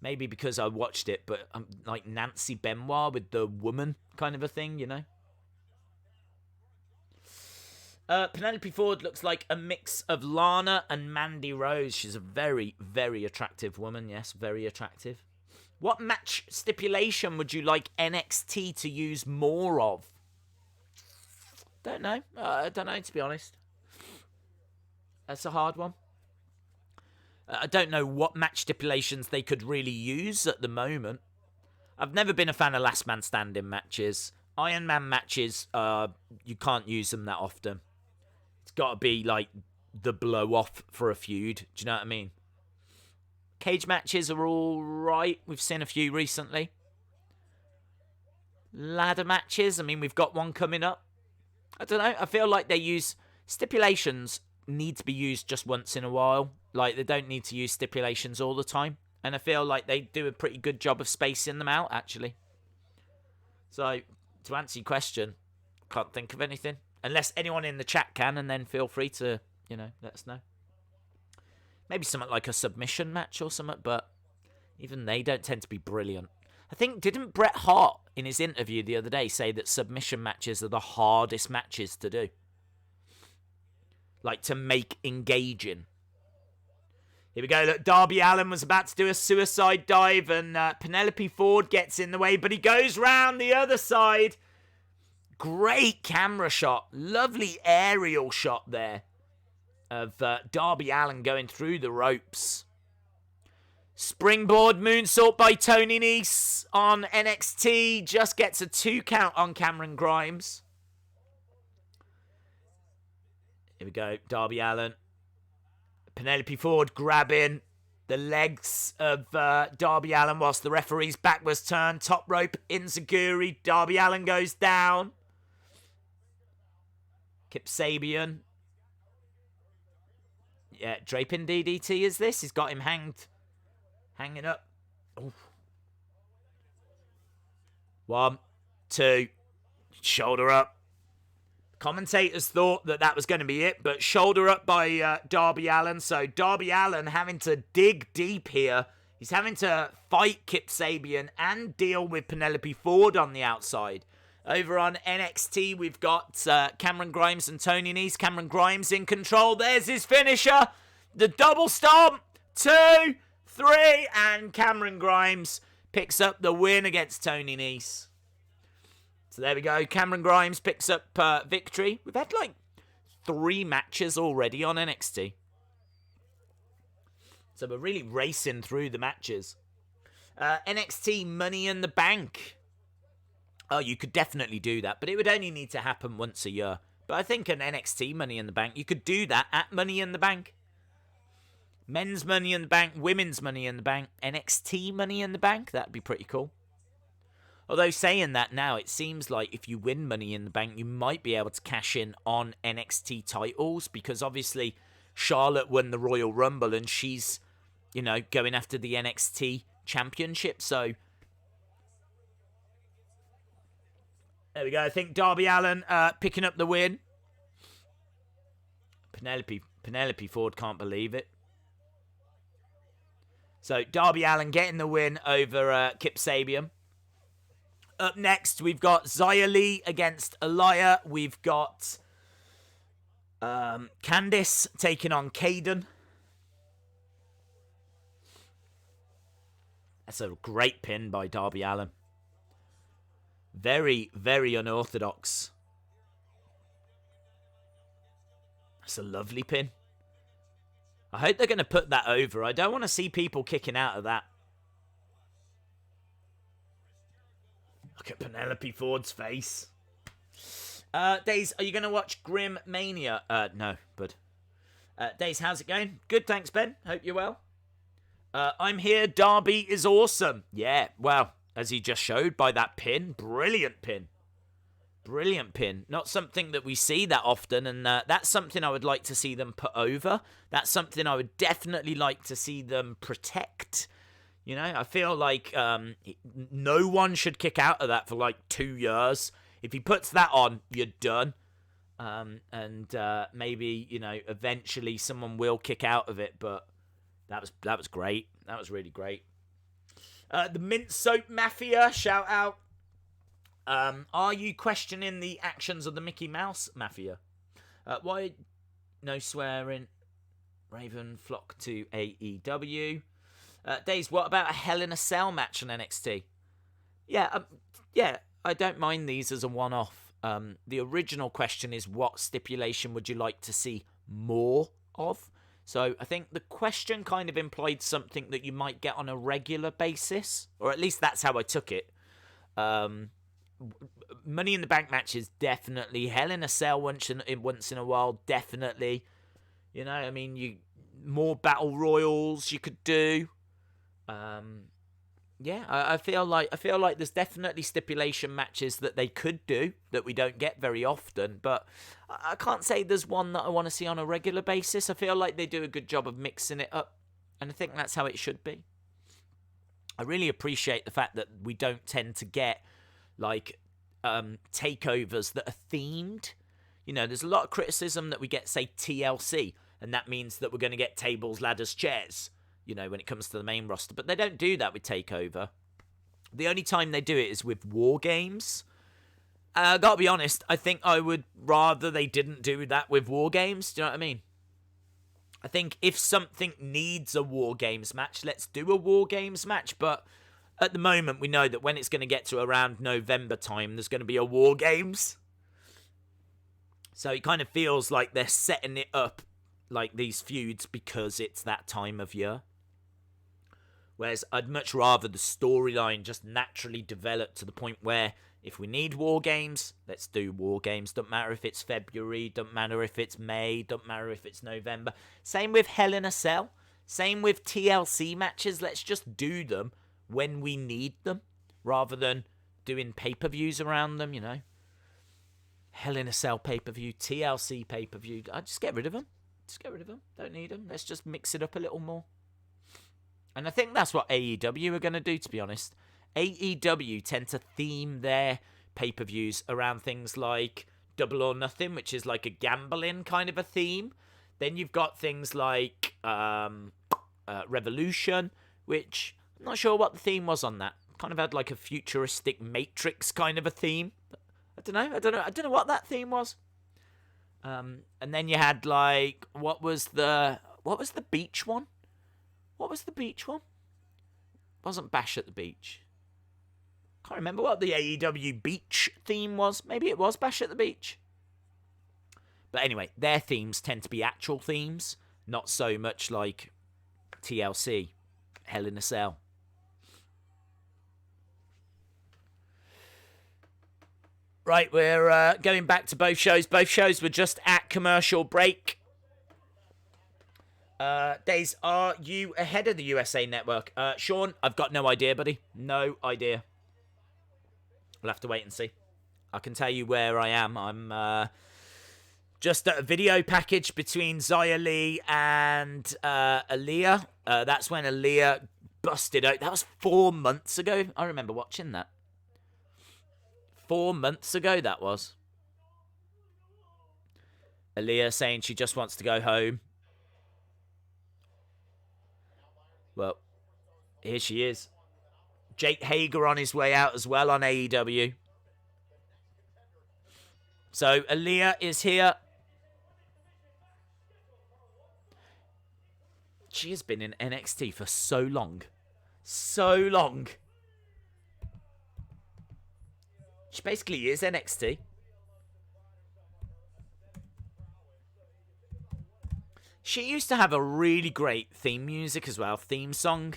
maybe because I watched it, but like Nancy Benoit with the woman kind of a thing, Penelope Ford looks like a mix of Lana and Mandy Rose. She's a very, very attractive woman. Yes, very attractive. What match stipulation would you like NXT to use more of? Don't know. I don't know, to be honest. That's a hard one. I don't know what match stipulations they could really use at the moment. I've never been a fan of last man standing matches. Iron Man matches, you can't use them that often. It's got to be like the blow off for a feud. Do you know what I mean? Cage matches are all right. We've seen a few recently. Ladder matches, I mean, we've got one coming up. I don't know. I feel like they use stipulations need to be used just once in a while. Like, they don't need to use stipulations all the time. And I feel like they do a pretty good job of spacing them out, actually. So, to answer your question, can't think of anything. Unless anyone in the chat can, and then feel free to, let us know. Maybe something like a submission match or something, but even they don't tend to be brilliant. I think, didn't Bret Hart, in his interview the other day, say that submission matches are the hardest matches to do? Like, to make engaging. Here we go. Look, Darby Allin was about to do a suicide dive, and Penelope Ford gets in the way, but he goes round the other side. Great camera shot. Lovely aerial shot there of Darby Allin going through the ropes. Springboard moonsault by Tony Nese on NXT. Just gets a 2 count on Cameron Grimes. Here we go. Darby Allin. Penelope Ford grabbing the legs of Darby Allin whilst the referee's back was turned. Top rope enziguri. Darby Allin goes down. Kip Sabian. Yeah, draping DDT is this. He's got him hanging up. Ooh. 1, 2. Shoulder up. Commentators thought that was going to be it, but shoulder up by Darby Allin. So Darby Allin having to dig deep here. He's having to fight Kip Sabian and deal with Penelope Ford on the outside. Over on NXT, we've got Cameron Grimes and Tony Nese. Cameron Grimes in control. There's his finisher. The double stomp. 2, 3. And Cameron Grimes picks up the win against Tony Nese. So there we go. Cameron Grimes picks up victory. We've had like 3 matches already on NXT. So we're really racing through the matches. NXT Money in the Bank. Oh, you could definitely do that, but it would only need to happen once a year. But I think an NXT Money in the Bank, you could do that at Money in the Bank. Men's Money in the Bank, women's Money in the Bank, NXT Money in the Bank, that'd be pretty cool. Although saying that now, it seems like if you win Money in the Bank, you might be able to cash in on NXT titles, because obviously Charlotte won the Royal Rumble and she's, going after the NXT Championship, so... There we go. I think Darby Allin picking up the win. Penelope Ford can't believe it. So Darby Allin getting the win over Kip Sabian. Up next, we've got Xia Li against Aliyah. We've got Candice taking on Kaden. That's a great pin by Darby Allin. Very, very unorthodox. That's a lovely pin. I hope they're going to put that over. I don't want to see people kicking out of that. Look at Penelope Ford's face. Days, are you going to watch Grim Mania? No, bud. Days, how's it going? Good, thanks, Ben. Hope you're well. I'm here. Darby is awesome. Yeah, well, as he just showed by that pin. Brilliant pin. Brilliant pin. Not something that we see that often, and that's something I would like to see them put over. That's something I would definitely like to see them protect. I feel like no one should kick out of that for like 2 years. If he puts that on, you're done. And maybe, eventually someone will kick out of it, but that was great. That was really great. The Mint Soap Mafia, shout out. Are you questioning the actions of the Mickey Mouse Mafia? Why no swearing? Raven flock to AEW. Days, what about a Hell in a Cell match on NXT? Yeah, I don't mind these as a one-off. The original question is, what stipulation would you like to see more of? So I think the question kind of implied something that you might get on a regular basis, or at least that's how I took it. Money in the Bank matches, definitely. Hell in a Cell once in a while, definitely. More battle royals you could do. Yeah, I feel like there's definitely stipulation matches that they could do that we don't get very often, but I can't say there's one that I want to see on a regular basis. I feel like they do a good job of mixing it up, and I think that's how it should be. I really appreciate the fact that we don't tend to get like takeovers that are themed. You know, there's a lot of criticism that we get, say, TLC, and that means that we're going to get tables, ladders, chairs, you know, when it comes to the main roster. But they don't do that with TakeOver. The only time they do it is with War Games. Gotta be honest, I think I would rather they didn't do that with War Games. Do you know what I mean? I think if something needs a War Games match, let's do a War Games match. But at the moment, we know that when it's going to get to around November time, there's going to be a War Games. So it kind of feels like they're setting it up like these feuds because it's that time of year. Whereas I'd much rather the storyline just naturally develop to the point where if we need War Games, let's do War Games. Don't matter if it's February, don't matter if it's May, don't matter if it's November. Same with Hell in a Cell. Same with TLC matches. Let's just do them when we need them rather than doing pay-per-views around them, you know. Hell in a Cell pay-per-view, TLC pay-per-view. I'd just get rid of them. Just get rid of them. Don't need them. Let's just mix it up a little more. And I think that's what AEW are going to do, to be honest. AEW tend to theme their pay-per-views around things like Double or Nothing, which is like a gambling kind of a theme. Then you've got things like Revolution, which I'm not sure what the theme was on that. Kind of had like a futuristic Matrix kind of a theme. I don't know what that theme was. And then you had like what was the beach one? What was the beach one? It wasn't Bash at the Beach. Can't remember what the AEW beach theme was. Maybe it was Bash at the Beach. But anyway, their themes tend to be actual themes, not so much like TLC, Hell in a Cell. Right, we're going back to both shows. Both shows were just at commercial break. Days, are you ahead of the USA Network? Sean, I've got no idea, buddy. No idea. We'll have to wait and see. I can tell you where I am. I'm just at a video package between Xia Li and Aaliyah. That's when Aaliyah busted out. That was 4 months ago. I remember watching that. 4 months ago, that was. Aaliyah saying she just wants to go home. Well, here she is. Jake Hager on his way out as well on AEW. So, Aaliyah is here. She has been in NXT for so long. So long. She basically is NXT. She used to have a really great theme music as well, theme song.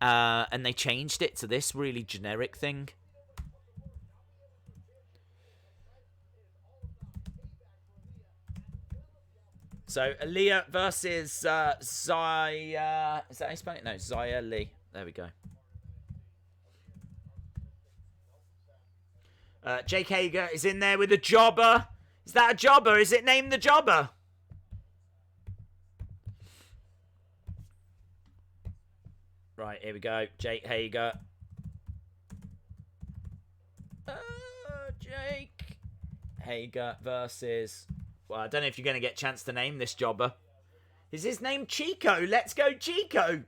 And they changed it to this really generic thing. So, Aaliyah versus Xia... Is that how you spell it? No, Xia Li. There we go. Jake Hager is in there with a jobber. Is that a jobber? Is it named the Jobber? Right, here we go. Jake Hager. Jake Hager versus... Well, I don't know if you're going to get a chance to name this jobber. Is his name Chico? Let's go, Chico.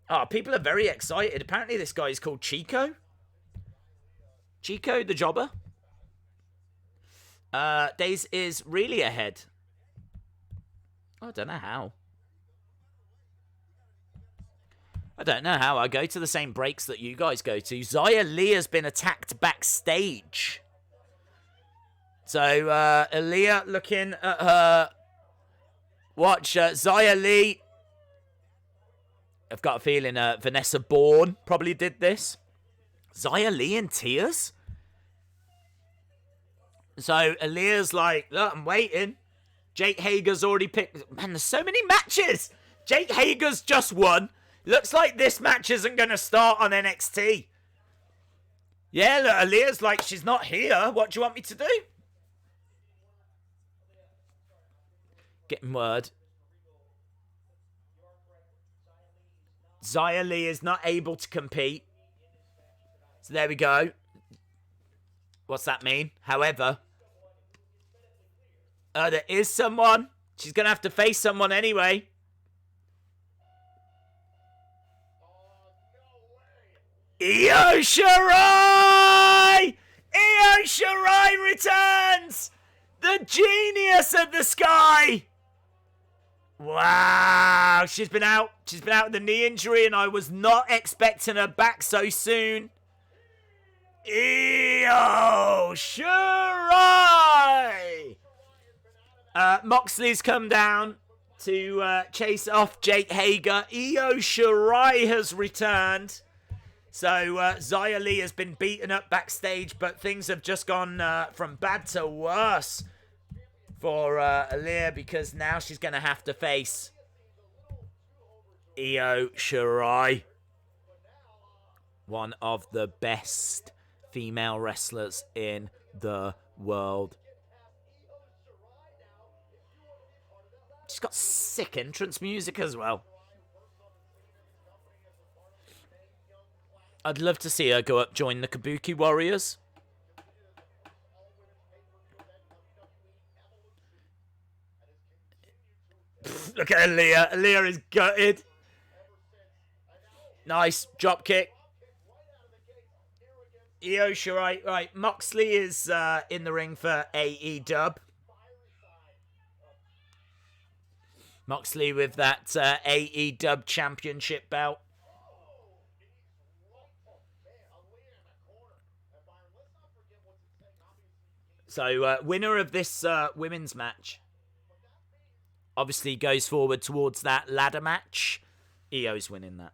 Oh, people are very excited. Apparently this guy is called Chico. Chico the jobber. Days is really ahead. I don't know how. I don't know how. I go to the same breaks that you guys go to. Xia Li has been attacked backstage. So, Aaliyah looking at her watch. Xia Li. I've got a feeling Vanessa Bourne probably did this. Xia Li in tears? So, Aaliyah's like, look, I'm waiting. Jake Hager's already picked... Man, there's so many matches! Jake Hager's just won. Looks like this match isn't going to start on NXT. Yeah, look, Aaliyah's like, she's not here. What do you want me to do? Getting word. Xia Li is not able to compete. So there we go. What's that mean? However, there is someone. She's going to have to face someone anyway. Io Shirai! Io Shirai returns! The genius of the sky! Wow, she's been out. She's been out with a knee injury, and I was not expecting her back so soon. Io Shirai! Moxley's come down to chase off Jake Hager. Io Shirai has returned. So Xia Li has been beaten up backstage, but things have just gone from bad to worse for Aaliyah, because now she's going to have to face Io Shirai, one of the best female wrestlers in the world. She's got sick entrance music as well. I'd love to see her go up, join the Kabuki Warriors. Look at Aaliyah. Aaliyah is gutted. Nice drop kick. Io Shirai. Right, Moxley is in the ring for AEW. Moxley with that AEW championship belt. So, winner of this women's match obviously goes forward towards that ladder match. Io's winning that.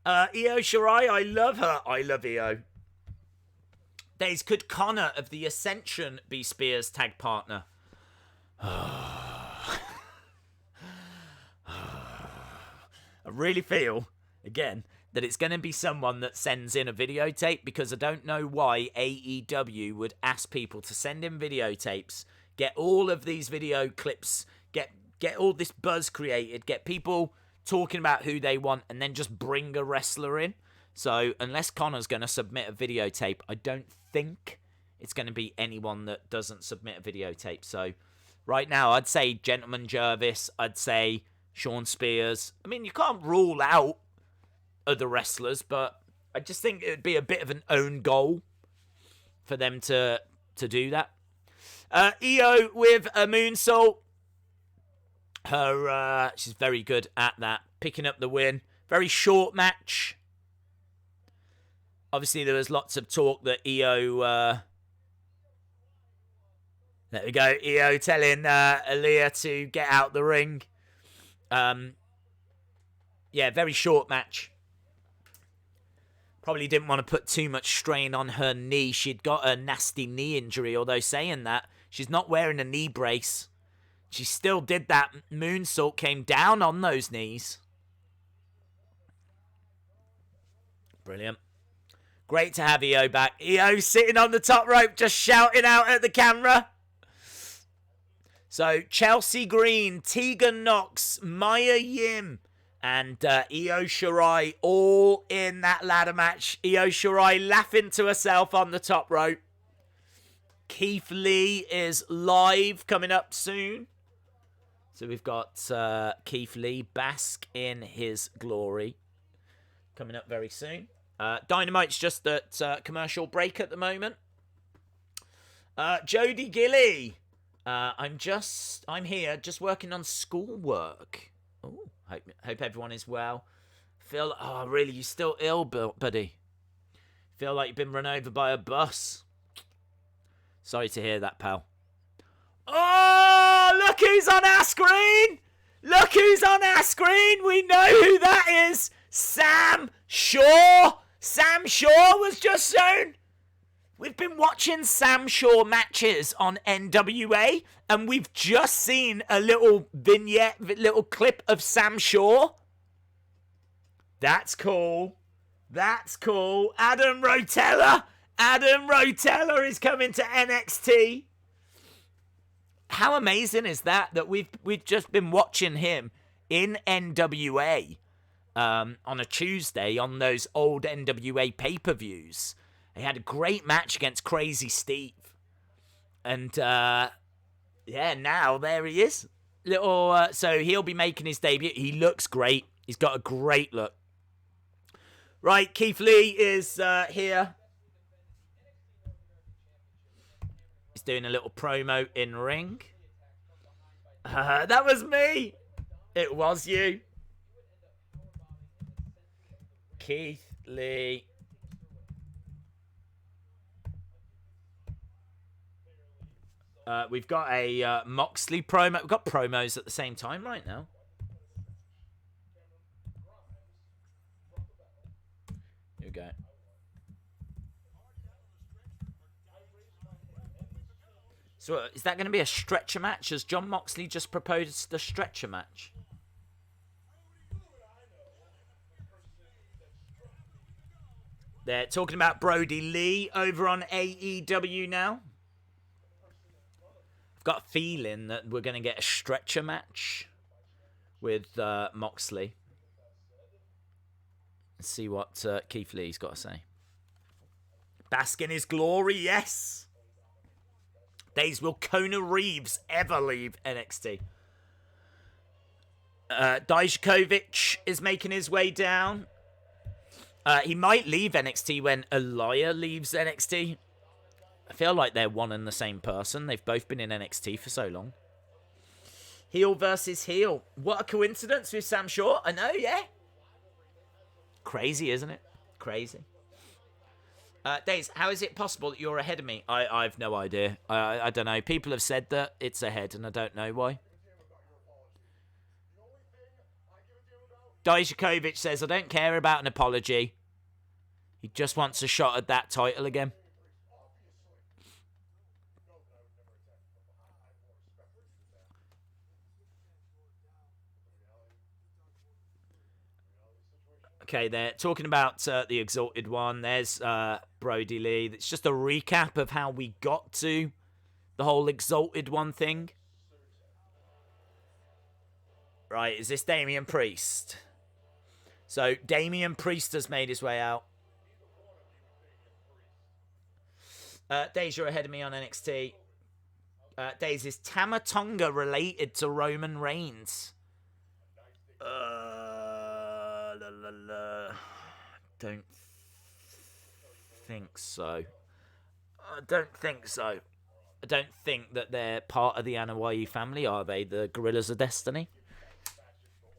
Io Shirai, I love her. I love Io. Days, could Connor of the Ascension be Spears' tag partner? I really feel, again, that it's going to be someone that sends in a videotape, because I don't know why AEW would ask people to send in videotapes, get all of these video clips, get all this buzz created, get people talking about who they want, and then just bring a wrestler in. So unless Connor's going to submit a videotape, I don't think it's going to be anyone that doesn't submit a videotape. So right now, I'd say Gentleman Jervis, I'd say Shawn Spears. I mean, you can't rule out other wrestlers, but I just think it would be a bit of an own goal for them to do that. Io with a moonsault. She's very good at that, picking up the win. Very short match. Obviously, there was lots of talk that Io. There we go. Io telling Aaliyah to get out the ring. Yeah, very short match. Probably didn't want to put too much strain on her knee. She'd got a nasty knee injury, although saying that, she's not wearing a knee brace. She still did that moonsault, came down on those knees. Brilliant. Great to have Io back. Io sitting on the top rope, just shouting out at the camera. So, Chelsea Green, Tegan Knox, Maya Yim, and Io Shirai all in that ladder match. Io Shirai laughing to herself on the top rope. Keith Lee is live coming up soon. So we've got Keith Lee, bask in his glory, coming up very soon. Dynamite's just at commercial break at the moment. Jody Gilly. I'm here just working on schoolwork. Oh, hope everyone is well. Really, you still ill, buddy? Feel like you've been run over by a bus. Sorry to hear that, pal. Oh, look who's on our screen! Look who's on our screen! We know who that is! Sam Shaw! Sam Shaw was just shown! We've been watching Sam Shaw matches on NWA, and we've just seen a little vignette, little clip of Sam Shaw. That's cool. That's cool. Adam Rotella. Adam Rotella is coming to NXT. How amazing is that? That we've just been watching him in NWA on a Tuesday on those old NWA pay-per-views. He had a great match against Crazy Steve. And, yeah, now there he is. So he'll be making his debut. He looks great. He's got a great look. Right, Keith Lee is here. He's doing a little promo in ring. That was me. It was you. Keith Lee. We've got a Moxley promo. We've got promos at the same time right now. Here we go. So is that going to be a stretcher match? Has Jon Moxley just proposed the stretcher match? They're talking about Brodie Lee over on AEW now. I've got a feeling that we're going to get a stretcher match with Moxley. Let's see what Keith Lee's got to say. Bask in his glory, yes. Days, will Kona Reeves ever leave NXT? Dijakovic is making his way down. He might leave NXT when Aliyah leaves NXT. I feel like they're one and the same person. They've both been in NXT for so long. Heel versus heel. What a coincidence with Sam Shaw. I know, yeah. Crazy, isn't it? Crazy. Days, how is it possible that you're ahead of me? I've no idea. I don't know. People have said that it's ahead, and I don't know why. Dijakovic says, I don't care about an apology. He just wants a shot at that title again. Okay, they're talking about the Exalted One. There's Brodie Lee. It's just a recap of how we got to the whole Exalted One thing. Right, is this Damian Priest? So, Damian Priest has made his way out. Days, you're ahead of me on NXT. Days, is Tama Tonga related to Roman Reigns? Don't think so. I don't think so. I don't think that they're part of the Anoa'i family, are they? The Gorillas of Destiny?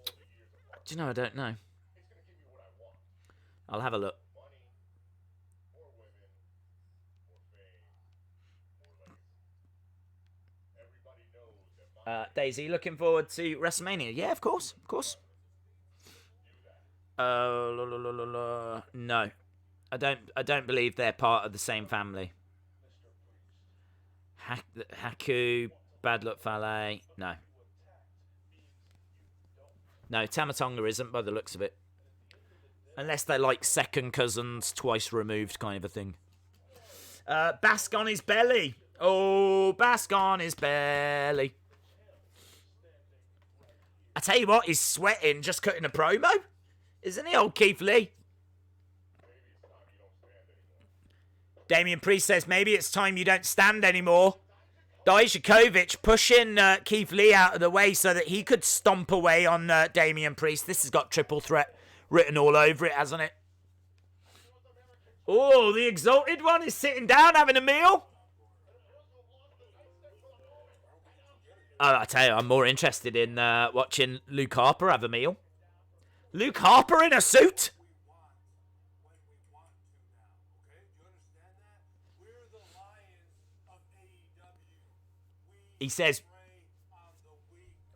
Do you know, I don't know. I'll have a look. Daisy, looking forward to WrestleMania? Yeah, of course, of course. No, I don't believe they're part of the same family. Haku, Bad Luck Fale, no. No, Tama Tonga isn't by the looks of it. Unless they're like second cousins, twice removed kind of a thing. Bask on his belly. Oh, bask on his belly. I tell you what, he's sweating just cutting a promo. Isn't he, old Keith Lee? Damian Priest says, maybe it's time you don't stand anymore. Dijakovic pushing Keith Lee out of the way so that he could stomp away on Damian Priest. This has got triple threat written all over it, hasn't it? Oh, the Exalted One is sitting down having a meal. Oh, I tell you, I'm more interested in watching Luke Harper have a meal. Luke Harper in a suit? He says,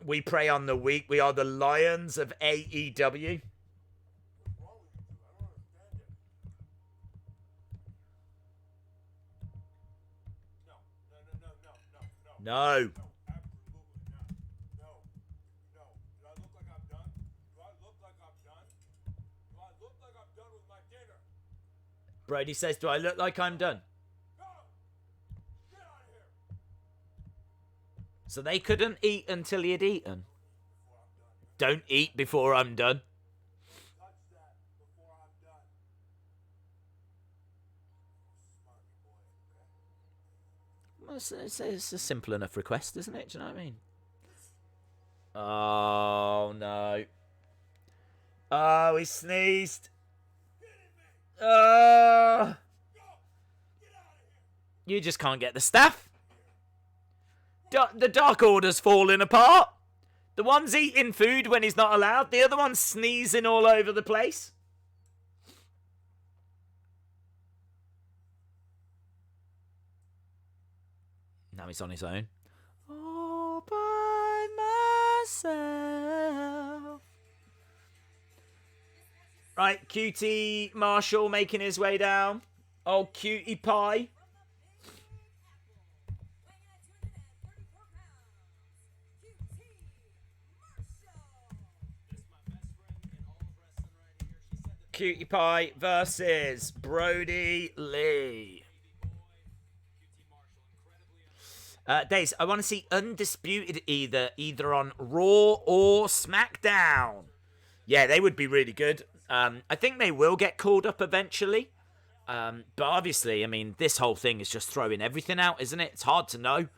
we prey on the weak. We are the lions of AEW. No. Brodie says, do I look like I'm done? So they couldn't eat until he had eaten. Don't eat before I'm done. Well, it's a simple enough request, isn't it? Do you know what I mean? Oh, no. Oh, he sneezed. You just can't get the staff. The Dark Order's falling apart. The one's eating food when he's not allowed. The other one's sneezing all over the place. Now he's on his own. All by myself. Right, Cutie Marshall making his way down. Oh, Cutie Pie. Cutie Pie versus Brodie Lee. Days, I want to see Undisputed either on Raw or SmackDown. Yeah, they would be really good. I think they will get called up eventually. But obviously, I mean, this whole thing is just throwing everything out, isn't it? It's hard to know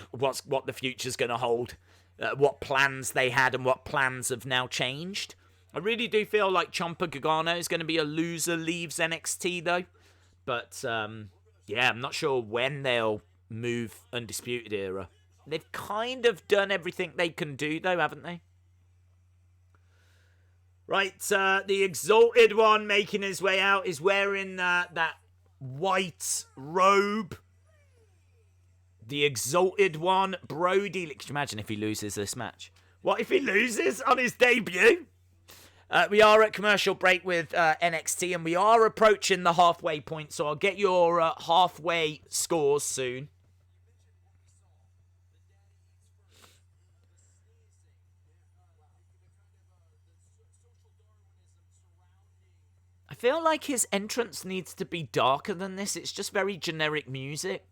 what the future's going to hold, what plans they had and what plans have now changed. I really do feel like Ciampa Gargano is going to be a loser leaves NXT, though. But, yeah, I'm not sure when they'll move Undisputed Era. They've kind of done everything they can do, though, haven't they? Right, the Exalted One making his way out is wearing that white robe. The Exalted One, Brodie Lee. Could you imagine if he loses this match? What if he loses on his debut? We are at commercial break with NXT, and we are approaching the halfway point, so I'll get your halfway scores soon. I feel like his entrance needs to be darker than this. It's just very generic music.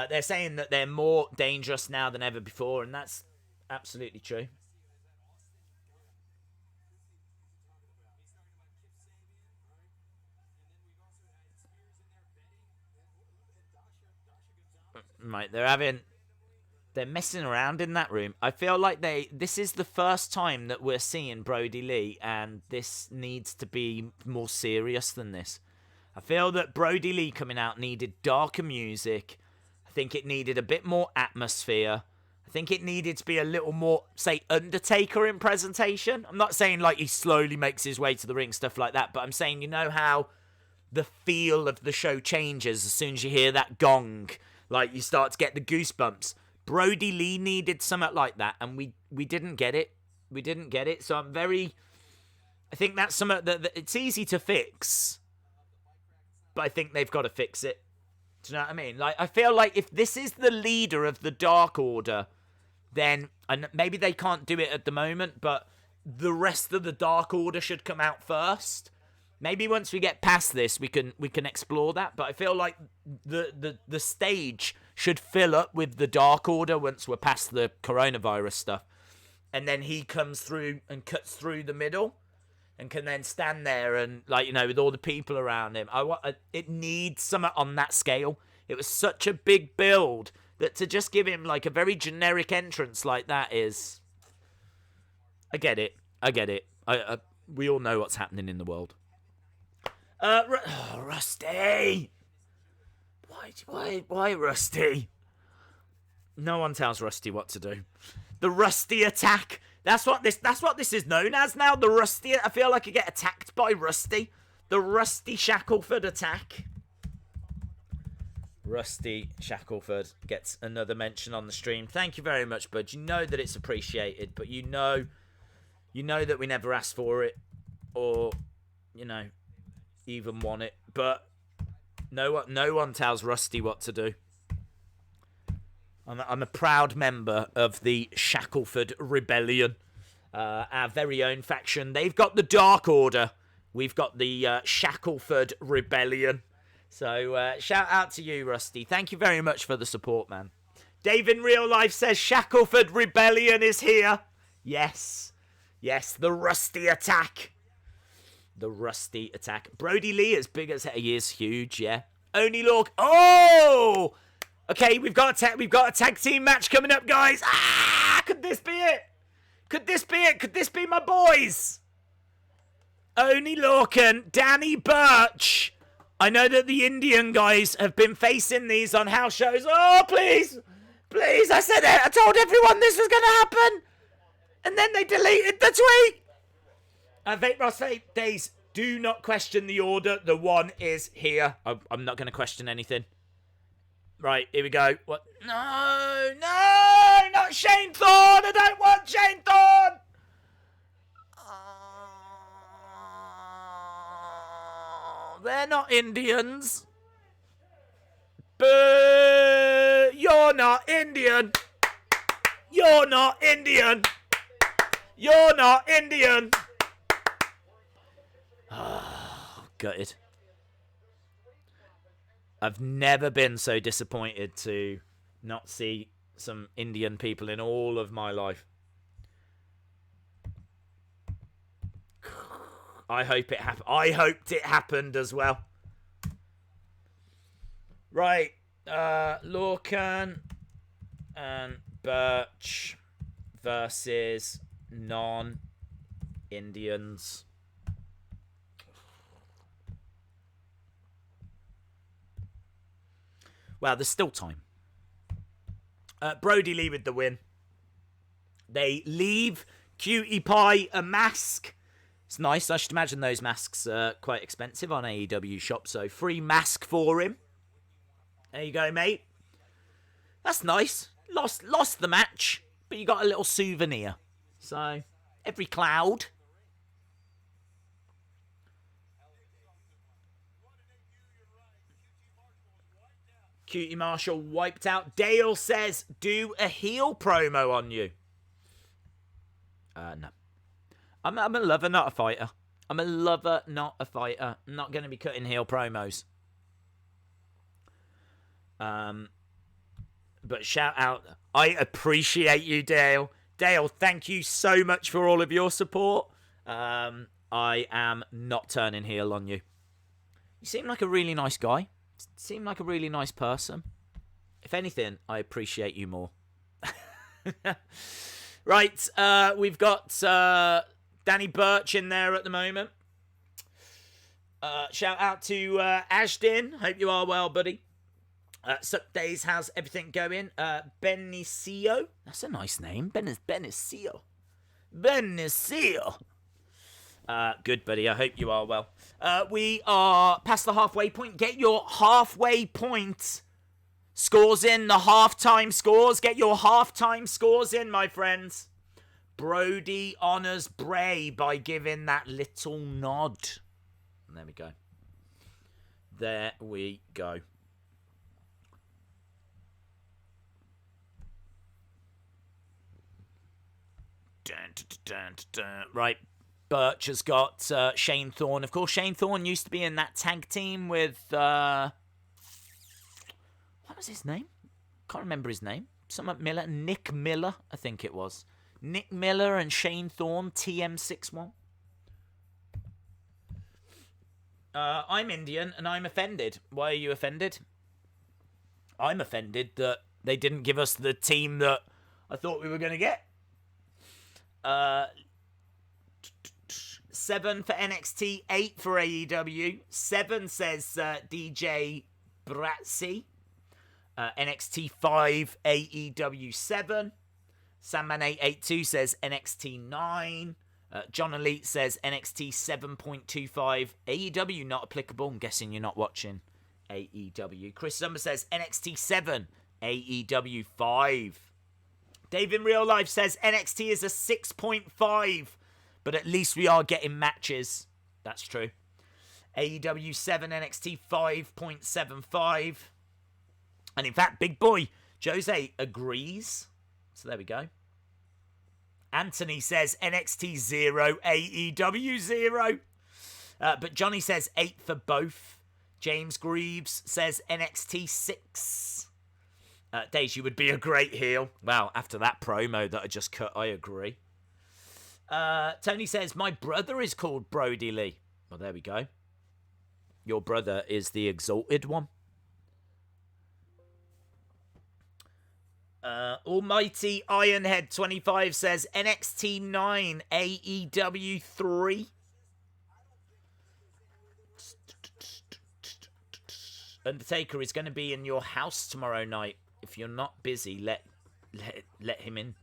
They're saying that they're more dangerous now than ever before, and that's absolutely true. Right, they're messing around in that room. I feel like this is the first time that we're seeing Brodie Lee, and this needs to be more serious than this. I feel that Brodie Lee coming out needed darker music. I think it needed a bit more atmosphere. I think it needed to be a little more, say, Undertaker in presentation. I'm not saying like he slowly makes his way to the ring, stuff like that, but I'm saying, you know how the feel of the show changes as soon as you hear that gong. Like, you start to get the goosebumps. Brodie Lee needed something like that, and we didn't get it. We didn't get it, so I think that's something that it's easy to fix, but I think they've got to fix it. Do you know what I mean? Like, I feel like if this is the leader of the Dark Order, then, and maybe they can't do it at the moment, but the rest of the Dark Order should come out first. Maybe once we get past this, we can explore that. But I feel like the stage should fill up with the Dark Order once we're past the coronavirus stuff, and then he comes through and cuts through the middle, and can then stand there and, like, you know, with all the people around him. It needs something on that scale. It was such a big build that to just give him like a very generic entrance like that is. I get it. We all know what's happening in the world. Rusty. Why Rusty? No one tells Rusty what to do. The Rusty attack. That's what this is known as now. The Rusty. I feel like I get attacked by Rusty. The Rusty Shackleford attack. Rusty Shackleford gets another mention on the stream. Thank you very much, bud. You know that it's appreciated, but you know that we never asked for it, or, you know, even want it. But no one tells Rusty what to do. I'm a proud member of the Shackleford Rebellion, our very own faction. They've got the Dark Order. We've got the Shackleford Rebellion. So shout out to you, Rusty. Thank you very much for the support, man. Dave in real life says Shackleford Rebellion is here. Yes. Yes, the Rusty attack. The Rusty attack. Brodie Lee, as big as he is, huge, yeah. Only Lork. Oh! Okay, we've got a tag team match coming up, guys. Ah! Could this be it? Could this be it? Could this be my boys? Only Lorcan, Danny Burch. I know that the Indian guys have been facing these on house shows. Oh, please. Please, I said it. I told everyone this was going to happen. And then they deleted the tweet. Vape Ross Vape Days, do not question the order. The one is here. I'm not going to question anything. Right, here we go. What? No, not Shane Thorne. I don't want Shane Thorne. Oh, they're not Indians. Boo! You're not Indian. You're not Indian. You're not Indian. Oh, gutted. I've never been so disappointed to not see some Indian people in all of my life. I hope it happened. I hoped it happened as well. Right. Lorcan and Birch versus non-Indians. Well, there's still time. Brodie Lee with the win. They leave Cutie Pie a mask. It's nice. I should imagine those masks are quite expensive on AEW shop. So free mask for him. There you go, mate. That's nice. Lost the match, but you got a little souvenir. So every cloud. Cutie Marshall wiped out. Dale says, do a heel promo on you. No. I'm a lover, not a fighter. I'm a lover, not a fighter. I'm not going to be cutting heel promos. But shout out. I appreciate you, Dale. Dale, thank you so much for all of your support. I am not turning heel on you. You seem like a really nice guy. Seem like a really nice person. If anything, I appreciate you more. Right, we've got Danny Burch in there at the moment. Shout out to Ashton. Hope you are well, buddy. Sup Days, how's everything going? Benicio. That's a nice name. Benicio. Benicio. Good, buddy. I hope you are well. We are past the halfway point. Get your halfway point scores in. The halftime scores. Get your halftime scores in, my friends. Brodie honours Bray by giving that little nod. And there we go. There we go. Right. Burch has got Shane Thorne. Of course, Shane Thorne used to be in that tag team with... what was his name? Can't remember his name. Someone Miller. Nick Miller, I think it was. Nick Miller and Shane Thorne, TM61. I'm Indian and I'm offended. Why are you offended? I'm offended that they didn't give us the team that I thought we were going to get. 7 for NXT, 8 for AEW. 7 says DJ Bratzy. NXT 5, AEW 7. Sandman882 says NXT 9. John Elite says NXT 7.25. AEW not applicable. I'm guessing you're not watching AEW. Chris Summer says NXT 7, AEW 5. Dave in real life says NXT is a 6.5. But at least we are getting matches. That's true. AEW 7, NXT 5.75. And in fact, big boy, Jose agrees. So there we go. Anthony says NXT 0, AEW 0. But Johnny says 8 for both. James Greaves says NXT 6. Days, you would be a great heel. Wow, after that promo that I just cut, I agree. Tony says, my brother is called Brodie Lee. Well, there we go. Your brother is the exalted one. Almighty Ironhead 25 says NXT 9, AEW 3. Undertaker is going to be in your house tomorrow night. If you're not busy, let him in.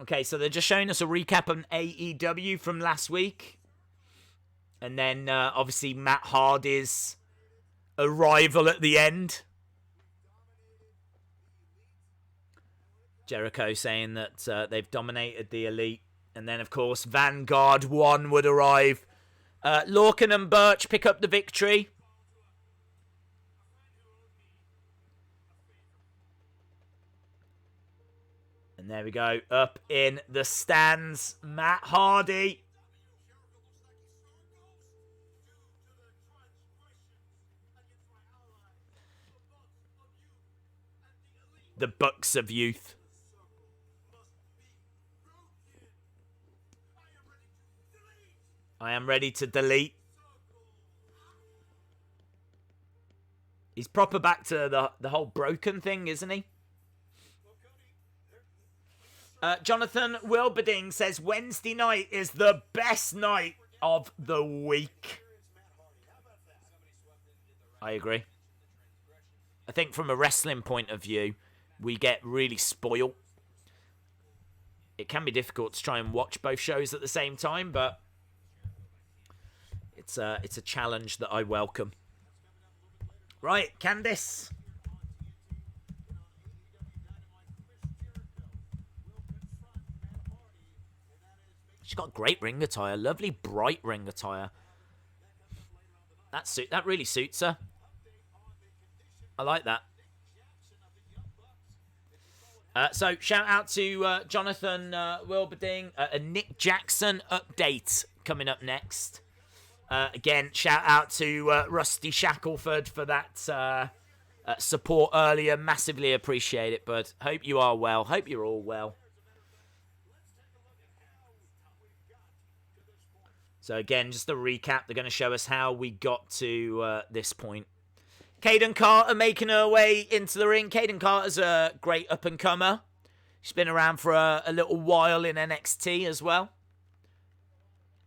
Okay, so they're just showing us a recap on AEW from last week. And then, obviously, Matt Hardy's arrival at the end. Jericho saying that they've dominated the Elite. And then, of course, Vanguard 1 would arrive. Lorcan and Birch pick up the victory. And there we go. Up in the stands, Matt Hardy. The Bucks of Youth. I am ready to delete. He's proper back to the whole broken thing, isn't he? Jonathan Wilberding says Wednesday night is the best night of the week. I agree. I think from a wrestling point of view, we get really spoiled. It can be difficult to try and watch both shows at the same time, but it's a challenge that I welcome. Right, Candice. She's got great ring attire, lovely bright ring attire. That really suits her. I like that. So shout out to Jonathan Wilberding. A Nick Jackson update coming up next. Again, shout out to Rusty Shackelford for that support earlier. Massively appreciate it, bud. Hope you are well. Hope you're all well. So again, just a recap. They're going to show us how we got to this point. Kaden Carter making her way into the ring. Kaden Carter's a great up-and-comer. She's been around for a little while in NXT as well.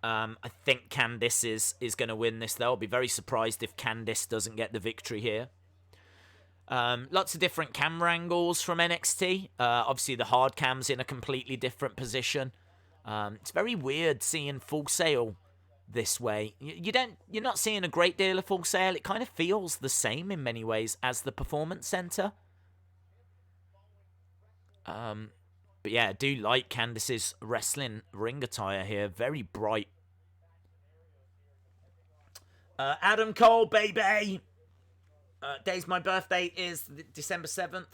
I think Candice is going to win this, though. I'll be very surprised if Candice doesn't get the victory here. Lots of different camera angles from NXT. Obviously, the hard cam's in a completely different position. It's very weird seeing Full Sail this way. You're not seeing a great deal of Full Sail. It kind of feels the same in many ways as the Performance Center. But yeah, I do like Candice's wrestling ring attire here. Very bright. Adam Cole, baby. Day's my birthday is December 7th.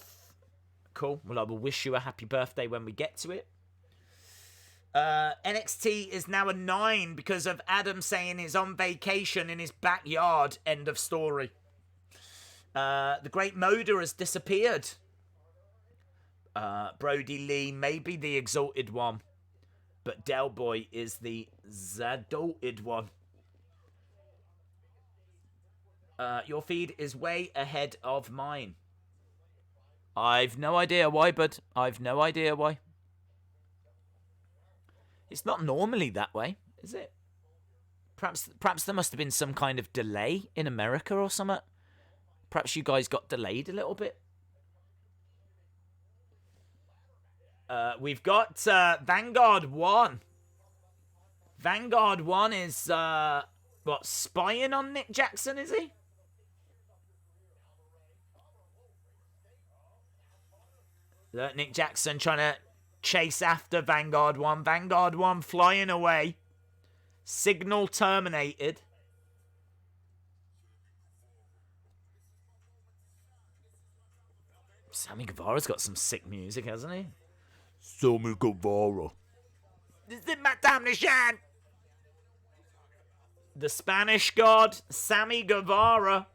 Cool. Well, I will wish you a happy birthday when we get to it. NXT is now a 9 because of Adam saying he's on vacation in his backyard. End of story. The Great Moda has disappeared. Brodie Lee may be the exalted one, but Del Boy is the zadalted one. Your feed is way ahead of mine. I've no idea why, bud. I've no idea why. It's not normally that way, is it? Perhaps there must have been some kind of delay in America or something. Perhaps you guys got delayed a little bit. We've got Vanguard 1. Vanguard 1 is, spying on Nick Jackson, is he? Look, Nick Jackson trying to chase after Vanguard 1. Vanguard 1 flying away. Signal terminated. Sammy Guevara's got some sick music, hasn't he? Sammy Guevara. This is my time to shine. The Spanish God, Sammy Guevara.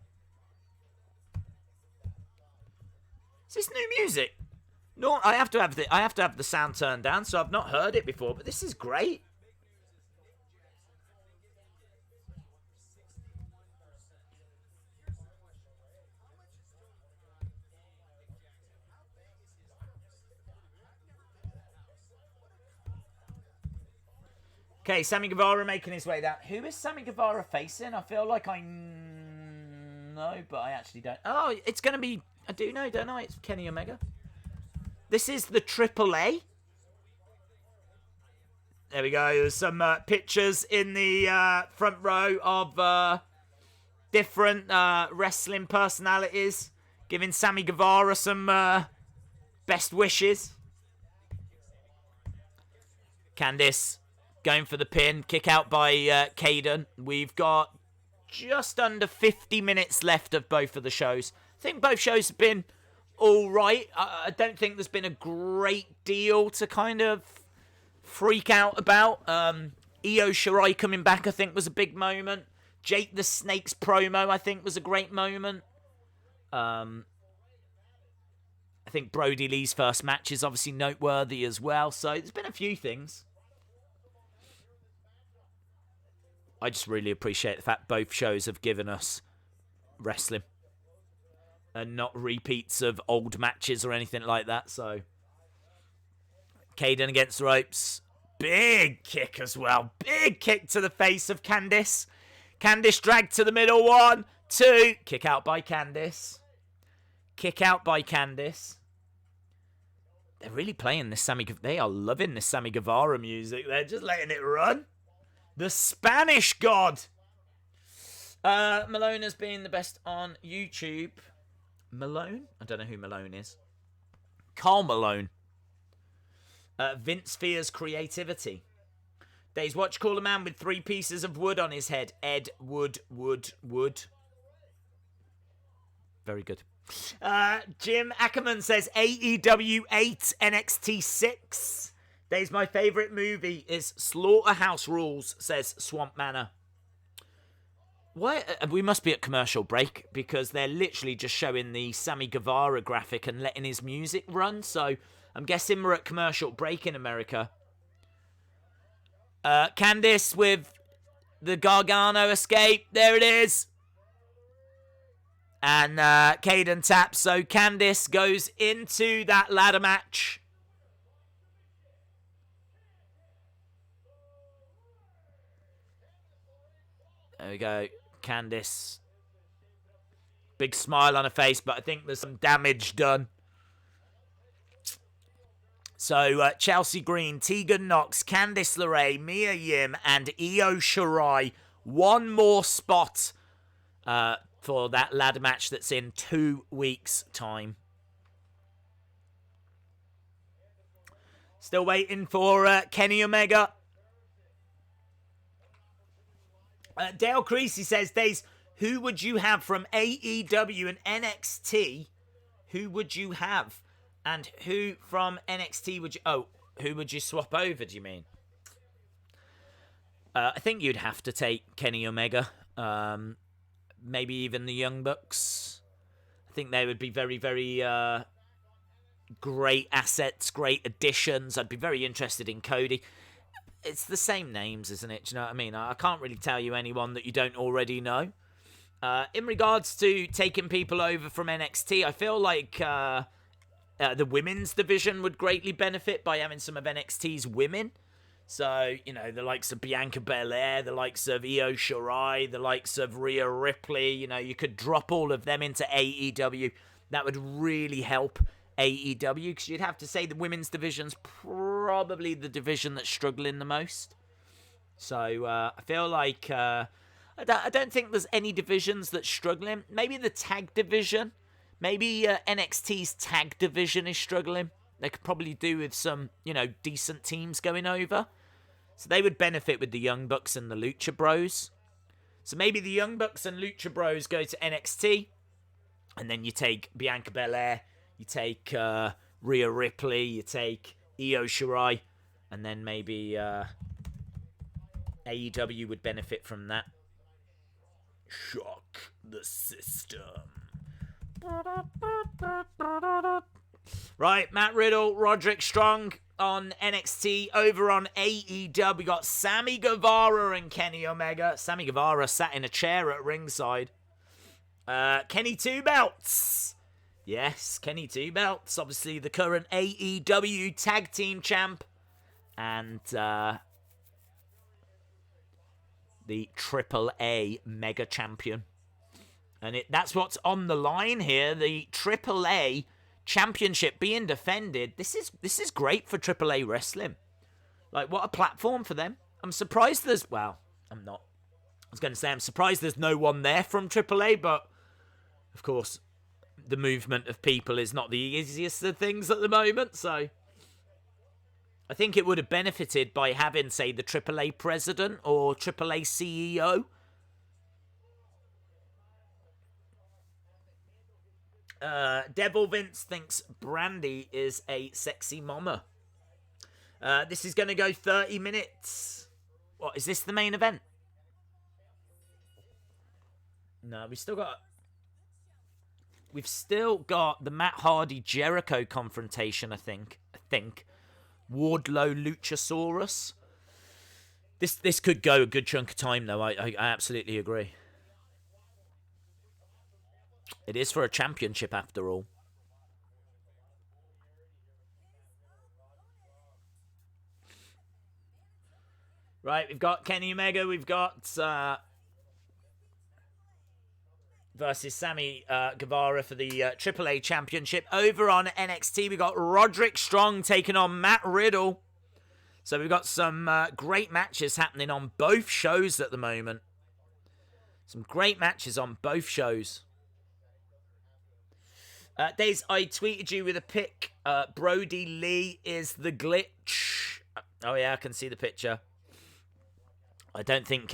Is this new music? No, I have to have the sound turned down, so I've not heard it before, but this is great. Okay, Sammy Guevara making his way down. Who is Sammy Guevara facing? I feel like I know, but I actually don't. Oh, it's going to be... I do know, don't I? It's Kenny Omega. This is the AAA. There we go. There's some pictures in the front row of different wrestling personalities giving Sammy Guevara some best wishes. Candice going for the pin. Kick out by Caden. We've got just under 50 minutes left of both of the shows. I think both shows have been all right. I don't think there's been a great deal to kind of freak out about. Io Shirai coming back, I think, was a big moment. Jake the Snake's promo, I think, was a great moment. I think Brodie Lee's first match is obviously noteworthy as well. So there's been a few things. I just really appreciate the fact both shows have given us wrestling and not repeats of old matches or anything like that. So, Caden against the ropes. Big kick as well. Big kick to the face of Candice. Candice dragged to the middle. 1, 2. Kick out by Candice. Kick out by Candice. They're really playing this They are loving this Sammy Guevara music. They're just letting it run. The Spanish God. Malone has been the best on YouTube. Malone? I don't know who Malone is. Carl Malone. Vince fears creativity. Days Watch call a man with 3 pieces of wood on his head. Ed Wood. Very good. Jim Ackerman says AEW 8, NXT 6. Days, my favourite movie is Slaughterhouse Rules, says Swamp Manor. Why? We must be at commercial break because they're literally just showing the Sammy Guevara graphic and letting his music run. So I'm guessing we're at commercial break in America. Candice with the Gargano escape. There it is. And Caden taps. So Candice goes into that ladder match. There we go. Candice. Big smile on her face, but I think there's some damage done. So, Chelsea Green, Tegan Knox, Candice LeRae, Mia Yim, and Io Shirai. One more spot for that ladder match that's in 2 weeks' time. Still waiting for Kenny Omega. Dale Creasy says, Days, who would you have from AEW and NXT? Who would you have? And who from NXT would you... Oh, who would you swap over, do you mean? I think you'd have to take Kenny Omega. Maybe even the Young Bucks. I think they would be very, very great assets, great additions. I'd be very interested in Cody. It's the same names, isn't it? Do you know what I mean? I can't really tell you anyone that you don't already know. In regards to taking people over from NXT, I feel like the women's division would greatly benefit by having some of NXT's women. So, you know, the likes of Bianca Belair, the likes of Io Shirai, the likes of Rhea Ripley. You know, you could drop all of them into AEW. That would really help AEW, because you'd have to say the women's division's probably the division that's struggling the most. So I feel like I don't think there's any divisions that's struggling. Maybe the tag division, maybe NXT's tag division is struggling. They could probably do with some, you know, decent teams going over. So they would benefit with the Young Bucks and the Lucha Bros. So maybe the Young Bucks and Lucha Bros go to NXT, and then you take Bianca Belair, You take Rhea Ripley, you take Io Shirai, and then maybe AEW would benefit from that. Shock the system. Right, Matt Riddle, Roderick Strong on NXT. Over on AEW, we got Sammy Guevara and Kenny Omega. Sammy Guevara sat in a chair at ringside. Kenny Two Belts. Yes, Kenny Two Belts. Obviously the current AEW Tag Team Champ. And the AAA Mega Champion. And that's what's on the line here. The AAA Championship being defended. This is great for AAA wrestling. Like, what a platform for them. I'm surprised there's... Well, I'm not. I was going to say I'm surprised there's no one there from AAA, but of course, the movement of people is not the easiest of things at the moment, so... I think it would have benefited by having, say, the AAA president or AAA CEO. Devil Vince thinks Brandy is a sexy mama. This is going to go 30 minutes. What, is this the main event? No, we've still got the Matt Hardy Jericho confrontation, I think. Wardlow Luchasaurus. This could go a good chunk of time, though. I absolutely agree. It is for a championship, after all. Right, we've got Kenny Omega. We've got versus Sammy Guevara for the AAA Championship. Over on NXT, we got Roderick Strong taking on Matt Riddle. So we've got some great matches happening on both shows at the moment. Some great matches on both shows. Days, I tweeted you with a pic. Brodie Lee is the glitch. Oh yeah, I can see the picture. I don't think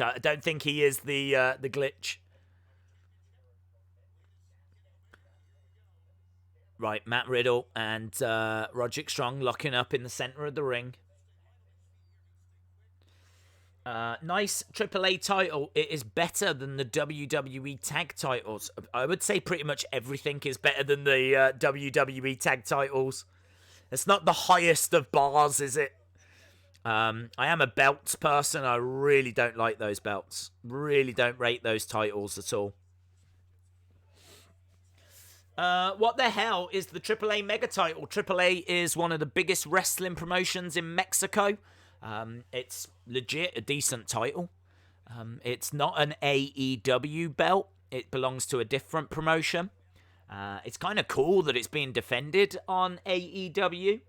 he is the glitch. Right, Matt Riddle and Roderick Strong locking up in the center of the ring. Nice AAA title. It is better than the WWE tag titles. I would say pretty much everything is better than the WWE tag titles. It's not the highest of bars, is it? I am a belts person. I really don't like those belts. Really don't rate those titles at all. What the hell is the AAA Mega title? AAA is one of the biggest wrestling promotions in Mexico. It's legit a decent title. It's not an AEW belt. It belongs to a different promotion. It's kind of cool that it's being defended on AEW.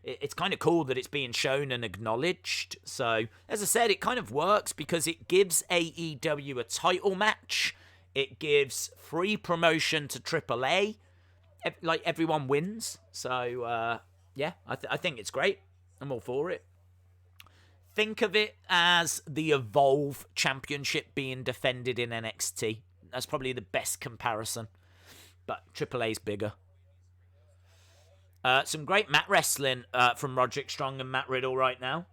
It's kind of cool that it's being shown and acknowledged. So, as I said, it kind of works because it gives AEW a title match. It gives free promotion to AAA. Like, everyone wins. So, yeah, I think it's great. I'm all for it. Think of it as the Evolve Championship being defended in NXT. That's probably the best comparison. But AAA's bigger. Some great mat wrestling from Roderick Strong and Matt Riddle right now.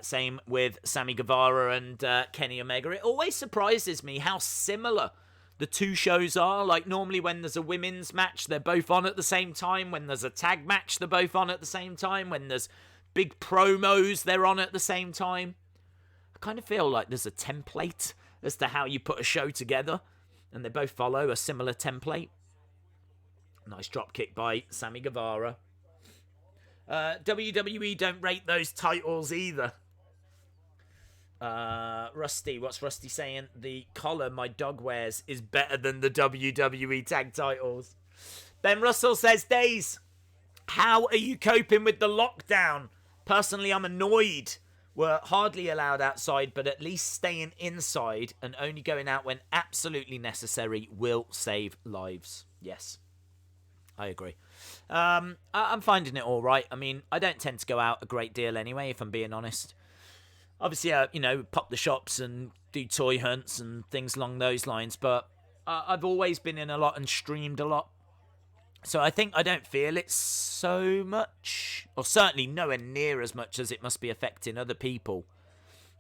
Same with Sammy Guevara and Kenny Omega. It always surprises me how similar the two shows are. Like, normally when there's a women's match, they're both on at the same time. When there's a tag match, they're both on at the same time. When there's big promos, they're on at the same time. I kind of feel like there's a template as to how you put a show together, and they both follow a similar template. Nice drop kick by Sammy Guevara. WWE don't rate those titles either. Rusty, what's Rusty saying? The collar my dog wears is better than the WWE tag titles. Ben Russell says, Days, how are you coping with the lockdown? Personally, I'm annoyed. We're hardly allowed outside, but at least staying inside and only going out when absolutely necessary will save lives. Yes, I agree. I'm finding it all right. I mean, I don't tend to go out a great deal anyway, if I'm being honest. Obviously, pop the shops and do toy hunts and things along those lines, but I've always been in a lot and streamed a lot. So I think I don't feel it so much, or certainly nowhere near as much as it must be affecting other people.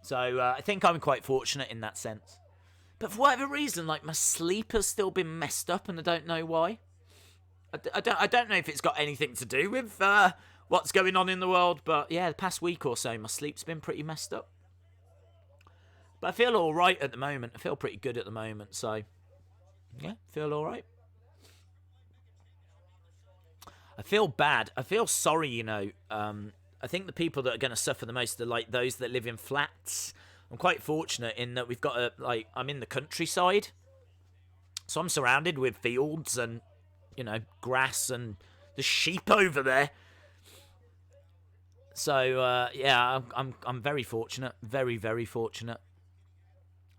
So I think I'm quite fortunate in that sense. But for whatever reason, like, my sleep has still been messed up, and I don't know why. I don't know if it's got anything to do with what's going on in the world, but yeah, the past week or so, my sleep's been pretty messed up. But I feel all right at the moment. I feel pretty good at the moment, so yeah, feel all right. I feel bad. I feel sorry, you know. I think the people that are going to suffer the most are like those that live in flats. I'm quite fortunate in that we've got I'm in the countryside, so I'm surrounded with fields and, you know, grass and the sheep over there. So yeah, I'm very fortunate, very, very fortunate.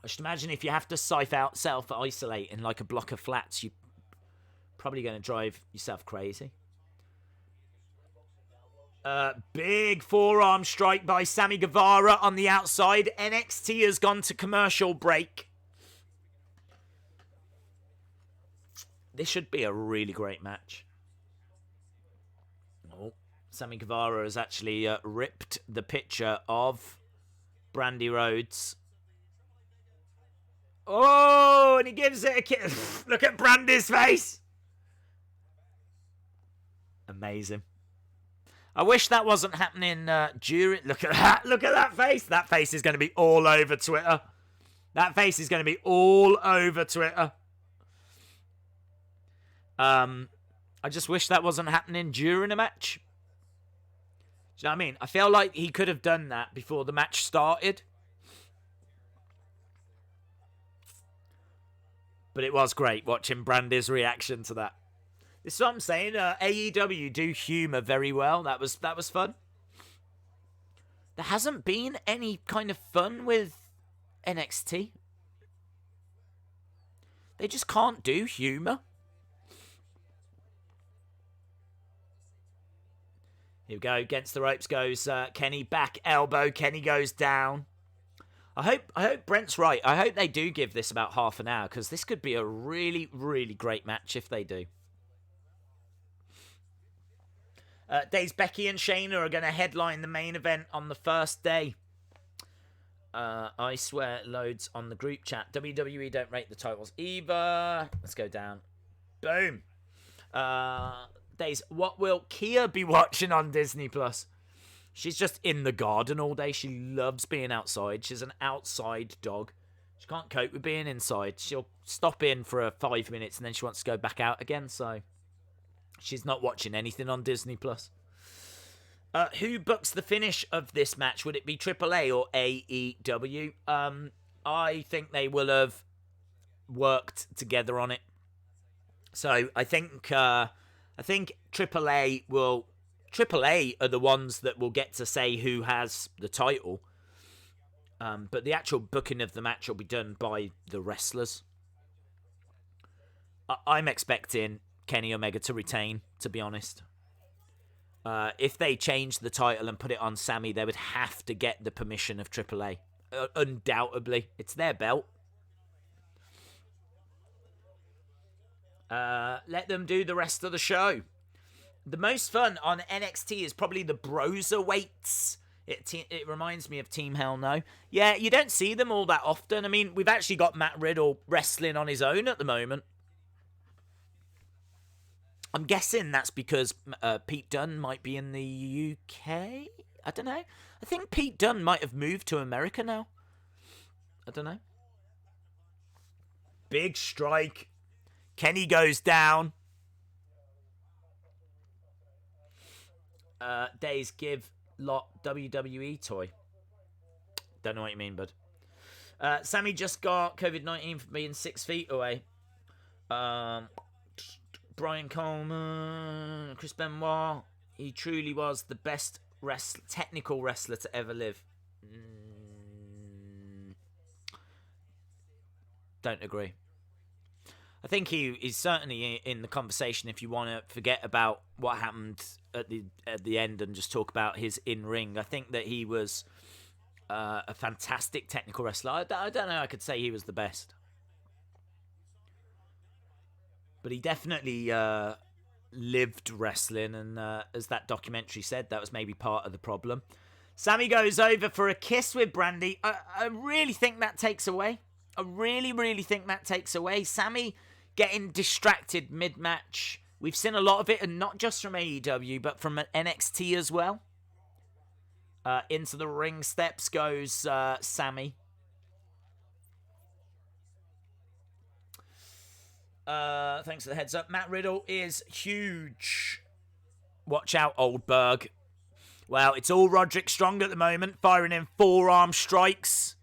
I should imagine if you have to self-isolate in like a block of flats, you're probably going to drive yourself crazy. Big forearm strike by Sammy Guevara on the outside. NXT has gone to commercial break. This should be a really great match. Oh, Sammy Guevara has actually ripped the picture of Brandy Rhodes. Oh, and he gives it a kiss. Look at Brandy's face. Amazing. I wish that wasn't happening during... Look at that. Look at that face. That face is going to be all over Twitter. That face is going to be all over Twitter. I just wish that wasn't happening during a match. Do you know what I mean? I feel like he could have done that before the match started. But it was great watching Brandy's reaction to that. This is what I'm saying. AEW do humour very well. That was fun. There hasn't been any kind of fun with NXT. They just can't do humour. Here we go. Against the ropes goes Kenny. Back elbow. Kenny goes down. I hope Brent's right. I hope they do give this about half an hour, because this could be a really, really great match if they do. Days Becky and Shayna are going to headline the main event on the first day. I swear loads on the group chat. WWE don't rate the titles either. Let's go down. Boom. Days, what will Kia be watching on Disney Plus? She's just in the garden all day. She loves being outside. She's an outside dog. She can't cope with being inside. She'll stop in for 5 minutes and then she wants to go back out again, so she's not watching anything on Disney Plus. Who books the finish of this match? Would it be AAA or AEW? I think they will have worked together on it. So I think AAA will. AAA are the ones that will get to say who has the title. But the actual booking of the match will be done by the wrestlers. I'm expecting Kenny Omega to retain, to be honest. If they change the title and put it on Sammy, they would have to get the permission of AAA. Undoubtedly. It's their belt. Let them do the rest of the show. The most fun on NXT is probably the Broserweights. It reminds me of Team Hell No. Yeah, you don't see them all that often. I mean, we've actually got Matt Riddle wrestling on his own at the moment. I'm guessing that's because Pete Dunne might be in the UK? I don't know. I think Pete Dunne might have moved to America now. I don't know. Big strike. Kenny goes down. Days give lot WWE toy. Don't know what you mean, bud. Sammy just got COVID-19 for being 6 feet away. Brian Coleman, Chris Benoit. He truly was the best technical wrestler to ever live. Don't agree. I think he's certainly in the conversation if you want to forget about what happened at the end and just talk about his in-ring. I think that he was a fantastic technical wrestler. I don't know, I could say he was the best. But he definitely lived wrestling, and as that documentary said, that was maybe part of the problem. Sammy goes over for a kiss with Brandy. I really think that takes away. I really, really think that takes away. Sammy getting distracted mid-match. We've seen a lot of it, and not just from AEW, but from NXT as well. Into the ring steps goes Sammy. Thanks for the heads up. Matt Riddle is huge. Watch out, Oldberg. Well, it's all Roderick Strong at the moment, firing in forearm strikes.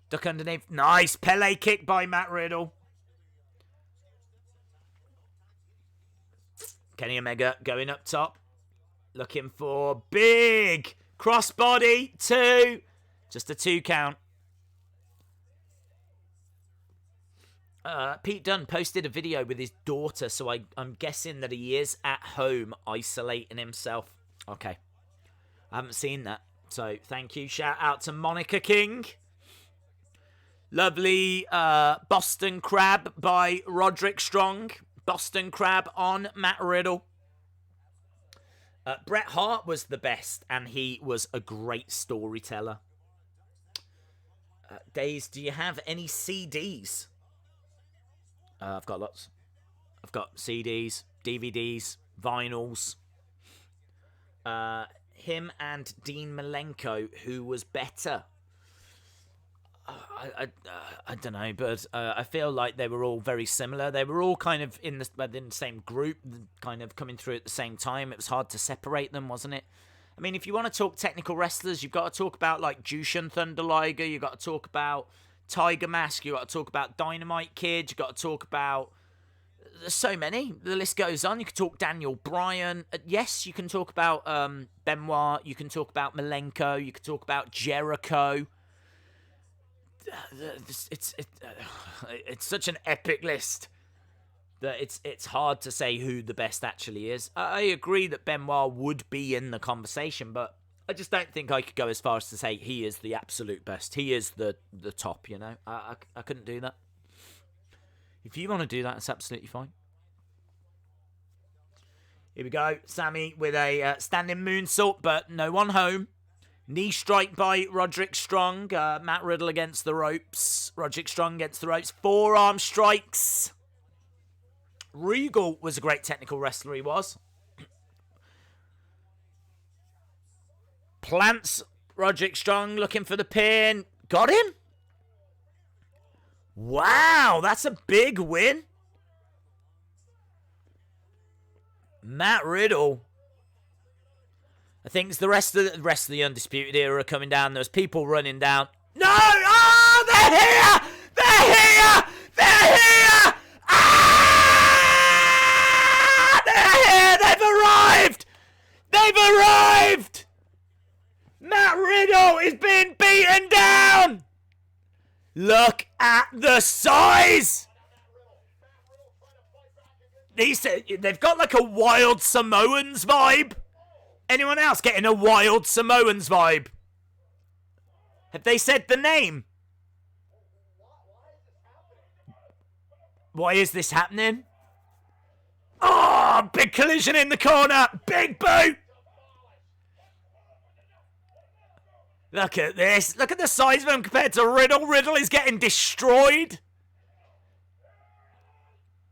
Duck underneath. Nice Pele kick by Matt Riddle. Kenny Omega going up top. Looking for big crossbody. 2. Just a 2 count. Pete Dunne posted a video with his daughter, so I'm guessing that he is at home isolating himself. Okay. I haven't seen that, so thank you. Shout out to Monica King. Lovely Boston Crab by Roderick Strong. Boston Crab on Matt Riddle. Bret Hart was the best, and he was a great storyteller. Days, do you have any CDs? I've got lots. I've got CDs, DVDs, vinyls. Him and Dean Malenko, who was better? I don't know, but I feel like they were all very similar. They were all kind of in the same group, kind of coming through at the same time. It was hard to separate them, wasn't it? I mean, if you want to talk technical wrestlers, you've got to talk about like Jushin Thunder Liger. You've got to talk about Tiger Mask. You've got to talk about Dynamite Kid. You've got to talk about... There's so many. The list goes on. You could talk Daniel Bryan. Yes, you can talk about Benoit. You can talk about Malenko. You could talk about Jericho. It's such an epic list that it's hard to say who the best actually is. I agree that Benoit would be in the conversation, but I just don't think I could go as far as to say he is the absolute best. He is the top, you know. I couldn't do that. If you want to do that, it's absolutely fine. Here we go. Sammy with a standing moonsault, but no one home. Knee strike by Roderick Strong. Matt Riddle against the ropes. Roderick Strong against the ropes. Forearm strikes. Regal was a great technical wrestler, he was. Plants Roderick Strong looking for the pin. Got him? Wow, that's a big win. Matt Riddle. I think it's the rest of the Undisputed Era coming down. There's people running down. No! Oh, they're here! They're here! They're here! Ah! They're here! They've arrived! They've arrived! Matt Riddle is being beaten down! Look at the size! They've got like a Wild Samoans vibe. Anyone else getting a Wild Samoans vibe? Have they said the name? Why is this happening? Oh, big collision in the corner. Big boot. Look at this. Look at the size of him compared to Riddle. Riddle is getting destroyed.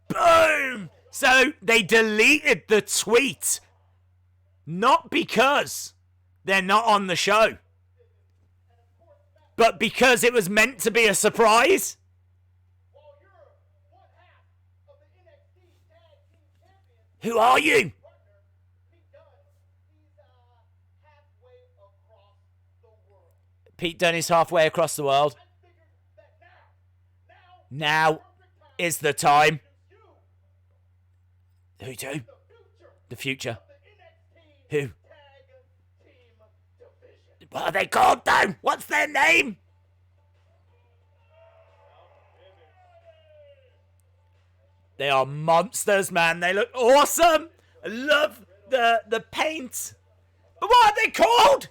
Boom. So they deleted the tweet. Not because they're not on the show, but because it was meant to be a surprise. Who are you? Pete Dunne is halfway across the world. Now is the time. Who to? The future. Who? What are they called though? What's their name? They are monsters, man. They look awesome. I love the paint. But what are they called?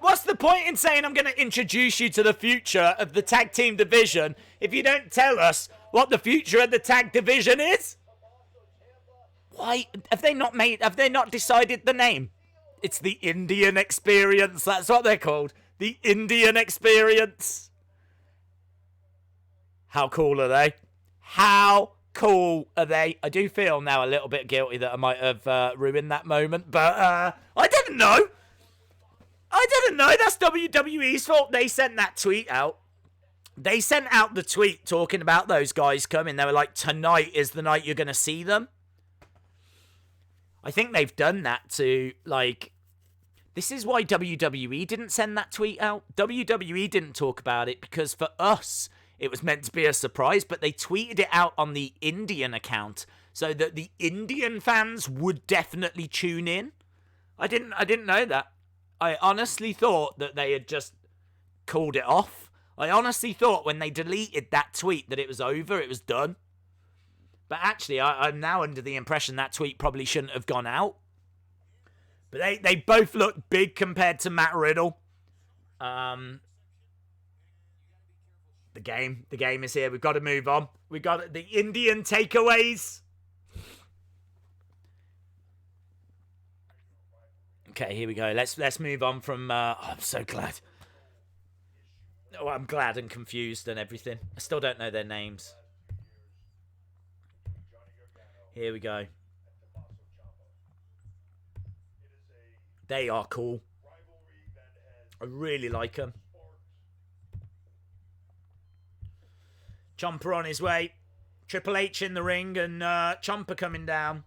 What's the point in saying I'm going to introduce you to the future of the tag team division if you don't tell us what the future of the tag division is? Why have they not decided the name? It's the Indian Experience. That's what they're called. The Indian Experience. How cool are they? How cool are they? I do feel now a little bit guilty that I might have ruined that moment, but I didn't know. That's WWE's fault. They sent that tweet out. They sent out the tweet talking about those guys coming. They were like, tonight is the night you're going to see them. I think they've done that to, like... This is why WWE didn't send that tweet out. WWE didn't talk about it because for us, it was meant to be a surprise, but they tweeted it out on the Indian account so that the Indian fans would definitely tune in. I didn't know that. I honestly thought that they had just called it off. I honestly thought when they deleted that tweet that it was over, it was done. But actually, I'm now under the impression that tweet probably shouldn't have gone out. But they both look big compared to Matt Riddle. The game is here. We've got to move on. We got the Indian takeaways. Okay, here we go. Let's move on from. I'm so glad. Oh, I'm glad and confused and everything. I still don't know their names. Here we go. They are cool. I really like them. Ciampa on his way. Triple H in the ring and Ciampa coming down.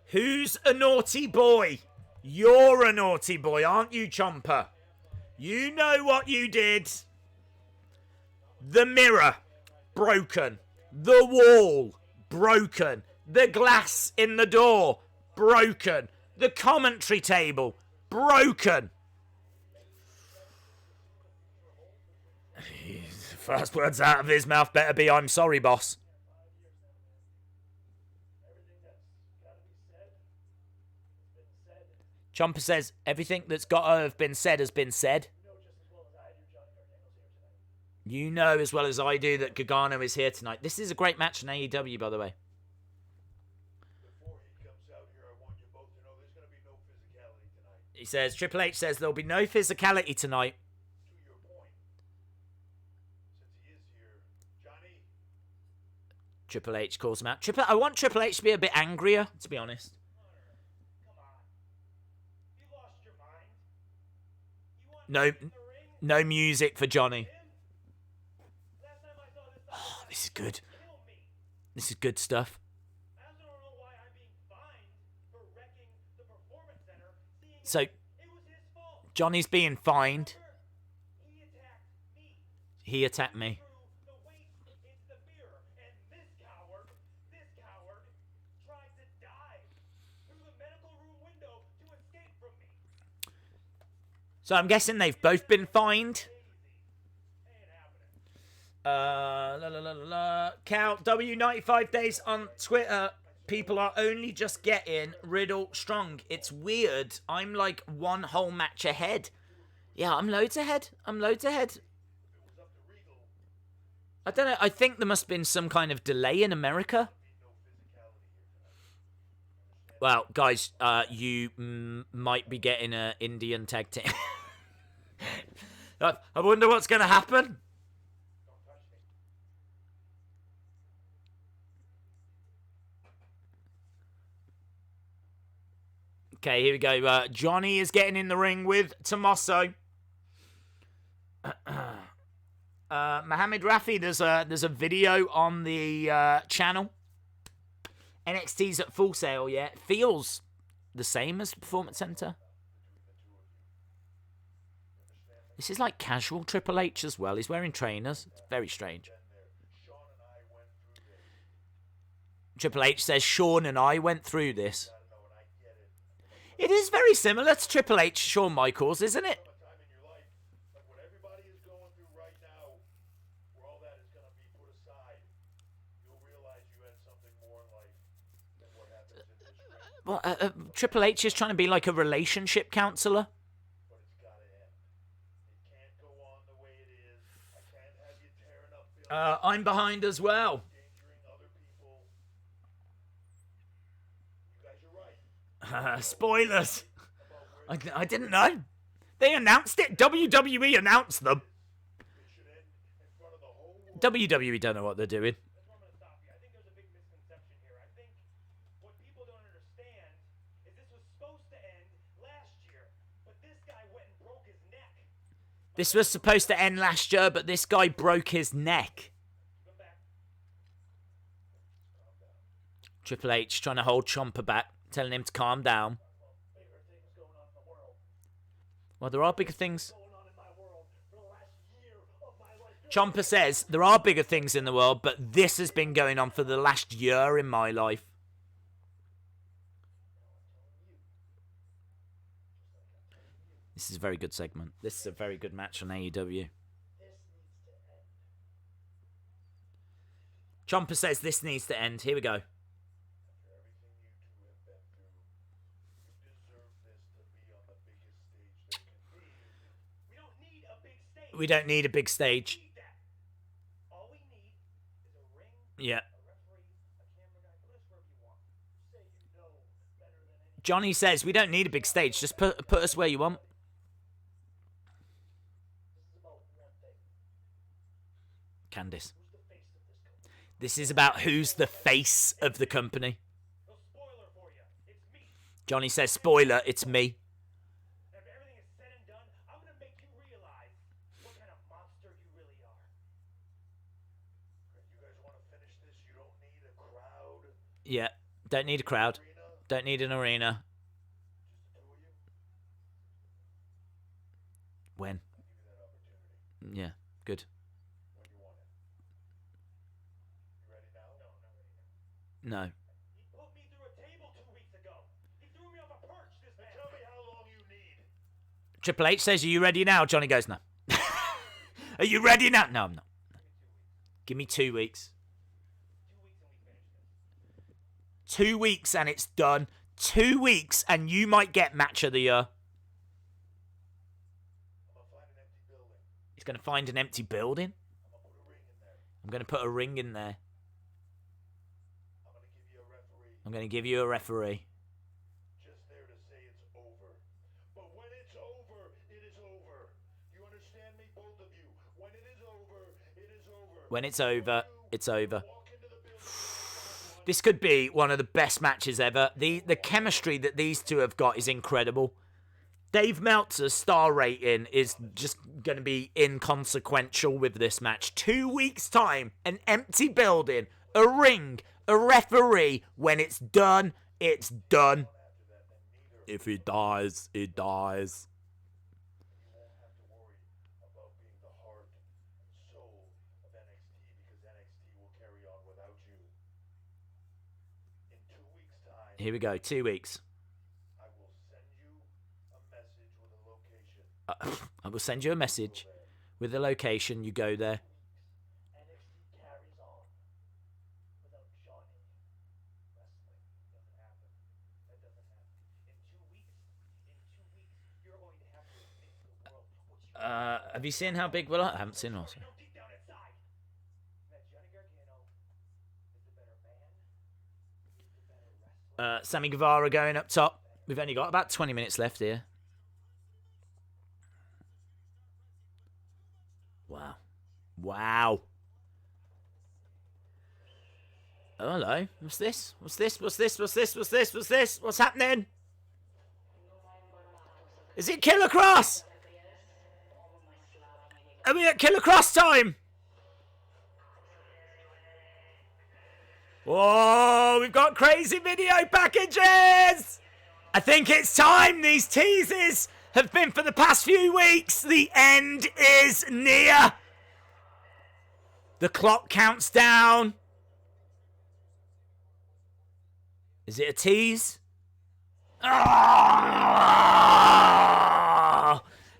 Who's a naughty boy? You're a naughty boy, aren't you, Ciampa? You know what you did. The mirror, broken. The wall, broken. The glass in the door, broken. The commentary table, broken. First words out of his mouth better be, I'm sorry, boss. Ciampa says, everything that's got to have been said has been said. You know as well as I do that Gargano is here tonight. This is a great match in AEW, by the way. He says, Triple H says there'll be no physicality tonight. Triple H calls him out. I want Triple H to be a bit angrier, to be honest. No music for Johnny. Oh, this is good. This is good stuff. So, Johnny's being fined. He attacked me. So I'm guessing they've both been fined. Cal, W95 days on Twitter. People are only just getting Riddle strong. It's weird. I'm like one whole match ahead. Yeah, I'm loads ahead. I don't know. I think there must have been some kind of delay in America. Well, guys, you might be getting an Indian tag team. I wonder what's going to happen. Okay, here we go. Johnny is getting in the ring with Tommaso. Mohamed Rafi, there's a video on the channel. NXT's at Full Sail, yeah. It feels the same as Performance Center. This is like casual Triple H as well. He's wearing trainers. It's very strange. Triple H says, Shawn and I went through this. It is very similar to Triple H, Shawn Michaels, isn't it? Well, Triple H is trying to be like a relationship counselor. I'm behind as well. Spoilers. I didn't know. They announced it. WWE announced them. WWE don't know what they're doing. I think there's a big misconception here. I think what people don't understand is this was supposed to end last year, but this guy went and broke his neck. This was supposed to end last year, but this guy broke his neck. Triple H trying to hold Ciampa back, telling him to calm down. Well, there are bigger things. Ciampa says, there are bigger things in the world, but this has been going on for the last year in my life. This is a very good segment. This is a very good match on AEW. Ciampa says this needs to end. Here we go. We don't need a big stage. All we need is a ring, Yeah. a referee, a camera guy. Put us wherever you want. Say you know better than anyone. Johnny says, we don't need a big stage. Just put us where you want. Candice. This is about who's the face of the company. No spoiler for you. It's me. Johnny says, spoiler, it's me. And if everything is said and done, I'm gonna make you realize what kind of monster you really are. You guys want to finish this? You don't need a crowd. Yeah, don't need a crowd. Don't need an arena. When? Yeah, good. No. He put me through a table 2 weeks ago. He threw me off a perch, this man. Tell me how long you need. Triple H says, are you ready now? Johnny goes, no. Are you ready now? No, I'm not. Give me 2 weeks. 2 weeks and it's done. 2 weeks and you might get match of the year. He's going to find an empty building. I'm going to put a ring in there. I'm going to give you a referee. Just there to say it's over. But when it's over, it is over. You understand me, both of you? When it is over, it is over. When it's over, it's over. This could be one of the best matches ever. The chemistry that these two have got is incredible. Dave Meltzer's star rating is just going to be inconsequential with this match. 2 weeks' time, an empty building, a ring, a referee. When it's done, it's done. If he dies, he dies. You won't have to worry about being the heart and soul of NXT because NXT will carry on without you. In 2 weeks' time, Here we go, 2 weeks. I will send you a message with a location. I will send you a message with the location. You go there. NXT carries on. Without Johnny, wrestling doesn't happen. That doesn't happen. In 2 weeks, you're going to have to admit to the world what you Have you seen how big Will I haven't seen also. know deep down inside. That Johnny Gargano is the better man. He's the better wrestler. Sammy Guevara going up top. We've only got about 20 minutes left here. Wow. Wow. Oh, hello. What's this? What's this? What's this? What's this? What's this? What's this? What's happening? Is it Killer Cross? Are we at Killer Cross time? Whoa, we've got crazy video packages! I think it's time. These teases have been for the past few weeks. The end is near. The clock counts down. Is it a tease? Oh,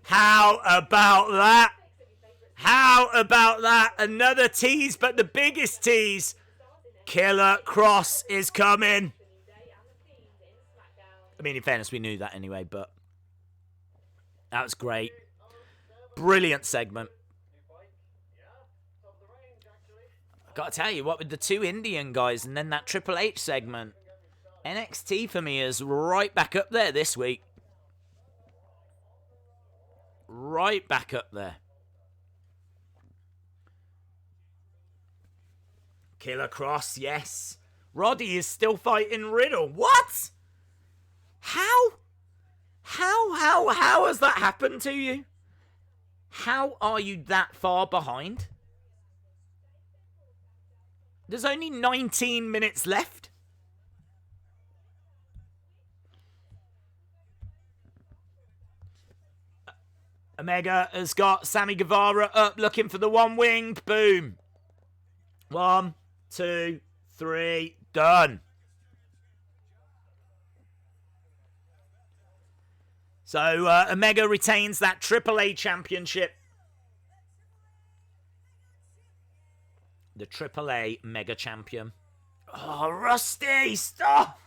how about that? How about that? Another tease, but the biggest tease. Killer Cross is coming. I mean, in fairness, we knew that anyway, but that was great. Brilliant segment. Got to tell you, what with the two Indian guys and then that Triple H segment, NXT for me is right back up there this week. Right back up there. Killer Cross, yes. Roddy is still fighting Riddle. What? How has that happened to you? How are you that far behind? There's only 19 minutes left. Omega has got Sammy Guevara up looking for the one-winged. Boom. 1, 2, 3, done. So Omega retains that AAA championship. The AAA Mega Champion. Oh, Rusty, stop!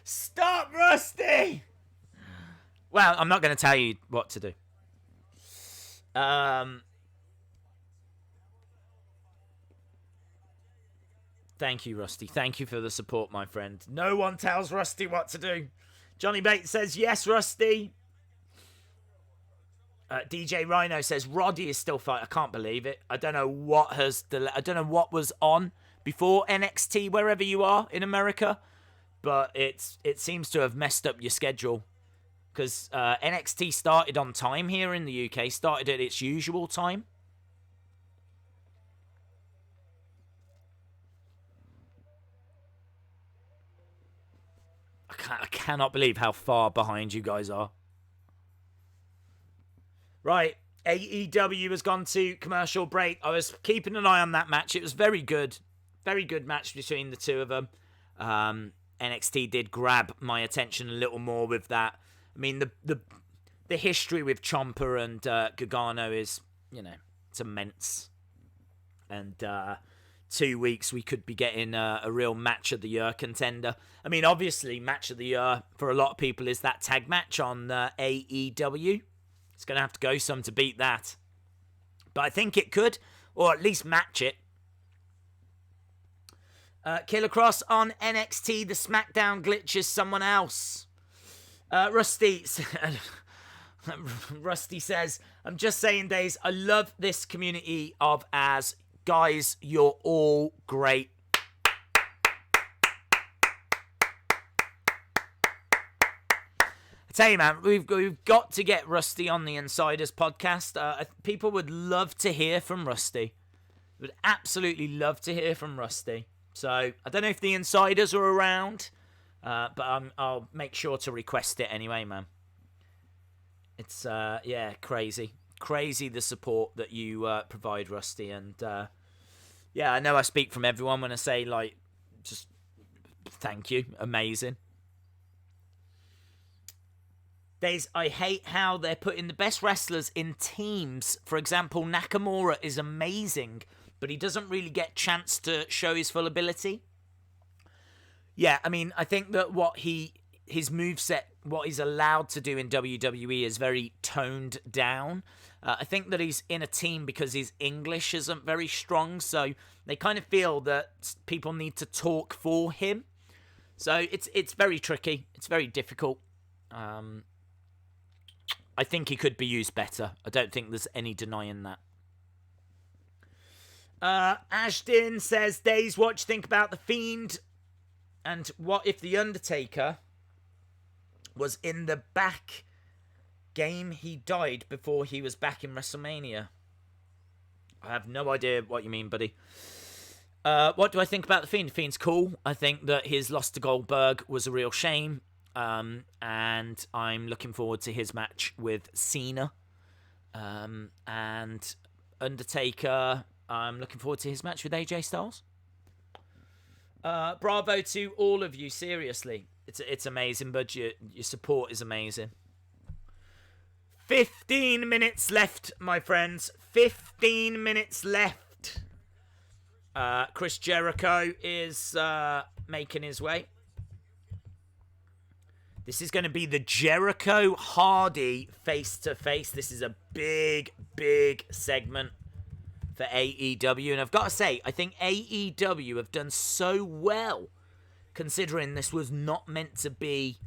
Stop, Rusty! Well, I'm not going to tell you what to do. Thank you, Rusty. Thank you for the support, my friend. No one tells Rusty what to do. Johnny Bates says, yes, Rusty. DJ Rhino says, Roddy is still fighting. I can't believe it. I don't know what I don't know what was on before NXT, wherever you are in America. But it seems to have messed up your schedule. Because NXT started on time here in the UK. Started at its usual time. I cannot believe how far behind you guys are. Right, AEW has gone to commercial break. I was keeping an eye on that match. It was very good. Very good match between the two of them. NXT did grab my attention a little more with that. I mean, the history with Ciampa and Gargano is, it's immense. And 2 weeks we could be getting a real match of the year contender. I mean, obviously, match of the year for a lot of people is that tag match on AEW. It's going to have to go some to beat that. But I think it could, or at least match it. Killer Cross on NXT. The SmackDown glitch is someone else. Rusty says, I'm just saying, Days, I love this community of as guys, you're all great. I tell you, man, we've got to get Rusty on the Insiders podcast. People would love to hear from Rusty. Would absolutely love to hear from Rusty. So I don't know if the Insiders are around, but I'll make sure to request it anyway, man. It's crazy the support that you provide, Rusty, and I know I speak from everyone when I say just thank you, amazing. I hate how they're putting the best wrestlers in teams. For example, Nakamura is amazing, but he doesn't really get a chance to show his full ability. Yeah, I mean, I think that his moveset, what he's allowed to do in WWE is very toned down. I think that he's in a team because his English isn't very strong, so they kind of feel that people need to talk for him. So it's very tricky. It's very difficult. I think he could be used better. I don't think there's any denying that. Ashton says, Days, what do you think about The Fiend? And what if The Undertaker was in the back game he died before he was back in WrestleMania? I have no idea what you mean, buddy. What do I think about The Fiend? The Fiend's cool. I think that his loss to Goldberg was a real shame. And I'm looking forward to his match with Cena. And Undertaker, I'm looking forward to his match with AJ Styles. Bravo to all of you, seriously. It's amazing, but your support is amazing. 15 minutes left, my friends. 15 minutes left. Chris Jericho is making his way. This is going to be the Jericho Hardy face-to-face. This is a big, big segment for AEW. And I've got to say, I think AEW have done so well, considering this was not meant to be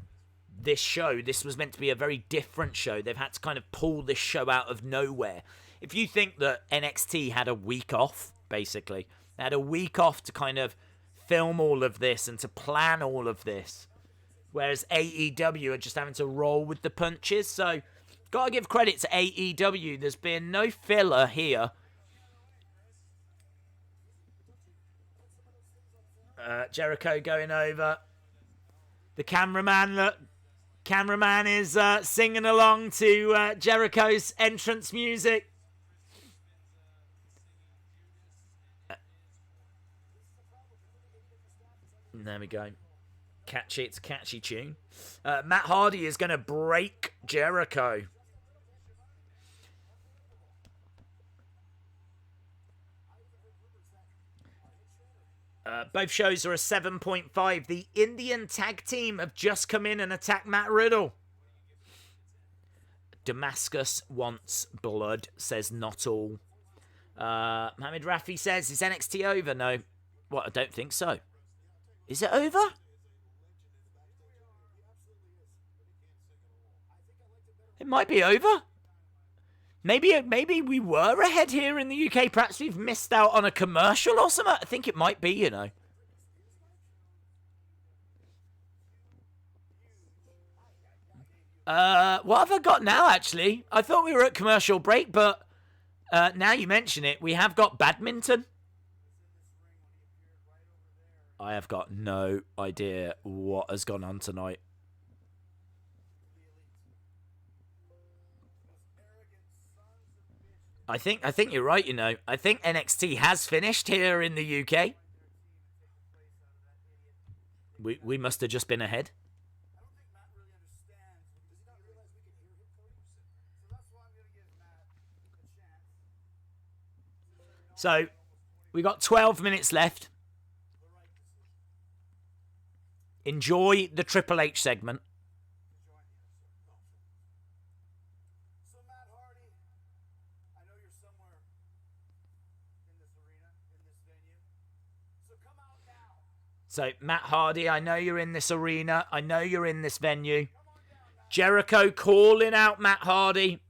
this show. This was meant to be a very different show. They've had to kind of pull this show out of nowhere. If you think that NXT had a week off, basically, they had a week off to kind of film all of this and to plan all of this, whereas AEW are just having to roll with the punches. So, gotta give credit to AEW. There's been no filler here. Jericho going over. The cameraman is singing along to Jericho's entrance music. There we go. Catchy, it's a catchy tune. Matt Hardy is going to break Jericho. Both shows are a 7.5. The Indian tag team have just come in and attacked Matt Riddle. Damascus wants blood, says not all. Mohamed Rafi says, is NXT over? No. What, I don't think so. Is it over? It might be over. Maybe we were ahead here in the UK. Perhaps we've missed out on a commercial or something. I think it might be, you know. What have I got now, actually? I thought we were at commercial break, but now you mention it, we have got badminton. I have got no idea what has gone on tonight. I think you're right, you know. I think NXT has finished here in the UK. We must have just been ahead. So, we got 12 minutes left. Enjoy the Triple H segment. So Matt Hardy, I know you're somewhere in this arena, in this venue. So come out now. So Matt Hardy, I know you're in this arena. I know you're in this venue. Jericho calling out Matt Hardy.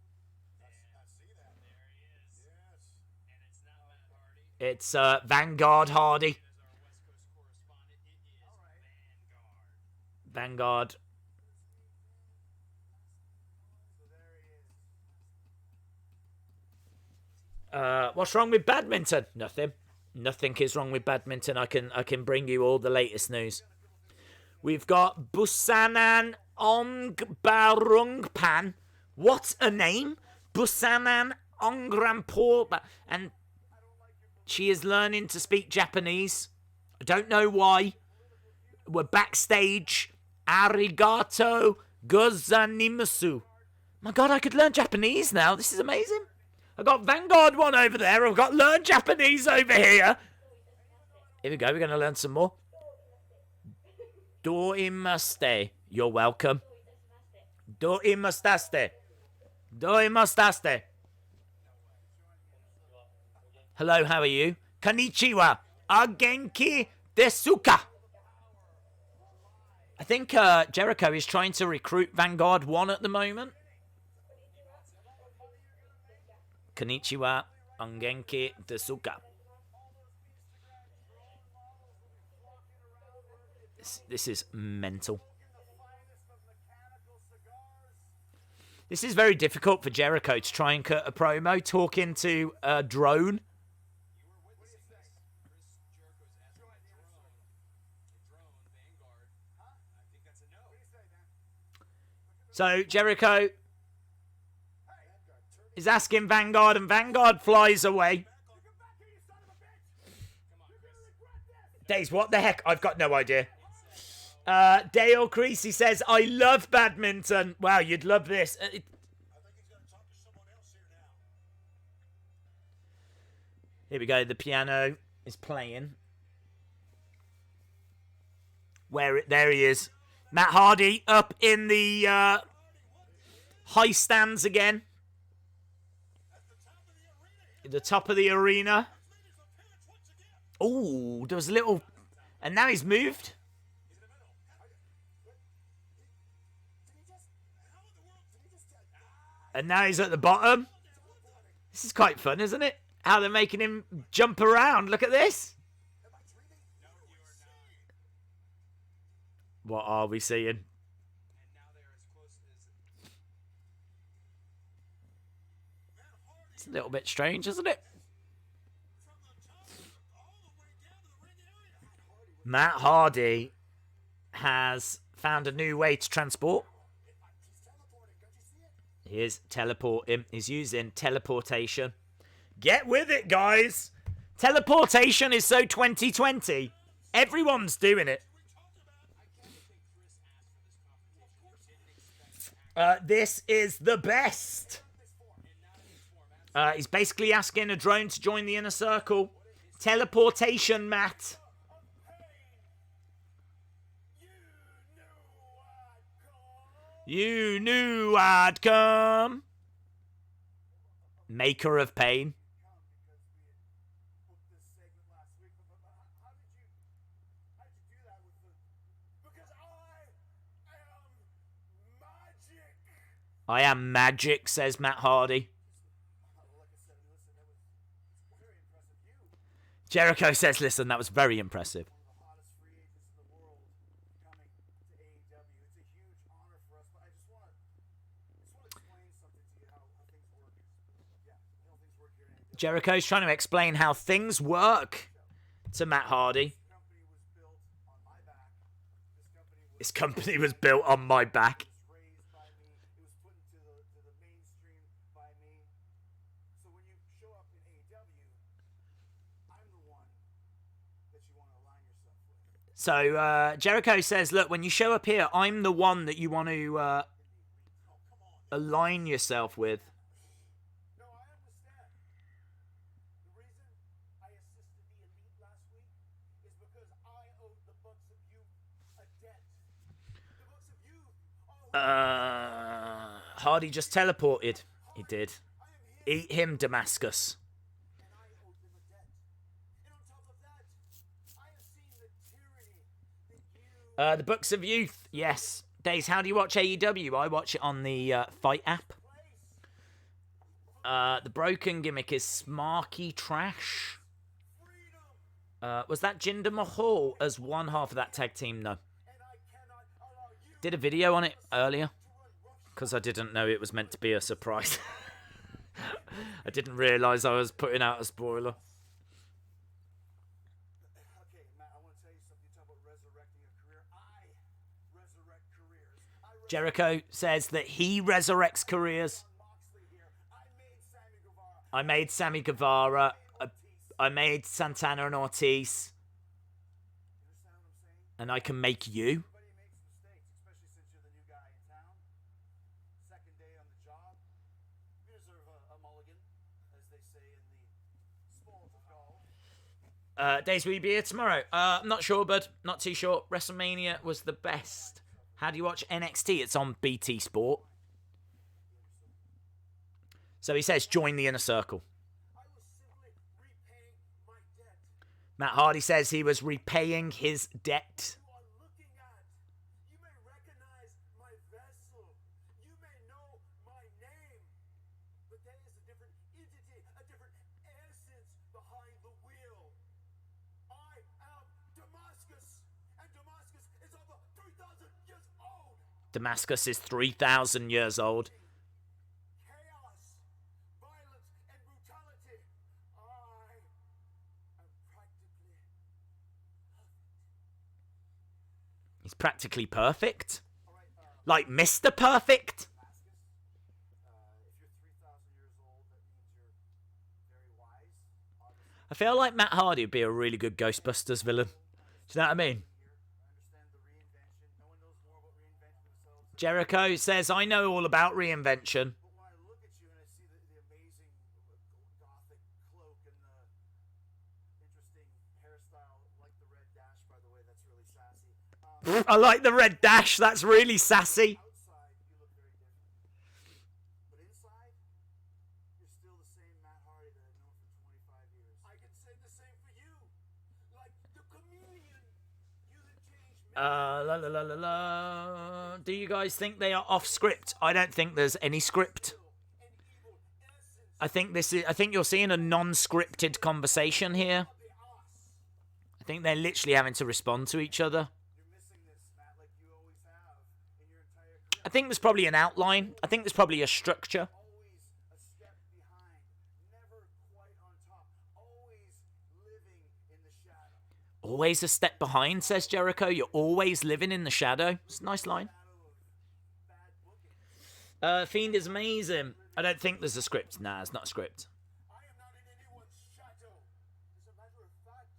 It's Vanguard Hardy. Vanguard. What's wrong with badminton? Nothing. Nothing is wrong with badminton. I can bring you all the latest news. We've got Busanan Ongbarungpan. What a name! Busanan Ongrampo. And she is learning to speak Japanese. I don't know why. We're backstage. Arigato gozaimasu. My God, I could learn Japanese now. This is amazing. I've got Vanguard one over there. I've got Learn Japanese over here. Here we go. We're going to learn some more. Doimaste. You're welcome. Doimastaste. Doimastaste. Hello, how are you? Konnichiwa. Agenki desuka. I think Jericho is trying to recruit Vanguard 1 at the moment. Konnichiwa, Angenki desuka. This is mental. This is very difficult for Jericho to try and cut a promo talking to a drone. So Jericho is asking Vanguard, and Vanguard flies away. Days, what the heck? I've got no idea. Dale Creasy says, I love badminton. Wow, you'd love this. Here we go. The piano is playing. There he is. Matt Hardy up in the high stands again. the top of the arena. Oh, there was a little... And now he's moved. And now he's at the bottom. This is quite fun, isn't it? How they're making him jump around. Look at this. What are we seeing? It's a little bit strange, isn't it? Matt Hardy has found a new way to transport. Here's teleporting. He's using teleportation. Get with it, guys. Teleportation is so 2020. Everyone's doing it. This is the best. He's basically asking a drone to join the inner circle. Teleportation, Matt. You knew I'd come. Maker of pain. I am magic, says Matt Hardy. Jericho says, listen, that was very impressive. Jericho's trying to explain how things work to Matt Hardy. This company was built on my back. So Jericho says, look, when you show up here, I'm the one that you want to align yourself with. Hardy just teleported. He did. Eat him, Damascus. The Books of Youth, yes. Days, how do you watch AEW? I watch it on the Fight app. The broken gimmick is Smarky Trash. Was that Jinder Mahal as one half of that tag team? No. Did a video on it earlier because I didn't know it was meant to be a surprise. I didn't realise I was putting out a spoiler. Okay, Matt, I want to tell you something. You talk about resurrecting a career. I resurrect careers. Jericho says that he resurrects careers. I made Sammy Guevara. I made Santana and Ortiz. And I can make you. Days, will you be here tomorrow? I'm not sure, bud. Not too sure. WrestleMania was the best. How do you watch NXT? It's on BT Sport. So he says, join the inner circle. Matt Hardy says he was repaying his debt. Damascus is 3,000 years old. Chaos, violence, and brutality. I am practically perfect. He's practically perfect? Like Mr. Perfect? If you're 3,000 years old, that means you're very wise. I feel like Matt Hardy would be a really good Ghostbusters villain. Do you know what I mean? Jericho says, I know all about reinvention. But when I look at you and I see the amazing gothic cloak and the interesting hairstyle, like the red dash, by the way, that's really sassy. I like the red dash, that's really sassy. Outside, you look very different. But inside, you're still the same Matt Hardy that I've known for La la la la la. Do you guys think they are off script? I don't think there's any script. I think you're seeing a non-scripted conversation here. I think they're literally having to respond to each other. I think there's probably an outline. I think there's probably a structure. Always a step behind, says Jericho. You're always living in the shadow. It's a nice line. Fiend is amazing. I don't think there's a script. Nah, it's not a script. I am not in anyone's shadow. As a matter of fact,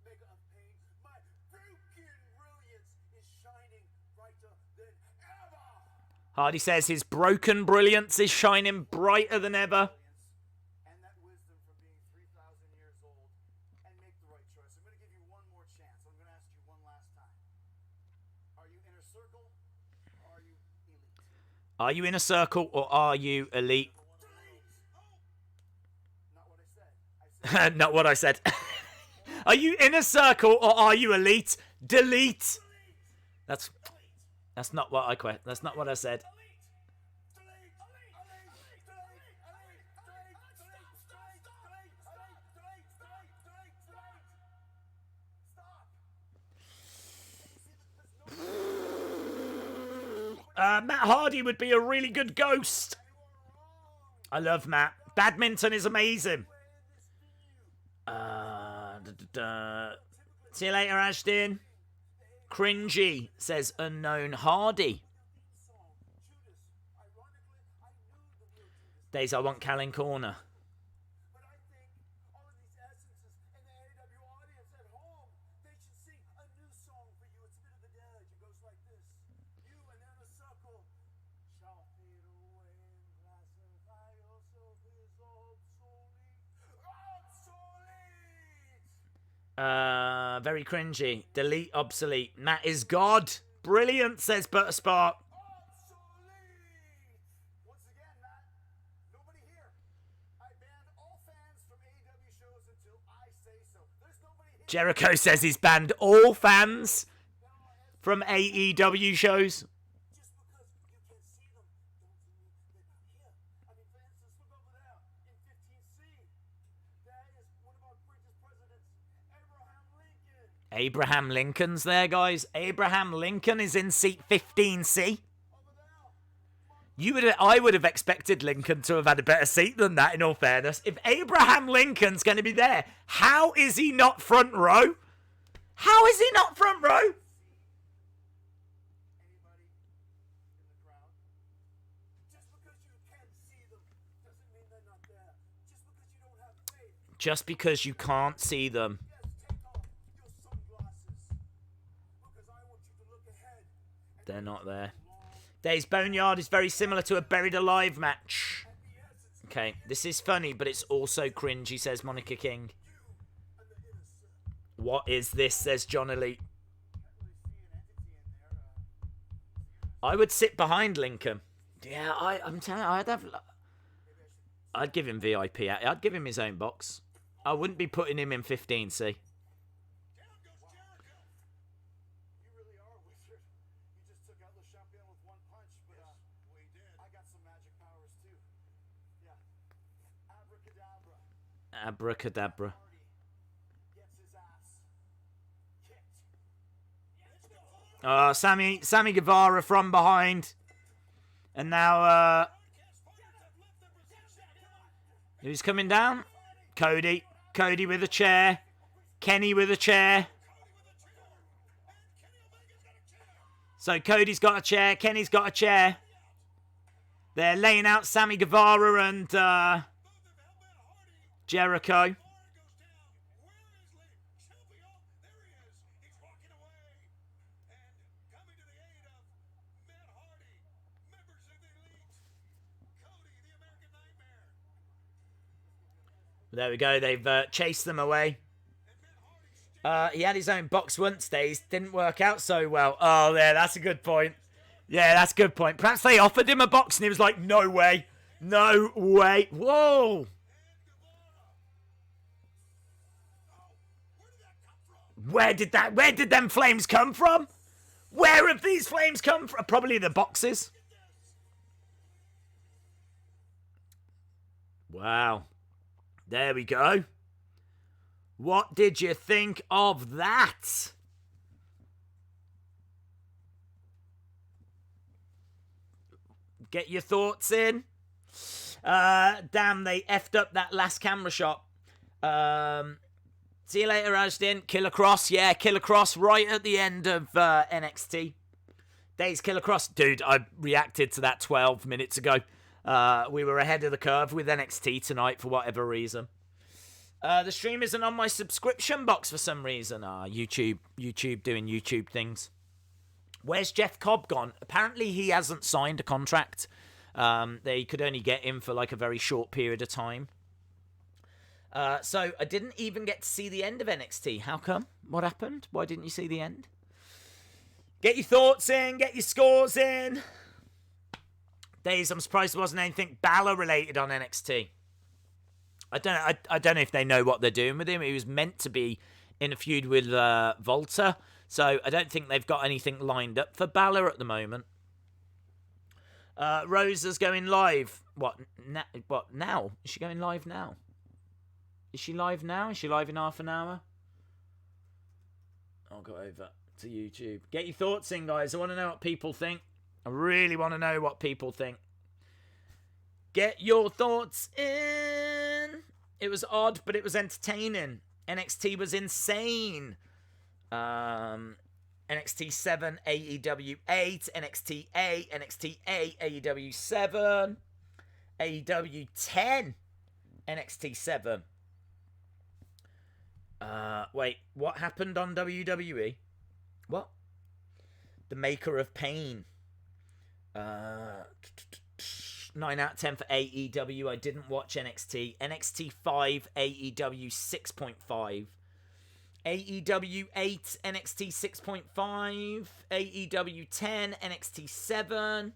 Mega of Pain, my broken brilliance is shining brighter than ever. Hardy says his broken brilliance is shining brighter than ever. And that wisdom from being 3,000 years old. And make the right choice. I'm going to give you one more chance. I'm going to ask you one last time. Are you inner circle or are you elite? Are you in a circle or are you elite? Not what I said. Are you in a circle or are you elite? Delete. That's not what that's not what I said. Matt Hardy would be a really good ghost. I love Matt. Badminton is amazing. See you later, Ashton. Cringy, says unknown Hardy. Days I want Callan Corner. But I think all of these essences and the AEW audience at home, they should sing a new song for you. It's a bit of a dirge. It goes like this. You and then a circle shall fade away and classify yourself as obsolete. Very cringy. Delete obsolete. Matt is God. Brilliant, says Butterspark. Once again, Matt, nobody here. I banned all fans from AEW shows until I say so. There's nobody here. Jericho says he's banned all fans from AEW shows. Just because you can see them, don't mean they're not here. I mean, for instance, look over there in 15C. That is one of our greatest presidents, Abraham Lincoln. Abraham Lincoln's there, guys. Abraham Lincoln is in seat 15C. I would have expected Lincoln to have had a better seat than that, in all fairness. If Abraham Lincoln's going to be there, how is he not front row? How is he not front row? Anybody in the crowd? Just because you can see them doesn't mean they're not there. Just because you don't have faith. Just because you can't see them. Yes, take off your sunglasses. Because I want you to look ahead. They're not there. Days Boneyard is very similar to a Buried Alive match. Okay, this is funny, but it's also cringy, says Monica King. What is this, says John Elite. I would sit behind Lincoln. Yeah, I'm telling you, I'd give him VIP. I'd give him his own box. I wouldn't be putting him in 15C. Abracadabra. Sammy Guevara from behind. And now, who's coming down? Cody. Cody with a chair. Kenny with a chair. So Cody's got a chair. Kenny's got a chair. They're laying out Sammy Guevara and Jericho. There we go. They've chased them away. He had his own box once. Days didn't work out so well. Oh, yeah, that's a good point. Yeah, that's a good point. Perhaps they offered him a box and he was like, no way. No way. Whoa. Where did them flames come from? Where have these flames come from? Probably the boxes. Wow. There we go. What did you think of that? Get your thoughts in. Damn, they effed up that last camera shot. See you later, Ashton. Killer Cross. Yeah, Killer Cross right at the end of NXT. Days Killer Cross. Dude, I reacted to that 12 minutes ago. We were ahead of the curve with NXT tonight for whatever reason. The stream isn't on my subscription box for some reason. YouTube doing YouTube things. Where's Jeff Cobb gone? Apparently he hasn't signed a contract. They could only get him for like a very short period of time. So I didn't even get to see the end of NXT. How come? What happened? Why didn't you see the end? Get your thoughts in. Get your scores in. Days, I'm surprised there wasn't anything Balor related on NXT. I don't know if they know what they're doing with him. He was meant to be in a feud with Volta, so I don't think they've got anything lined up for Balor at the moment. Rosa's going live. What now? Is she going live now? Is she live now? Is she live in half an hour? I'll go over to YouTube. Get your thoughts in, guys. I want to know what people think. I really want to know what people think. Get your thoughts in. It was odd, but it was entertaining. NXT was insane. NXT 7, AEW 8, NXT 8, NXT 8, AEW 7, AEW 10, NXT 7. Wait, what happened on WWE? What? The Maker of Pain. 9 out of 10 for AEW. I didn't watch NXT. NXT 5, AEW 6.5. AEW 8, NXT 6.5. AEW 10, NXT 7.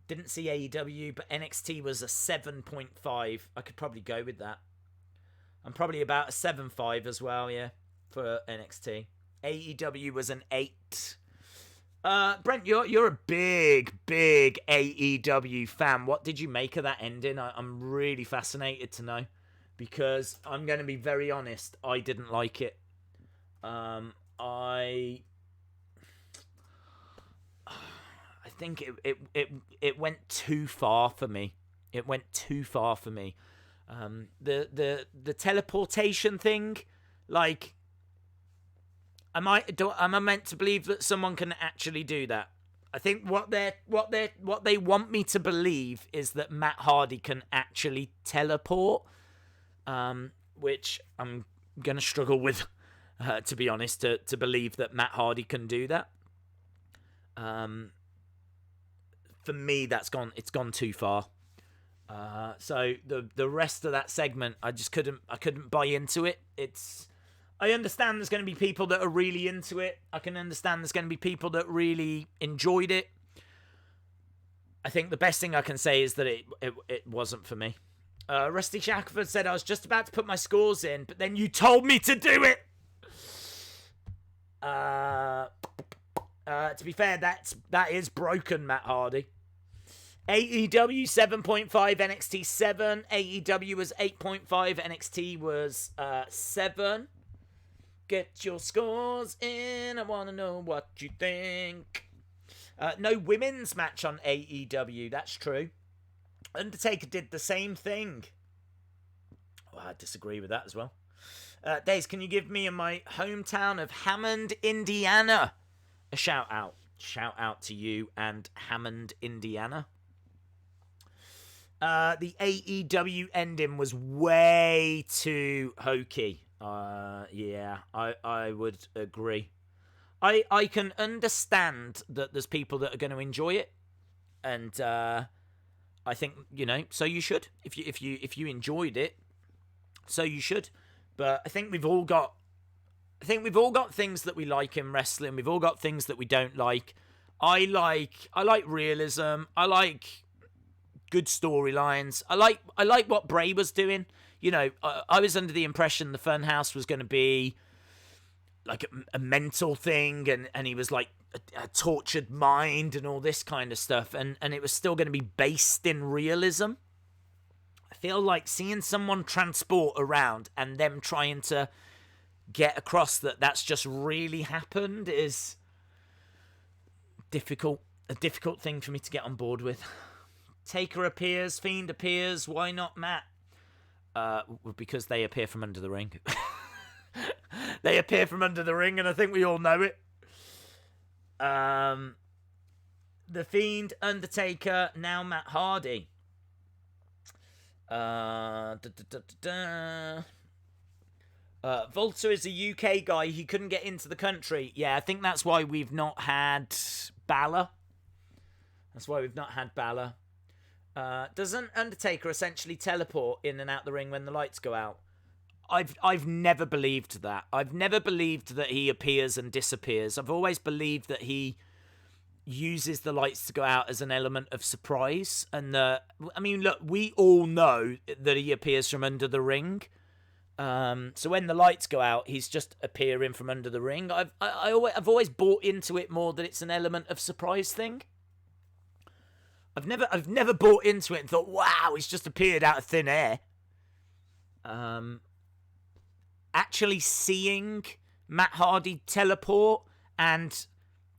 Didn't see AEW, but NXT was a 7.5. I could probably go with that. I'm probably about a 7.5 as well, yeah, for NXT. AEW was an 8. Brent, you're a big AEW fan. What did you make of that ending? I'm really fascinated to know, because I'm going to be very honest, I didn't like it. I think it went too far for me. It went too far for me. The teleportation thing, like, am I meant to believe that someone can actually do that? I think what they want me to believe is that Matt Hardy can actually teleport, which I'm gonna struggle with, to be honest, to believe that Matt Hardy can do that. For me, it's gone too far. So the rest of that segment, I couldn't buy into it. I understand there's going to be people that are really into it. I can understand there's going to be people that really enjoyed it. I think the best thing I can say is that it wasn't for me. Rusty Shackford said, I was just about to put my scores in, but then you told me to do it. To be fair, that is broken, Matt Hardy. AEW 7.5, NXT 7. AEW was 8.5, NXT was 7. Get your scores in. I want to know what you think. No women's match on AEW. That's true. Undertaker did the same thing. Oh, I disagree with that as well. Days, can you give me in my hometown of Hammond, Indiana, a shout out? Shout out to you and Hammond, Indiana. The AEW ending was way too hokey. Yeah, I would agree. I can understand that there's people that are going to enjoy it, and I think, so you should. If you enjoyed it, so you should. But I think we've all got things that we like in wrestling. We've all got things that we don't like. I like realism. I like good storylines. I like what Bray was doing. I was under the impression the Funhouse was going to be like a mental thing, and he was like a tortured mind and all this kind of stuff, and it was still going to be based in realism. I feel like seeing someone transport around and them trying to get across that that's just really happened is a difficult thing for me to get on board with. Taker appears, Fiend appears, why not Matt? Because they appear from under the ring. They appear from under the ring, and I think we all know it. The Fiend, Undertaker, now Matt Hardy. Volta is a UK guy. He couldn't get into the country. Yeah, I think that's why we've not had Balor. Doesn't Undertaker essentially teleport in and out the ring when the lights go out? I've never believed that. I've never believed that he appears and disappears. I've always believed that he uses the lights to go out as an element of surprise. And I mean, look, we all know that he appears from under the ring. So when the lights go out, he's just appearing from under the ring. I've always bought into it more that it's an element of surprise thing. I've never bought into it and thought, wow, he's just appeared out of thin air. Actually seeing Matt Hardy teleport and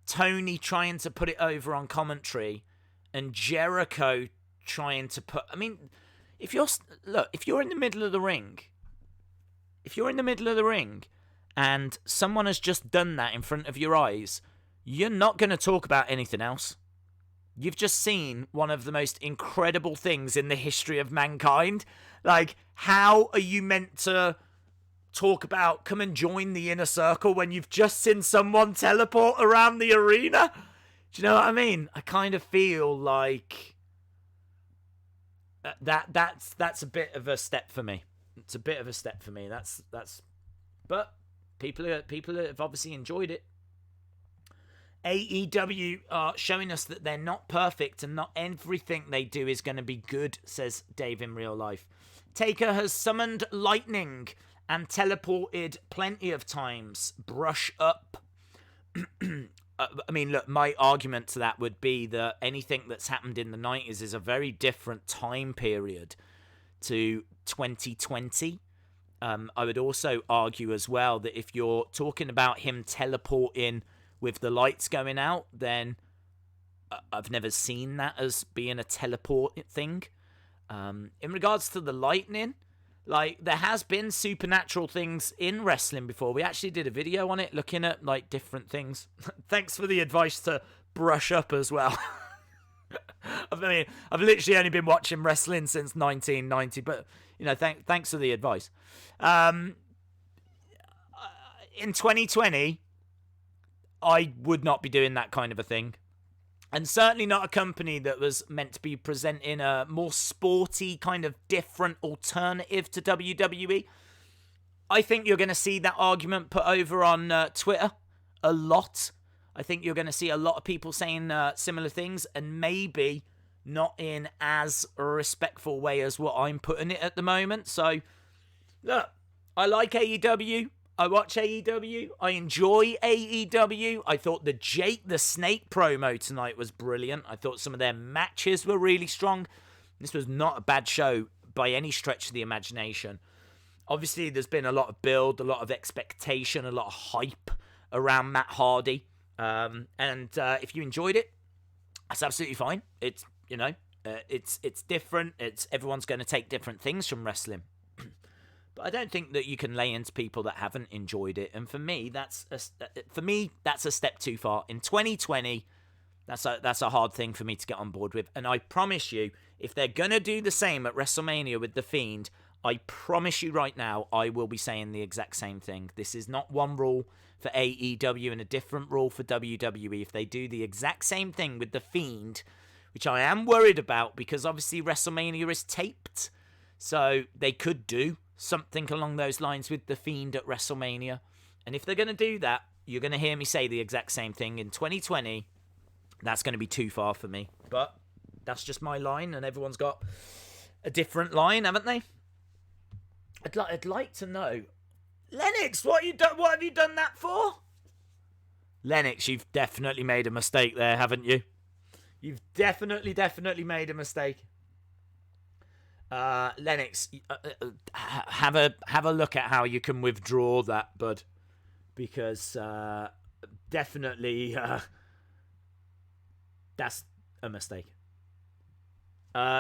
Tony trying to put it over on commentary and Jericho trying to put... I mean, if you're in the middle of the ring... If you're in the middle of the ring and someone has just done that in front of your eyes, you're not going to talk about anything else. You've just seen one of the most incredible things in the history of mankind. Like, how are you meant to talk about come and join the inner circle when you've just seen someone teleport around the arena? Do you know what I mean? I kind of feel like that's a bit of a step for me. It's a bit of a step for me. But people have obviously enjoyed it. AEW are showing us that they're not perfect and not everything they do is going to be good, says Dave in real life. Taker has summoned lightning and teleported plenty of times. Brush up. I mean, look, my argument to that would be that anything that's happened in the 90s is a very different time period to 2020. I would also argue as well that if you're talking about him teleporting with the lights going out, then I've never seen that as being a teleport thing. In regards to the lightning, like, there has been supernatural things in wrestling before. We actually did a video on it looking at like different things. Thanks for the advice to brush up as well. I mean, I've literally only been watching wrestling since 1990, but, you know, thanks for the advice. In 2020, I would not be doing that kind of a thing. And certainly not a company that was meant to be presenting a more sporty, kind of different alternative to WWE. I think you're going to see that argument put over on Twitter a lot. I think you're going to see a lot of people saying similar things, and maybe not in as a respectful way as what I'm putting it at the moment. So, look, I like AEW. I watch AEW. I enjoy AEW. I thought the Jake the Snake promo tonight was brilliant. I thought some of their matches were really strong. This was not a bad show by any stretch of the imagination. Obviously, there's been a lot of build, a lot of expectation, a lot of hype around Matt Hardy. And if you enjoyed it, that's absolutely fine. It's, you know, it's different. Everyone's going to take different things from wrestling. But I don't think that you can lay into people that haven't enjoyed it. And for me, that's a step too far. In 2020, that's a hard thing for me to get on board with. And I promise you, if they're going to do the same at WrestleMania with The Fiend, I promise you right now, I will be saying the exact same thing. This is not one rule for AEW and a different rule for WWE. If they do the exact same thing with The Fiend, which I am worried about because obviously WrestleMania is taped, so they could do something along those lines with The Fiend at WrestleMania. And if they're going to do that, you're going to hear me say the exact same thing. In 2020, that's going to be too far for me. But that's just my line, and everyone's got a different line, haven't they? I'd like to know, Lennox, what have you done that for? Lennox, you've definitely made a mistake there, haven't you? You've definitely made a mistake. Lennox, have a look at how you can withdraw that, bud, because definitely that's a mistake.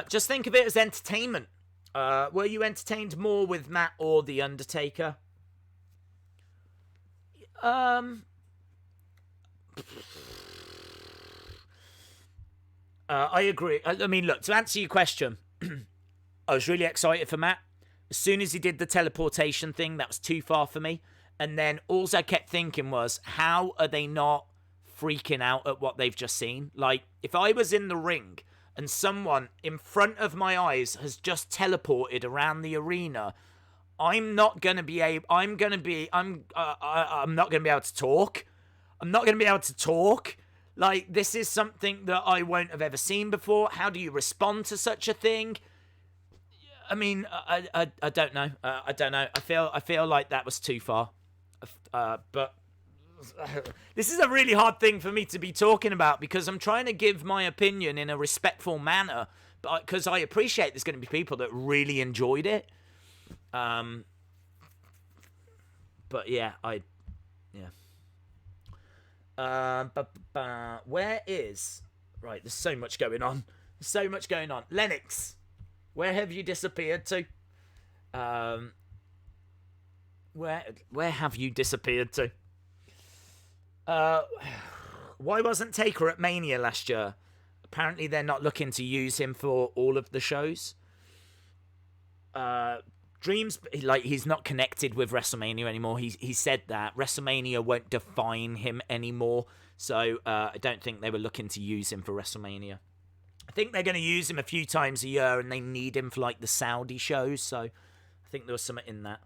Just think of it as entertainment. Were you entertained more with Matt or The Undertaker? I agree. I mean, look, to answer your question, I was really excited for Matt. As soon as he did the teleportation thing, that was too far for me. And then all I kept thinking was, how are they not freaking out at what they've just seen? Like, if I was in the ring and someone in front of my eyes has just teleported around the arena, I'm not going to be able to talk. I'm not going to be able to talk. Like, this is something that I won't have ever seen before. How do you respond to such a thing? I mean, I don't know. I don't know. I feel like that was too far. But this is a really hard thing for me to be talking about because I'm trying to give my opinion in a respectful manner, but because I appreciate there's going to be people that really enjoyed it. But yeah, where is... Right, there's so much going on. Lennox, where have you disappeared to? Where have you disappeared to? Why wasn't Taker at Mania last year? Apparently they're not looking to use him for all of the shows. Dreams, like, he's not connected with WrestleMania anymore. He said that WrestleMania won't define him anymore. So I don't think they were looking to use him for WrestleMania. I think they're going to use him a few times a year, and they need him for like the Saudi shows. So I think there was something in that.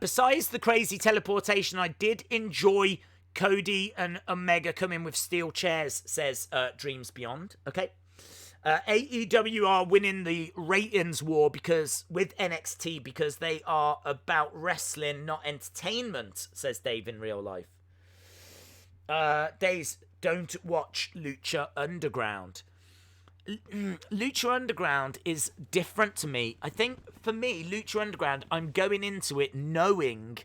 Besides the crazy teleportation, I did enjoy Cody and Omega coming with steel chairs, says Dreams Beyond. Okay. AEW are winning the ratings war with NXT because they are about wrestling, not entertainment, says Dave in real life. Days, don't watch Lucha Underground. Lucha Underground is different to me. I think for me, Lucha Underground, I'm going into it knowing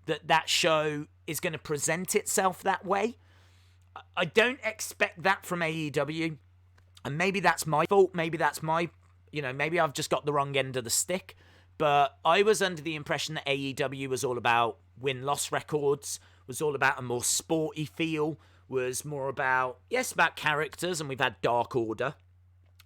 that show is going to present itself that way. I don't expect that from AEW. And maybe that's my fault. Maybe that's maybe I've just got the wrong end of the stick. But I was under the impression that AEW was all about win-loss records, was all about a more sporty feel, was more about characters, and we've had Dark Order.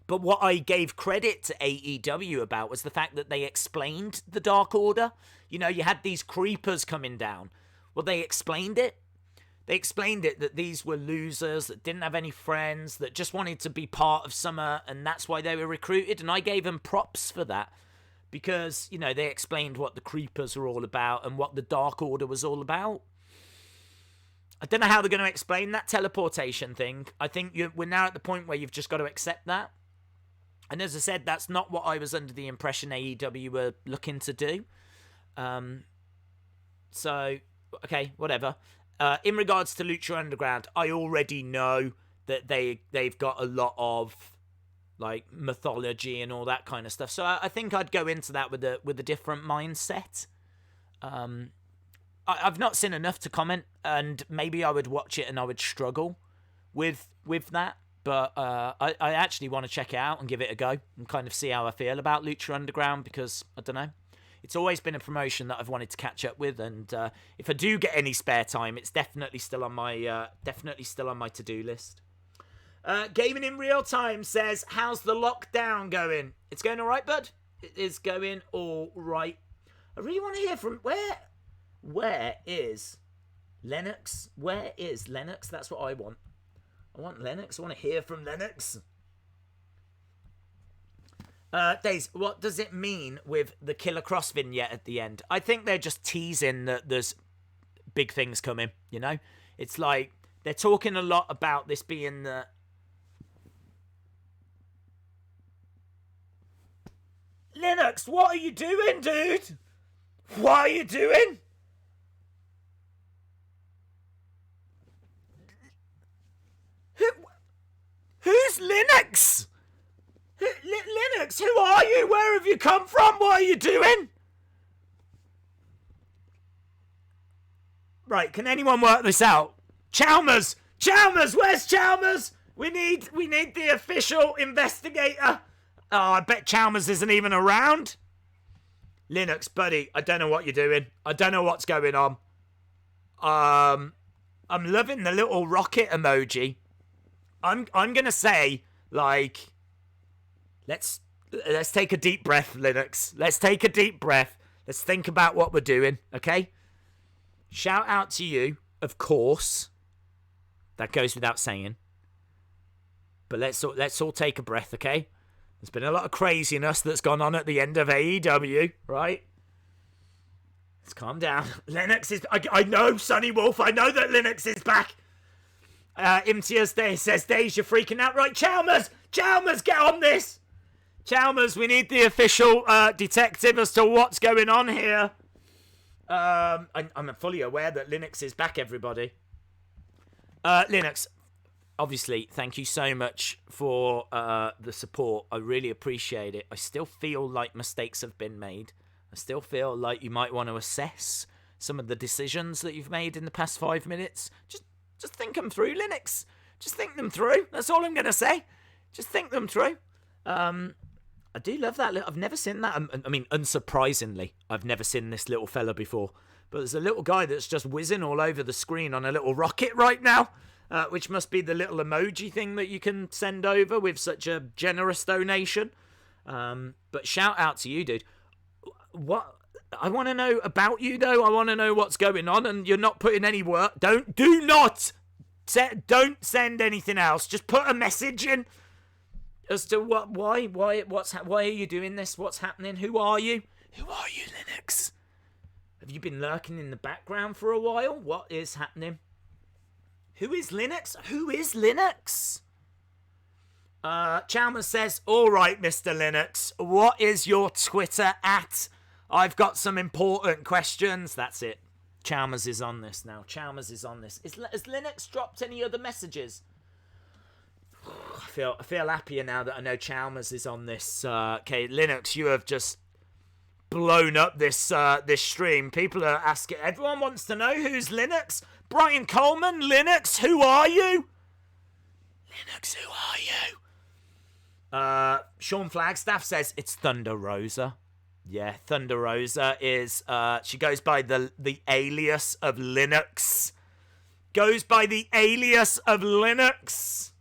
But what I gave credit to AEW about was the fact that they explained the Dark Order. You know, you had these creepers coming down. Well, they explained it. They explained it that these were losers that didn't have any friends, that just wanted to be part of Summer, and that's why they were recruited. And I gave them props for that because, you know, they explained what the creepers were all about and what the Dark Order was all about. I don't know how they're going to explain that teleportation thing. I think we're now at the point where you've just got to accept that. And as I said, that's not what I was under the impression AEW were looking to do. So, okay, whatever. In regards to Lucha Underground, I already know that they've got a lot of like mythology and all that kind of stuff. So I think I'd go into that with a different mindset. I've not seen enough to comment, and maybe I would watch it and I would struggle with that. But I actually want to check it out and give it a go and kind of see how I feel about Lucha Underground because, I don't know, it's always been a promotion that I've wanted to catch up with. And if I do get any spare time, it's definitely still on my to-do list. Gaming in Real Time says, how's the lockdown going? It's going all right, bud? It is going all right. I really want to hear from... Where is Lennox? Where is Lennox? That's what I want. I want Lennox. I want to hear from Lennox. Days, what does it mean with the Killer Cross vignette at the end? I think they're just teasing that there's big things coming, you know? It's like they're talking a lot about this being the... Lennox, what are you doing, dude? What are you doing? Who's Linux? Linux, who are you? Where have you come from? What are you doing? Right, can anyone work this out? Chalmers! Chalmers! Where's Chalmers? We need the official investigator. Oh, I bet Chalmers isn't even around. Linux, buddy, I don't know what you're doing. I don't know what's going on. I'm loving the little rocket emoji. I'm gonna say, like, let's take a deep breath, Linux. Let's take a deep breath. Let's think about what we're doing, okay? Shout out to you, of course. That goes without saying. But let's all take a breath, okay? There's been a lot of craziness that's gone on at the end of AEW, right? Let's calm down. Linux is... I know, Sonny Wolf. I know that Linux is back. Imtiaz Day says, Days, you're freaking out. Right, Chalmers! Chalmers, get on this! Chalmers, we need the official detective as to what's going on here. I'm fully aware that Linux is back, everybody. Linux, obviously, thank you so much for the support. I really appreciate it. I still feel like mistakes have been made. I still feel like you might want to assess some of the decisions that you've made in the past 5 minutes. Just think them through, Linux. Just think them through. That's all I'm going to say. Just think them through. I do love that. I've never seen that. I mean, unsurprisingly, I've never seen this little fella before. But there's a little guy that's just whizzing all over the screen on a little rocket right now, which must be the little emoji thing that you can send over with such a generous donation. But shout out to you, dude. What I want to know about you, though. I want to know what's going on, and you're not putting any work. Don't send anything else. Just put a message in as to why are you doing this? What's happening? Who are you? Who are you, Linux? Have you been lurking in the background for a while? What is happening? Who is Linux? Who is Linux? Chalmers says, all right, Mr. Linux, what is your Twitter at? I've got some important questions. That's it. Chalmers is on this now. Chalmers is on this. Has Linux dropped any other messages? I feel happier now that I know Chalmers is on this. Okay, Linux, you have just blown up this this stream. People are asking. Everyone wants to know who's Linux. Brian Coleman, Linux, who are you? Linux, who are you? Sean Flagstaff says it's Thunder Rosa. Yeah, Thunder Rosa is, she goes by the alias of Linux. Goes by the alias of Linux.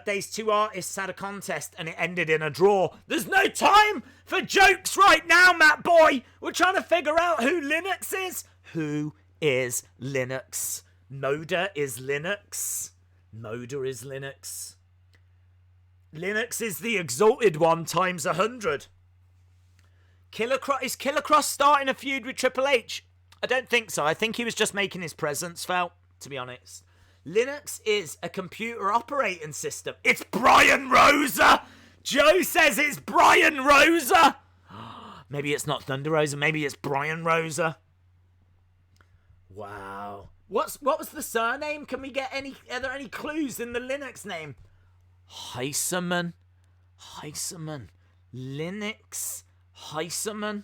Days 2 artists had a contest and it ended in a draw. There's no time for jokes right now, Matt Boy. We're trying to figure out who Linux is. Who is Linux? Moda is Linux. Moda is Linux. Linux is the exalted one times 100. Is Killer Cross starting a feud with Triple H? I don't think so. I think he was just making his presence felt, to be honest. Linux is a computer operating system. It's Brian Rosa! Joe says it's Brian Rosa! Maybe it's not Thunder Rosa. Maybe it's Brian Rosa. Wow. What was the surname? Can we get are there any clues in the Linux name? Heiserman. Linux. Heiserman.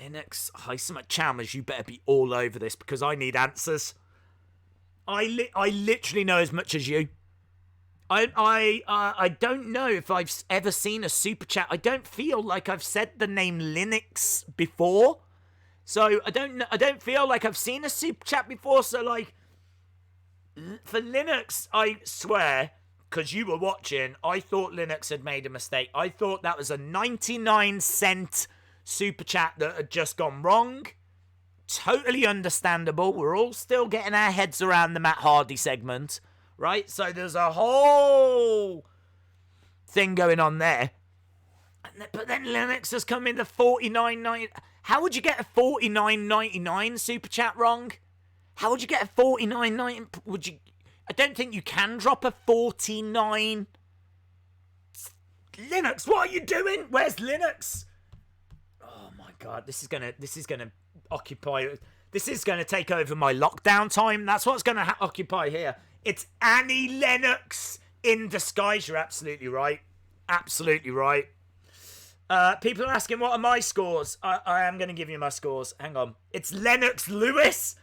Linux. Heiserman. Chalmers, you better be all over this because I need answers. I literally know as much as you. I don't know if I've ever seen a super chat. I don't feel like I've said the name Linux before. So I don't feel like I've seen a super chat before. So like for Linux, I swear, because you were watching, I thought Linux had made a mistake. I thought that was a 99-cent super chat that had just gone wrong. Totally understandable. We're all still getting our heads around the Matt Hardy segment, right? So there's a whole thing going on there. But then Linux has come in the $49.90. How would you get a $49.99 super chat wrong? How would you get a $49.90? Would you? I don't think you can drop a $49. Linux, what are you doing? Where's Linux? Oh my god, this is gonna occupy. This is gonna take over my lockdown time. That's what's gonna occupy here. It's Annie Lennox in disguise. You're absolutely right. Absolutely right. People are asking, what are my scores? I am going to give you my scores. Hang on. It's Lennox Lewis.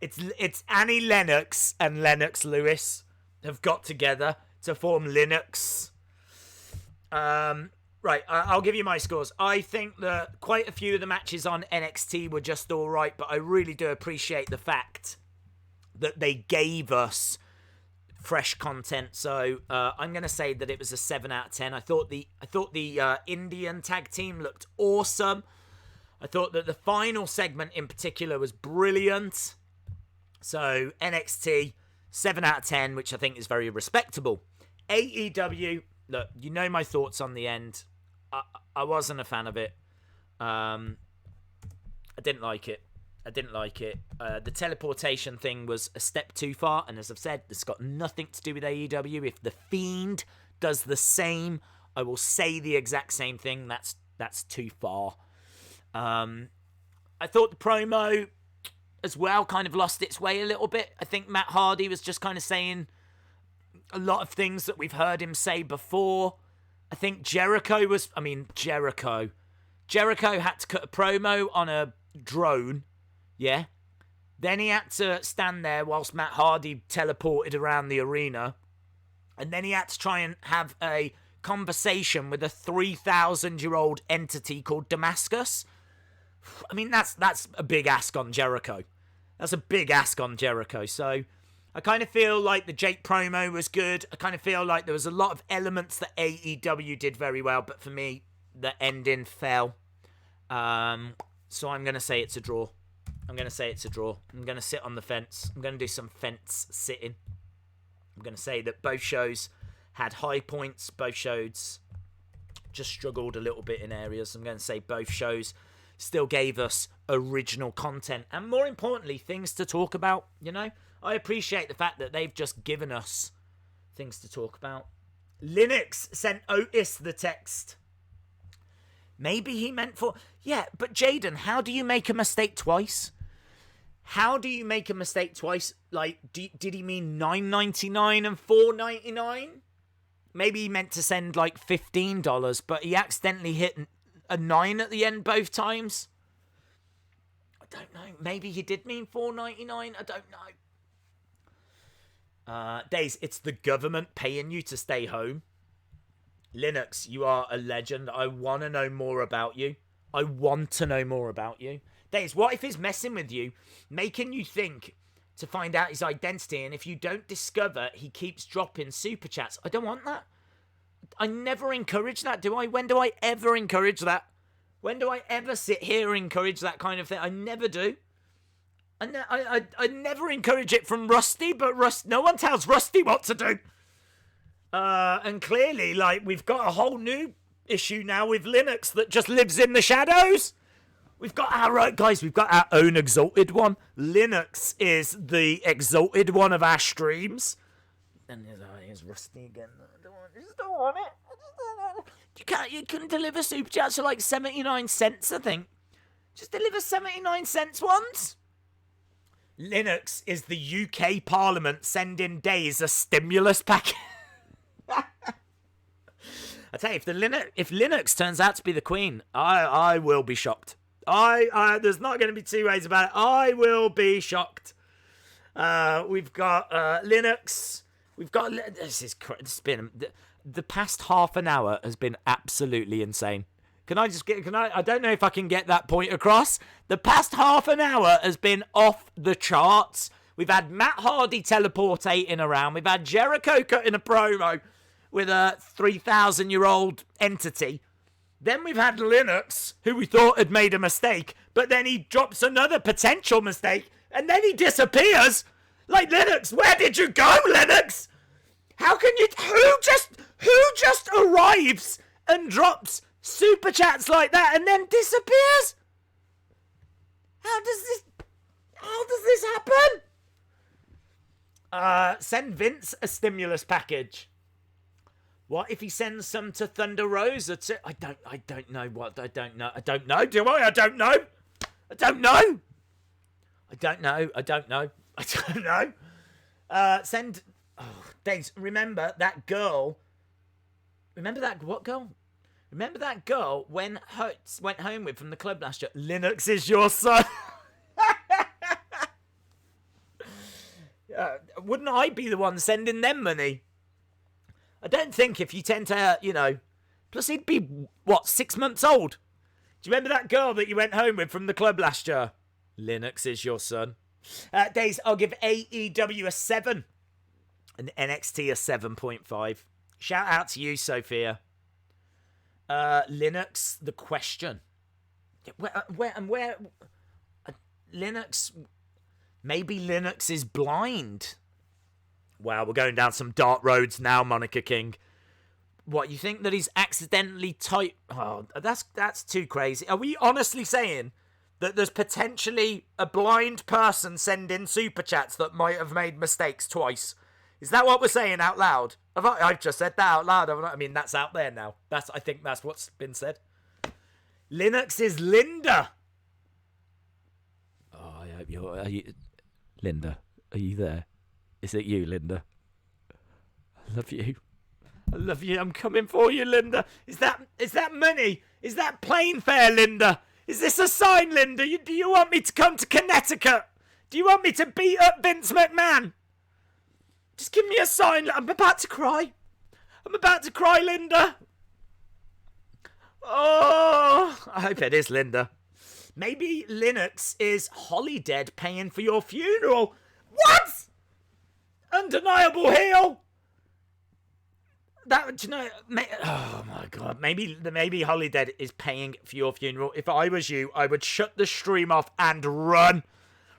It's Annie Lennox and Lennox Lewis have got together to form Linux. Right, I'll give you my scores. I think that quite a few of the matches on NXT were just all right, but I really do appreciate the fact that they gave us fresh content. So I'm going to say that it was a 7 out of 10. I thought the Indian tag team looked awesome. I thought that the final segment in particular was brilliant. So NXT, 7 out of 10, which I think is very respectable. AEW, look, you know my thoughts on the end. I wasn't a fan of it. I didn't like it. The teleportation thing was a step too far, and as I've said, it's got nothing to do with AEW. If The Fiend does the same, I will say the exact same thing. That's too far. I thought the promo as well kind of lost its way a little bit. I think Matt Hardy was just kind of saying a lot of things that we've heard him say before. I think Jericho had to cut a promo on a drone, yeah? Then he had to stand there whilst Matt Hardy teleported around the arena. And then he had to try and have a conversation with a 3,000-year-old entity called Damascus. I mean, that's a big ask on Jericho. That's a big ask on Jericho. So I kind of feel like the Jake promo was good. I kind of feel like there was a lot of elements that AEW did very well. But for me, the ending fell. So I'm going to say it's a draw. I'm going to sit on the fence. I'm going to do some fence sitting. I'm going to say that both shows had high points. Both shows just struggled a little bit in areas. I'm going to say both shows still gave us original content. And more importantly, things to talk about, you know? I appreciate the fact that they've just given us things to talk about. Linux sent Otis the text. Maybe he meant for... Yeah, but Jaden, how do you make a mistake twice? How do you make a mistake twice? Like, did he mean $9.99 and $4.99? Maybe he meant to send like $15, but he accidentally hit a 9 at the end both times. I don't know. Maybe he did mean $4.99. I don't know. Days, it's the government paying you to stay home. Linux, you are a legend. I want to know more about you. Days, what if he's messing with you, making you think to find out his identity, and if you don't discover, he keeps dropping super chats? I don't want that. I never encourage that, do I? When do I ever encourage that? When do I ever sit here and encourage that kind of thing? I never do. I never encourage it from Rusty, but no one tells Rusty what to do. And clearly, like, we've got a whole new issue now with Linux that just lives in the shadows. We've got our own exalted one. Linux is the exalted one of our streams. And here's Rusty again. I just don't want it. You can deliver super chats for like 79 cents, I think. Just deliver 79 cents once. Linux is the UK Parliament sending Days a stimulus package. I tell you, if Linux turns out to be the Queen, I will be shocked. There's not going to be two ways about it. I will be shocked. We've got Linux. We've got the past half an hour has been absolutely insane. I don't know if I can get that point across. The past half an hour has been off the charts. We've had Matt Hardy teleportating around. We've had Jericho cutting a promo with a 3,000-year-old entity. Then we've had Linux, who we thought had made a mistake, but then he drops another potential mistake, and then he disappears. Like, Linux, where did you go, Linux? How can you... Who just arrives and drops super chats like that and then disappears? How does this happen? Send Vince a stimulus package. What if he sends some to Thunder Rosa? I don't know. Do I? I don't know. Send Days, remember that girl? Remember that what girl? Remember that girl when Hurts went home with from the club last year? Linux is your son. Wouldn't I be the one sending them money? I don't think if you tend to, plus he'd be, 6 months old? Do you remember that girl that you went home with from the club last year? Linux is your son. Days, I'll give AEW a 7 and NXT a 7.5. Shout out to you, Sophia. Linux, the question. Where? Linux. Maybe Linux is blind. Wow, we're going down some dark roads now, Monica King. What, you think that he's accidentally typed? Oh, that's too crazy. Are we honestly saying that there's potentially a blind person sending super chats that might have made mistakes twice? Is that what we're saying out loud? I've just said that out loud. I mean, that's out there now. I think that's what's been said. Linux is Linda. Oh, I hope you're... Linda, are you there? Is it you, Linda? I love you. I love you. I'm coming for you, Linda. Is that money? Is that plane fare, Linda? Is this a sign, Linda? Do you want me to come to Connecticut? Do you want me to beat up Vince McMahon? Just give me a sign. I'm about to cry. I'm about to cry, Linda. Oh, I hope it is Linda. Maybe Linux is Holidead paying for your funeral. What? Undeniable heel. Oh my God. Maybe Holidead is paying for your funeral. If I was you, I would shut the stream off and run.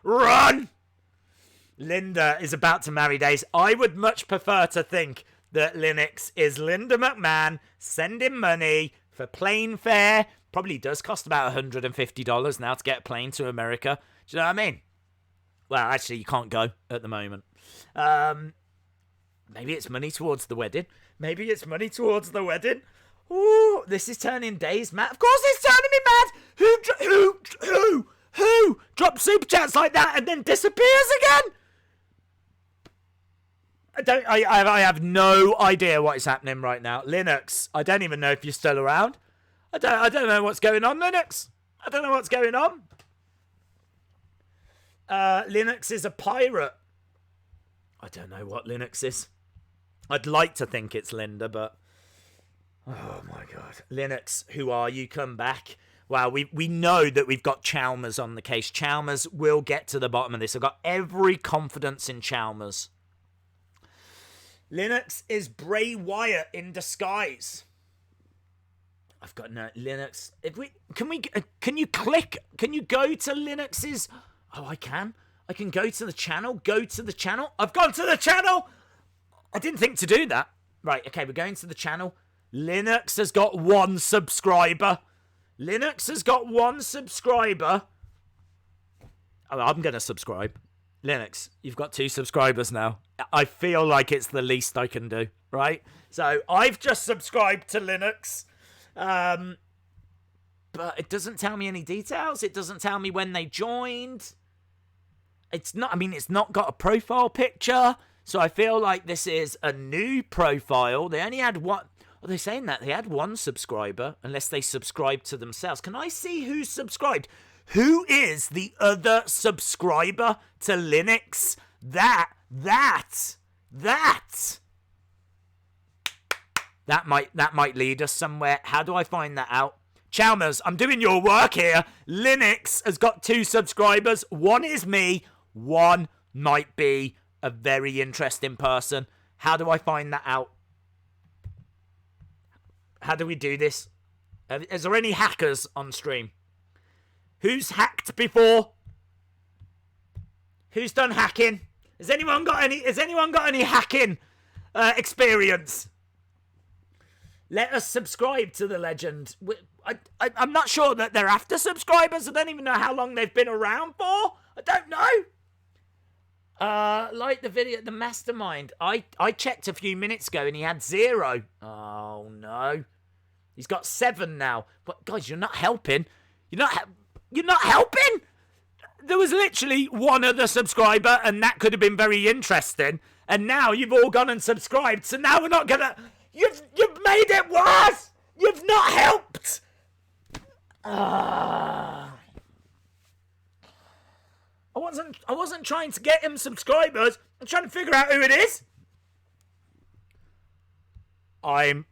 Run! Linda is about to marry Days. I would much prefer to think that Linux is Linda McMahon sending money for plane fare. Probably does cost about $150 now to get a plane to America. Do you know what I mean? Well, actually, you can't go at the moment. Maybe it's money towards the wedding. Maybe it's money towards the wedding. Ooh, this is turning Days mad. Of course it's turning me mad. Who drops super chats like that and then disappears again? I have no idea what is happening right now. Linux, I don't even know if you're still around. I don't know what's going on, Linux. I don't know what's going on. Linux is a pirate. I don't know what Linux is. I'd like to think it's Linda, but... Oh, my God. Linux, who are you? Come back. Wow, we know that we've got Chalmers on the case. Chalmers will get to the bottom of this. I've got every confidence in Chalmers. Linux is Bray Wyatt in disguise. I've got no Linux. Can you click? Can you go to Linux's? Oh, I can. I can go to the channel. Go to the channel. I've gone to the channel. I didn't think to do that. Right. Okay, we're going to the channel. Linux has got 1 subscriber. Linux has got 1 subscriber. Oh, I'm gonna subscribe. Linux, you've got 2 subscribers now. I feel like it's the least I can do, right? So I've just subscribed to Linux. But it doesn't tell me any details. It doesn't tell me when they joined. It's not got a profile picture. So I feel like this is a new profile. They only had one. Are they saying that? They had 1 subscriber, unless they subscribed to themselves. Can I see who's subscribed? Who is the other subscriber to Linux? That might lead us somewhere. How do I find that out? Chalmers, I'm doing your work here. Linux has got 2 subscribers. 1 is me. 1 might be a very interesting person. How do I find that out? How do we do this? Is there any hackers on stream? Who's hacked before? Who's done hacking? Has anyone got any hacking experience? Let us subscribe to the legend. I'm not sure that they're after subscribers. I don't even know how long they've been around for. I don't know. Like the video, the mastermind. I checked a few minutes ago and he had 0. Oh no. He's got 7 now. But guys, you're not helping. You're not helping. There was literally 1 other subscriber and that could have been very interesting. And now you've all gone and subscribed, so now we're not gonna... You've made it worse! You've not helped! I wasn't trying to get him subscribers. I'm trying to figure out who it is. I'm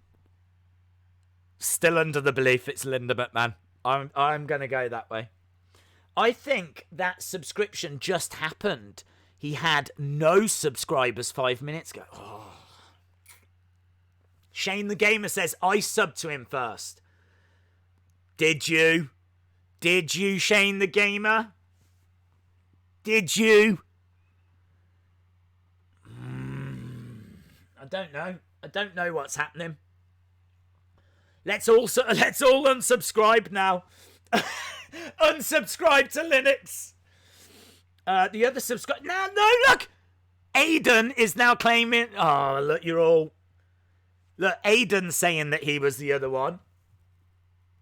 still under the belief it's Linda McMahon. I'm gonna go that way. I think that subscription just happened. He had no subscribers 5 minutes ago. Oh. Shane the Gamer says, I subbed to him first. Did you? Did you, Shane the Gamer? Did you? I don't know. I don't know what's happening. Let's all unsubscribe now. Unsubscribe to Linux. The other subscribe. No, look. Aiden is now claiming. Oh, look, you're all. Look, Aiden's saying that he was the other one.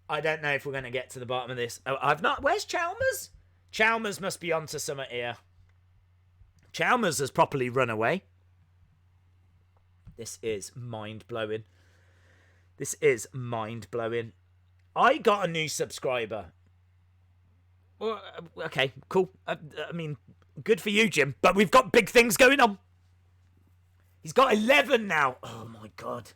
I don't know if we're going to get to the bottom of this. Oh, I've not. Where's Chalmers? Chalmers must be onto something here. Chalmers has properly run away. This is mind-blowing. This is mind-blowing. I got a new subscriber. Well, okay, cool. I mean, good for you, Jim. But we've got big things going on. He's got 11 now. Oh, my God.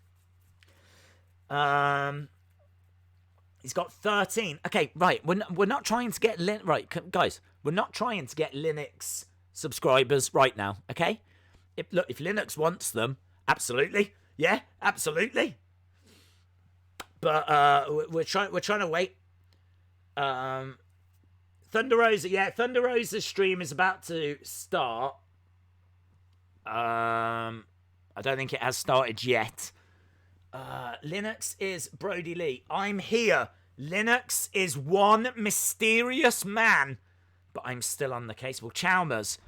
He's got 13. Okay, right. We're not trying to get... Right, guys. We're not trying to get Linux subscribers right now, okay? If Linux wants them, absolutely. Yeah, absolutely. But we're trying to wait. Thunder Rosa's stream is about to start. I don't think it has started yet. Linux is Brodie Lee. I'm here. Linux is one mysterious man, but I'm still on the case. Well, Chalmers,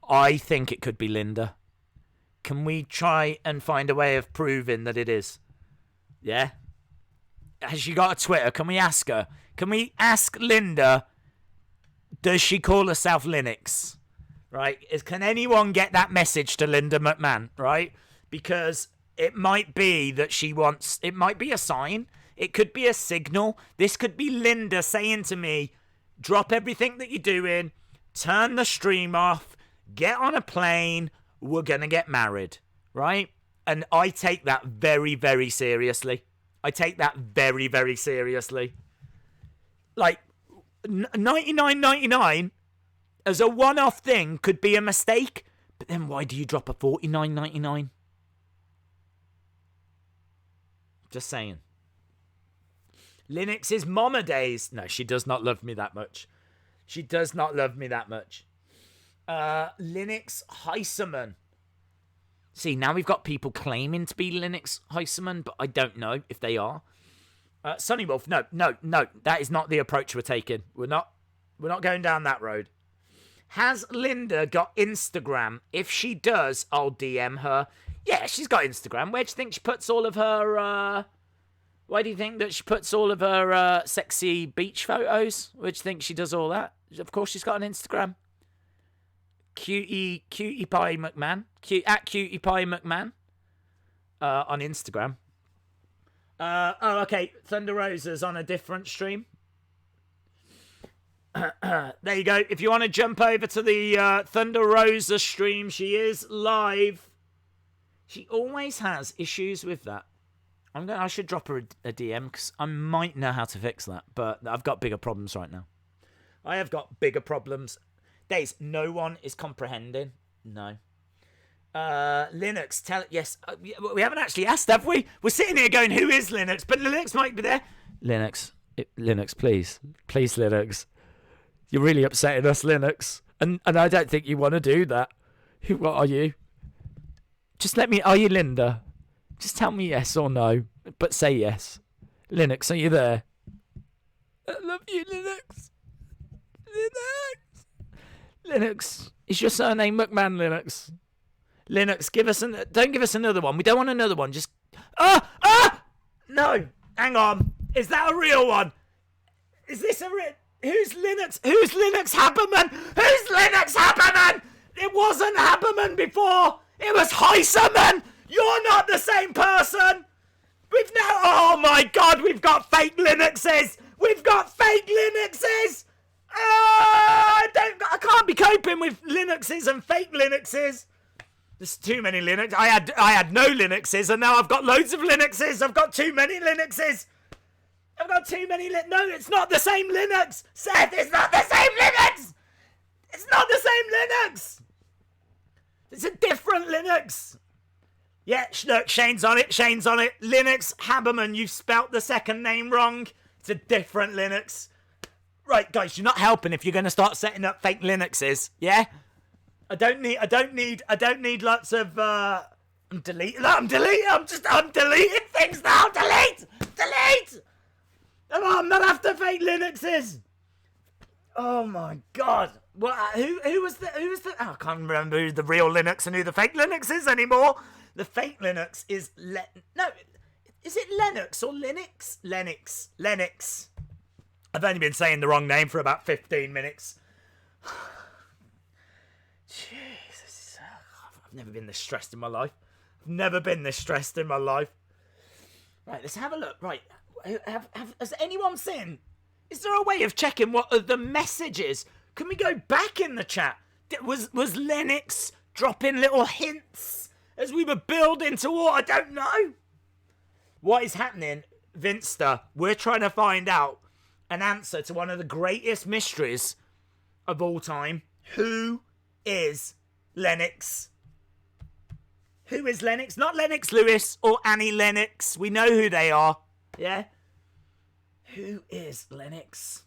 I think it could be Linda. Can we try and find a way of proving that it is? Yeah? Has she got a Twitter? Can we ask her? Can we ask Linda, does she call herself Linux? Right? Can anyone get that message to Linda McMahon? Right? Because it might be that she wants... It might be a sign. It could be a signal. This could be Linda saying to me, drop everything that you're doing, turn the stream off, get on a plane, we're going to get married. Right? And I take that very, very seriously. I take that very, very seriously. Like, 99.99 as a one-off thing could be a mistake, but then why do you drop a 49.99? Just saying. Linux is Mama Days. No, she does not love me that much. She does not love me that much. Linux Heiserman. See, now we've got people claiming to be Linux Heiserman, but I don't know if they are. Sonny Wolf, no. That is not the approach we're taking. We're not going down that road. Has Linda got Instagram? If she does, I'll DM her. Yeah, she's got Instagram. Where do you think she puts all of her... Why do you think that she puts all of her sexy beach photos? Where do you think she does all that? Of course she's got an Instagram. Cutie Pie McMahon. At Cutie Pie McMahon. On Instagram. Okay. Thunder Rosa's on a different stream. There you go. If you want to jump over to the Thunder Rosa stream, she is live. She always has issues with that. I should drop her a DM because I might know how to fix that, but I've got bigger problems right now. I have got bigger problems. Days, no one is comprehending. No. Linux, yes. We haven't actually asked, have we? We're sitting here going, who is Linux? But Linux might be there. Linux, please. Please, Linux. You're really upsetting us, Linux. And I don't think you want to do that. What are you? Just let me... Are you Linda? Just tell me yes or no. But say yes. Linux, are you there? I love you, Linux. Linux. Is your surname McMahon, Linux? Linux, don't give us another one. We don't want another one. Just... No. Hang on. Is that a real one? Is this a real... Who's Linux? Who's Linux Haberman? Who's Linux Haberman? It was wasn't Haberman before. It was Heiserman. You're not the same person. We've now... Oh, my God. We've got fake Linuxes. We've got fake Linuxes. I can't be coping with Linuxes and fake Linuxes. There's too many Linux. I had no Linuxes, and now I've got loads of Linuxes. I've got too many Linuxes. I've got too many No, it's not the same Linux. Seth, it's not the same Linux. It's not the same Linux. It's a different Linux. Yeah, look, Shane's on it. Linux Haberman, you've spelt the second name wrong. It's a different Linux. Right, guys, you're not helping if you're going to start setting up fake Linuxes, yeah? I don't need lots of, I'm deleting things now. Delete! I'm not after fake Linuxes. Oh my God. Well, who was the, oh, I can't remember who the real Linux and who the fake Linux is anymore. The fake Linux is, is it Lennox or Linux? Lennox. I've only been saying the wrong name for about 15 minutes. Jesus. I've never been this stressed in my life. Right, let's have a look. Right, has anyone seen? Is there a way of checking what are the messages? Can we go back in the chat? Was Lennox dropping little hints as we were building to what? I don't know. What is happening, Vinster? We're trying to find out an answer to one of the greatest mysteries of all time. Who is Lennox? Who is Lennox? Not Lennox Lewis or Annie Lennox. We know who they are. Yeah? Who is Lennox?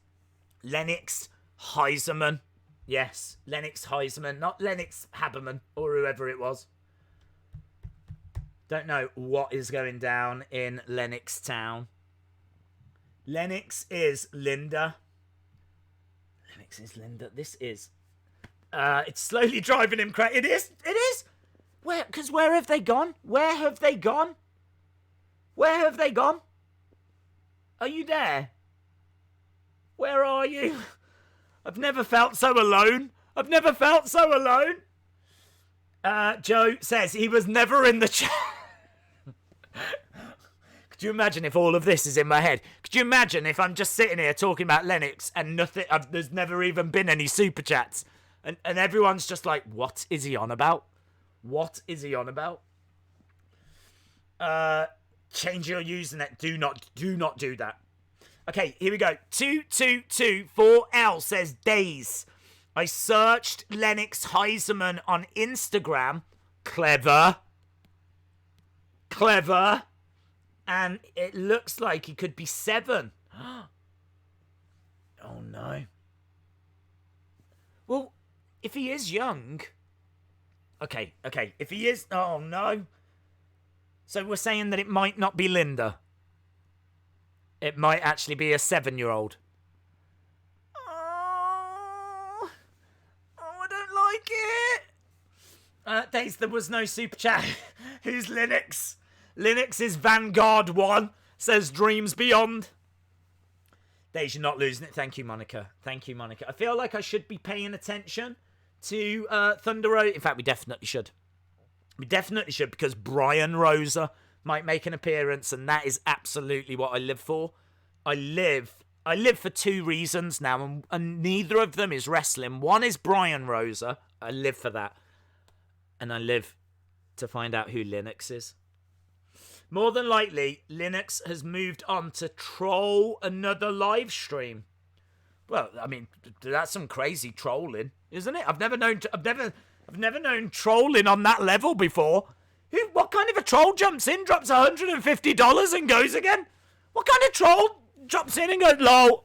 Lennox Heiserman. Yes, Lennox Heiserman. Not Lennox Haberman or whoever it was. Don't know what is going down in Lennox Town. Lennox is Linda. This is... it's slowly driving him crazy. It is. Where have they gone? Are you there? Where are you? I've never felt so alone. Joe says he was never in the chat. Could you imagine if all of this is in my head? Could you imagine if I'm just sitting here talking about Lennox and nothing? There's never even been any super chats, and everyone's just like, "What is he on about? Change your Usenet. Do not do that. Okay, here we go. 2224L says Days. I searched Lennox Heiserman on Instagram. Clever. And it looks like he could be 7. Oh no. Well, if he is young. Okay. If he is, oh no. So we're saying that it might not be Linda. It might actually be a 7-year-old. Oh, I don't like it. Days, there was no super chat. Who's Linux? Linux is Vanguard 1, says Dreams Beyond. Days, you're not losing it. Thank you, Monica. I feel like I should be paying attention to Thunder Rosa. In fact, we definitely should. Because Brian Rosa might make an appearance, and that is absolutely what I live for. I live for 2 reasons now, and neither of them is wrestling. One is Brian Rosa. I live for that. And I live to find out who Linux is. More than likely, Linux has moved on to troll another live stream. Well, I mean, that's some crazy trolling, isn't it? I've never known trolling on that level before. What kind of a troll jumps in, drops $150 and goes again? What kind of troll drops in and goes, lol?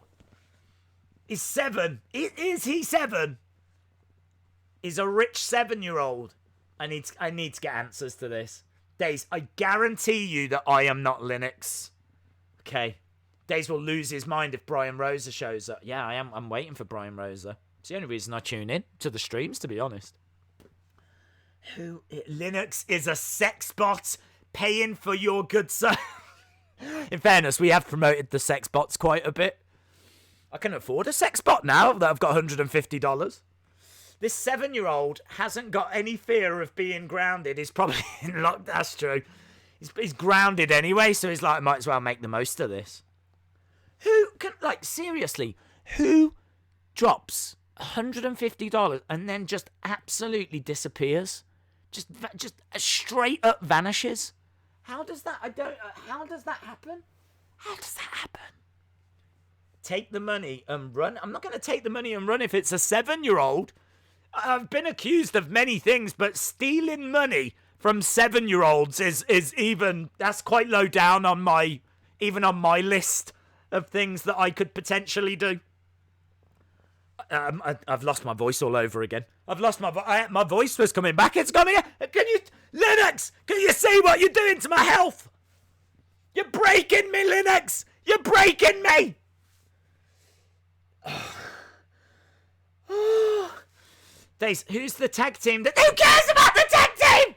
He's 7. Is he 7? Is a rich 7-year-old? I need to get answers to this. Days, I guarantee you that I am not Linux. Okay. Days will lose his mind if Brian Rosa shows up. Yeah, I am. I'm waiting for Brian Rosa. It's the only reason I tune in to the streams, to be honest. Linux is a sex bot paying for your good sir. In fairness, we have promoted the sex bots quite a bit. I can afford a sex bot now that I've got $150. This 7-year-old hasn't got any fear of being grounded. He's probably in lock. That's true. He's grounded anyway, so he's like, I might as well make the most of this. Who can, like, seriously, who drops $150 and then just absolutely disappears? Just straight up vanishes? How does that, how does that happen? How does that happen? Take the money and run? I'm not going to take the money and run if it's a 7-year-old. I've been accused of many things, but stealing money from 7-year-olds is even, that's quite low down on my, even on my list of things that I could potentially do. I've lost my voice all over again. I've lost my voice was coming back. It's gone again. Linux, can you see what you're doing to my health? You're breaking me, Linux. You're breaking me. Days, who's the tag team that... Who cares about the tag team?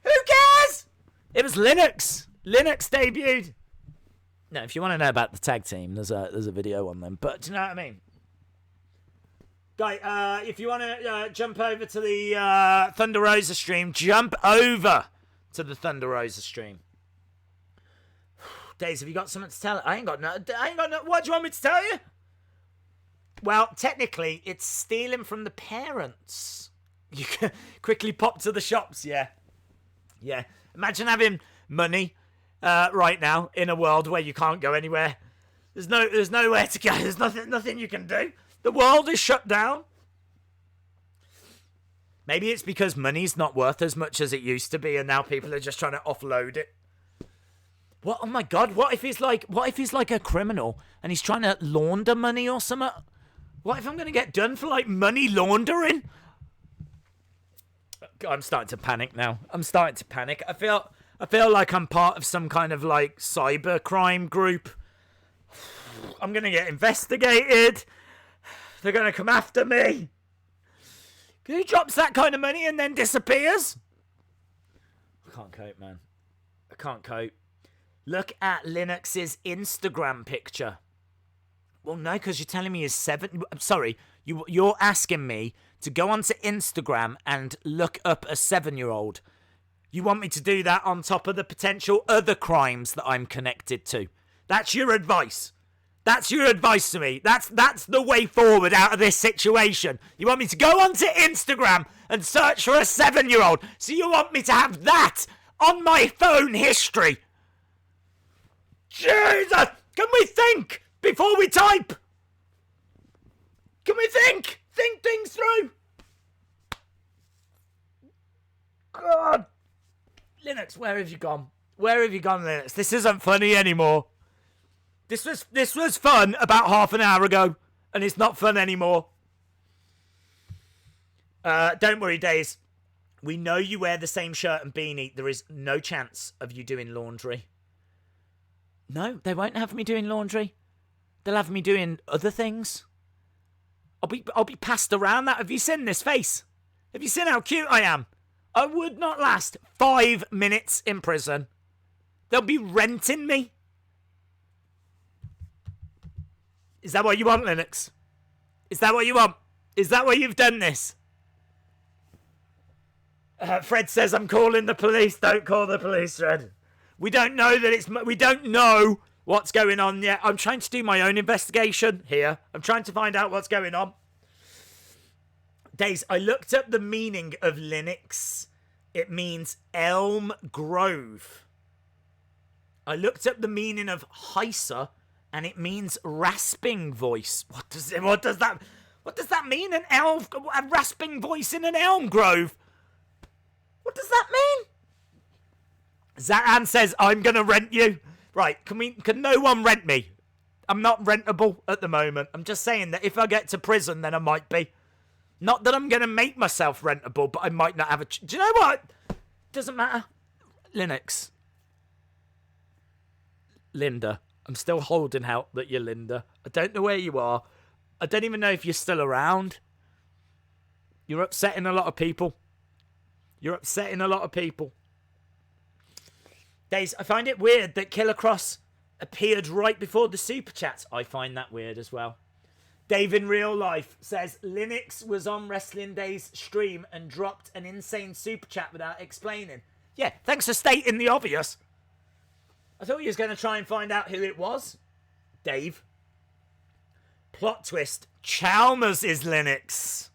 Who cares? It was Linux. Linux debuted. No, if you want to know about the tag team, there's a video on them. But do you know what I mean? Guy, if you want to jump over to the Thunder Rosa stream, jump over to the Thunder Rosa stream. Days, have you got something to tell? I ain't got no. What do you want me to tell you? Well, technically, it's stealing from the parents. You can quickly pop to the shops, yeah. Yeah. Imagine having money right now in a world where you can't go anywhere. There's nowhere to go. There's nothing you can do. The world is shut down. Maybe it's because money's not worth as much as it used to be, and now people are just trying to offload it. What? Oh my God! What if he's like a criminal and he's trying to launder money or something? What if I'm going to get done for, like, money laundering? I'm starting to panic now. I feel like I'm part of some kind of, like, cyber crime group. I'm going to get investigated. They're going to come after me. Who drops that kind of money and then disappears? I can't cope, man. I can't cope. Look at Linux's Instagram picture. Well, no, because you're telling me he's 7. I'm sorry, you're asking me to go onto Instagram and look up a 7-year-old. You want me to do that on top of the potential other crimes that I'm connected to? That's your advice. That's your advice to me. That's the way forward out of this situation. You want me to go onto Instagram and search for a 7-year-old? So you want me to have that on my phone history? Jesus! Can we think before we type? Can we think? Think things through. God. Linux, where have you gone? Where have you gone, Linux? This isn't funny anymore. This was fun about half an hour ago, and it's not fun anymore. Don't worry, Days. We know you wear the same shirt and beanie. There is no chance of you doing laundry. No, they won't have me doing laundry. They'll have me doing other things. I'll be passed around that. Have you seen this face? Have you seen how cute I am? I would not last 5 minutes in prison. They'll be renting me. Is that what you want, Linux? Is that what you want? Is that why you've done this? Fred says, I'm calling the police. Don't call the police, Fred. We don't know we don't know what's going on yet. I'm trying to do my own investigation here. I'm trying to find out what's going on. Days, I looked up the meaning of Linux. It means Elm Grove. I looked up the meaning of Heiser, and it means rasping voice. What does that mean? A rasping voice in an elm grove? What does that mean? Zatan says, I'm gonna rent you. Right, can no one rent me? I'm not rentable at the moment. I'm just saying that if I get to prison, then I might be. Not that I'm gonna make myself rentable, but I might not have do you know what? Doesn't matter. Linux. Linda. I'm still holding out that you're Linda. I don't know where you are. I don't even know if you're still around. You're upsetting a lot of people. Days, I find it weird that Killer Cross appeared right before the Super Chats. I find that weird as well. Dave in real life says Linux was on Wrestling Day's stream and dropped an insane super chat without explaining. Yeah, thanks for stating the obvious. I thought you was going to try and find out who it was. Dave. Plot twist. Chalmers is Linux.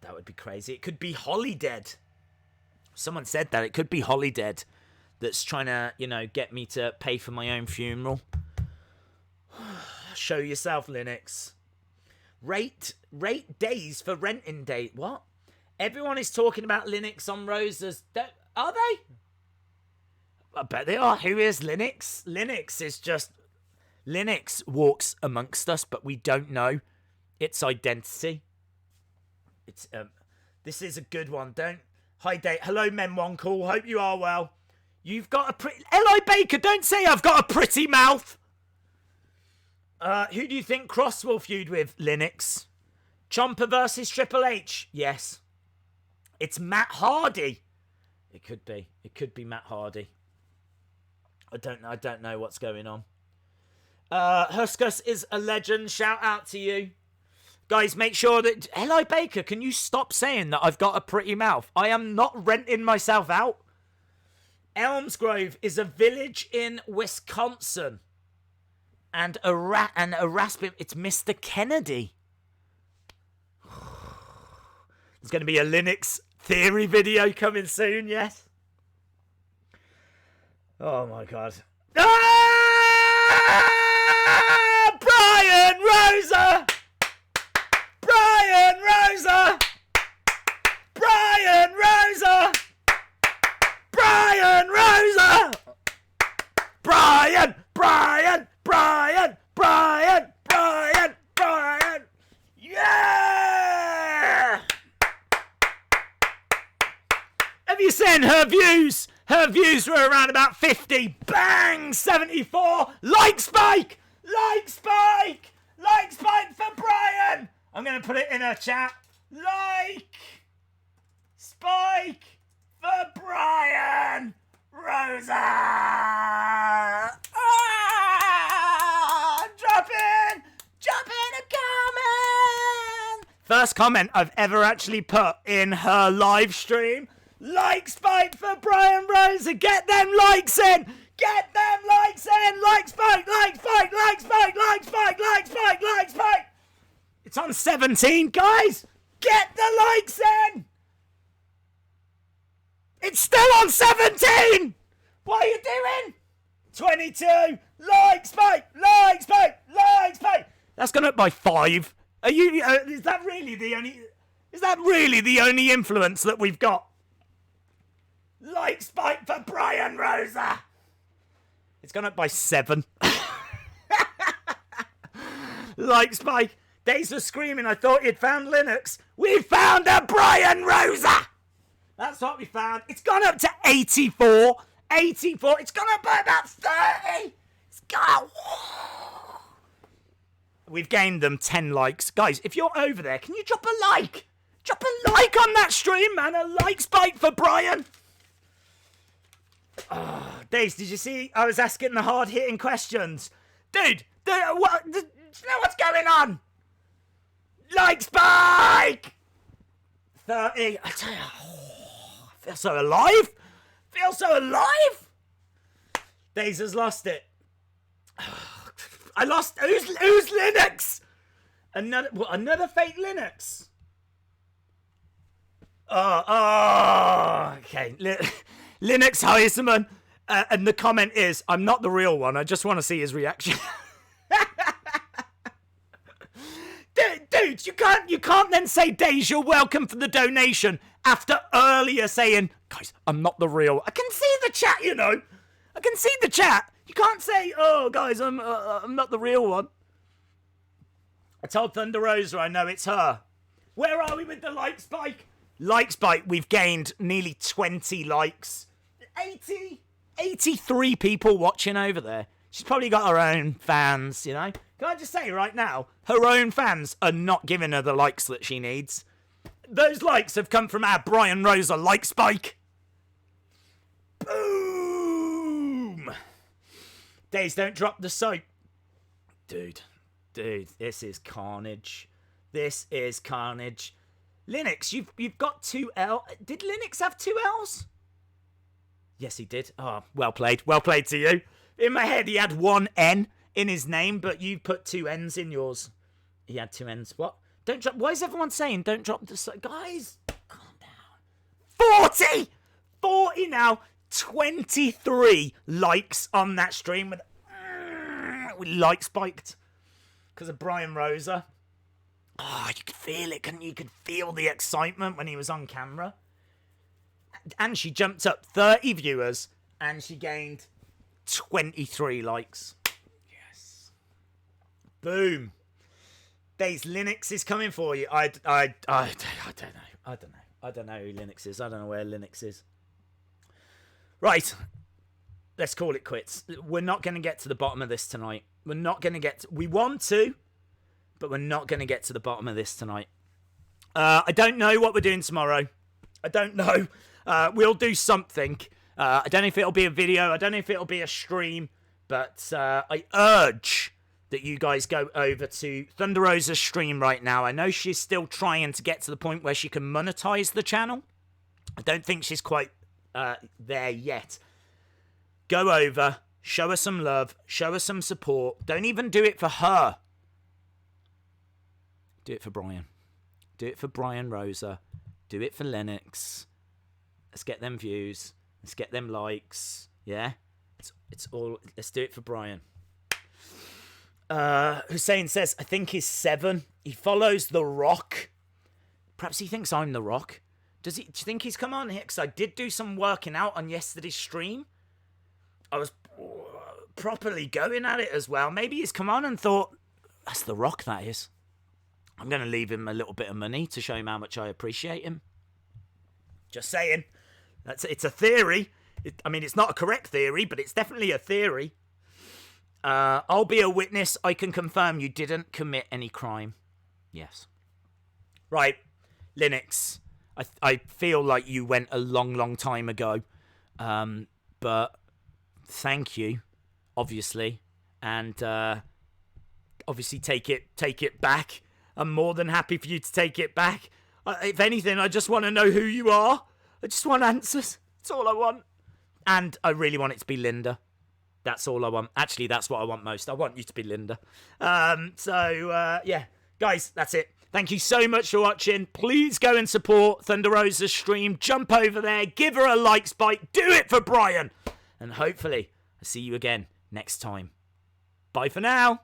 That would be crazy. It could be Holidead. Someone said that. It could be Holidead that's trying to, get me to pay for my own funeral. Show yourself, Linux. Rate days for renting date. What? Everyone is talking about Linux on Roses. Are they? I bet they are. Who is Linux? Linux walks amongst us, but we don't know its identity. It's this is a good one. Hi, Dave. Hello, Menwonkel. Hope you are well. You've got a pretty... Eli Baker, don't say I've got a pretty mouth. Who do you think Cross will feud with? Linux. Ciampa versus Triple H. Yes. It's Matt Hardy. It could be. It could be Matt Hardy. I don't know what's going on. Huskus is a legend. Shout out to you. Guys, make sure that... Eli Baker, can you stop saying that I've got a pretty mouth? I am not renting myself out. Elmsgrove is a village in Wisconsin. And a rasping... It's Mr. Kennedy. There's going to be a Linux theory video coming soon, yes? Oh, my God. Ah! Brian Rosa! Brian Rosa! Brian Rosa! Brian Rosa! Brian! Brian! Brian! Brian! Brian! Brian! Yeah! Have you seen her views? Her views were around about 50. Bang! 74. Like spike! Like spike! Like spike for Brian! I'm going to put it in her chat. Like spike for Brian Rosa! Ah! Drop in a comment! First comment I've ever actually put in her live stream. Like spike for Brian Rosa. Get them likes in. Get them likes in. Like spike, like spike, like spike, like spike, like spike, like spike. It's on 17, guys. Get the likes in. It's still on 17. What are you doing? 22. Like spike, like spike, like spike. That's gone up by 5. Are you? Is that really the only? Is that really the only influence that we've got? Like spike for Brian Rosa. It's gone up by 7. Like spike. Days were screaming. I thought you'd found Linux. We found a Brian Rosa. That's what we found. It's gone up to 84. 84. It's gone up by about 30. It's gone. We've gained them 10 likes. Guys, if you're over there, can you drop a like? Drop a like on that stream, man. A like spike for Brian. Oh, Days, did you see? I was asking the hard-hitting questions. Dude, do you know what's going on? Like spike! 30. I tell you, I feel so alive. Feel so alive. Days has lost it. I lost. Who's Linux? Another fake Linux. Okay. Linux Heisman, and the comment is, I'm not the real one. I just want to see his reaction. Dude, you can't then say, Days, you're welcome for the donation after earlier saying, guys, I'm not the real. I can see the chat, I can see the chat. You can't say, oh, guys, I'm not the real one. I told Thunder Rosa I know it's her. Where are we with the like spike? Like spike, we've gained nearly 20 likes. 83 people watching over there. She's probably got her own fans, Can I just say right now, her own fans are not giving her the likes that she needs. Those likes have come from our Brian Rosa like spike. Boom! Days, don't drop the soap. Dude, Dude, this is carnage. This is carnage. Linux, you've got 2 L. Did Linux have 2 L's? Yes, he did. Oh, well played. Well played to you. In my head, he had 1 N in his name, but you put 2 N's in yours. He had 2 N's. What? Don't drop. Why is everyone saying don't drop the... Guys, calm down. 40! 40 now. 23 likes on that stream. With like spiked. Because of Brian Rosa. Oh, you could feel it, couldn't you? You could feel the excitement when he was on camera. And she jumped up 30 viewers. And she gained 23 likes. Yes. Boom. Days Linux is coming for you. I don't know. I don't know who Linux is. I don't know where Linux is. Right. Let's call it quits. We're not going to get to the bottom of this tonight. We're not going to get... We want to, but we're not going to get to the bottom of this tonight. I don't know what we're doing tomorrow. I don't know. We'll do something. I don't know if it'll be a video. I don't know if it'll be a stream. But I urge that you guys go over to Thunder Rosa's stream right now. I know she's still trying to get to the point where she can monetize the channel. I don't think she's quite there yet. Go over, show her some love, show her some support. Don't even do it for her. Do it for Brian. Do it for Brian Rosa. Do it for Lennox. Let's get them views. Let's get them likes. Yeah? It's all... Let's do it for Brian. Hussein says, I think he's 7. He follows The Rock. Perhaps he thinks I'm The Rock. Do you think he's come on here? Because I did do some working out on yesterday's stream. I was properly going at it as well. Maybe he's come on and thought, that's The Rock, that is. I'm going to leave him a little bit of money to show him how much I appreciate him. Just saying. It's a theory. It's not a correct theory, but it's definitely a theory. I'll be a witness. I can confirm you didn't commit any crime. Yes. Right. Linux. I feel like you went a long, long time ago. But thank you, obviously. And obviously take it back. I'm more than happy for you to take it back. If anything, I just want to know who you are. I just want answers. That's all I want. And I really want it to be Linda. That's all I want. Actually, that's what I want most. I want you to be Linda. Yeah. Guys, that's it. Thank you so much for watching. Please go and support Thunder Rosa's stream. Jump over there. Give her a like spike. Do it for Brian. And hopefully, I'll see you again next time. Bye for now.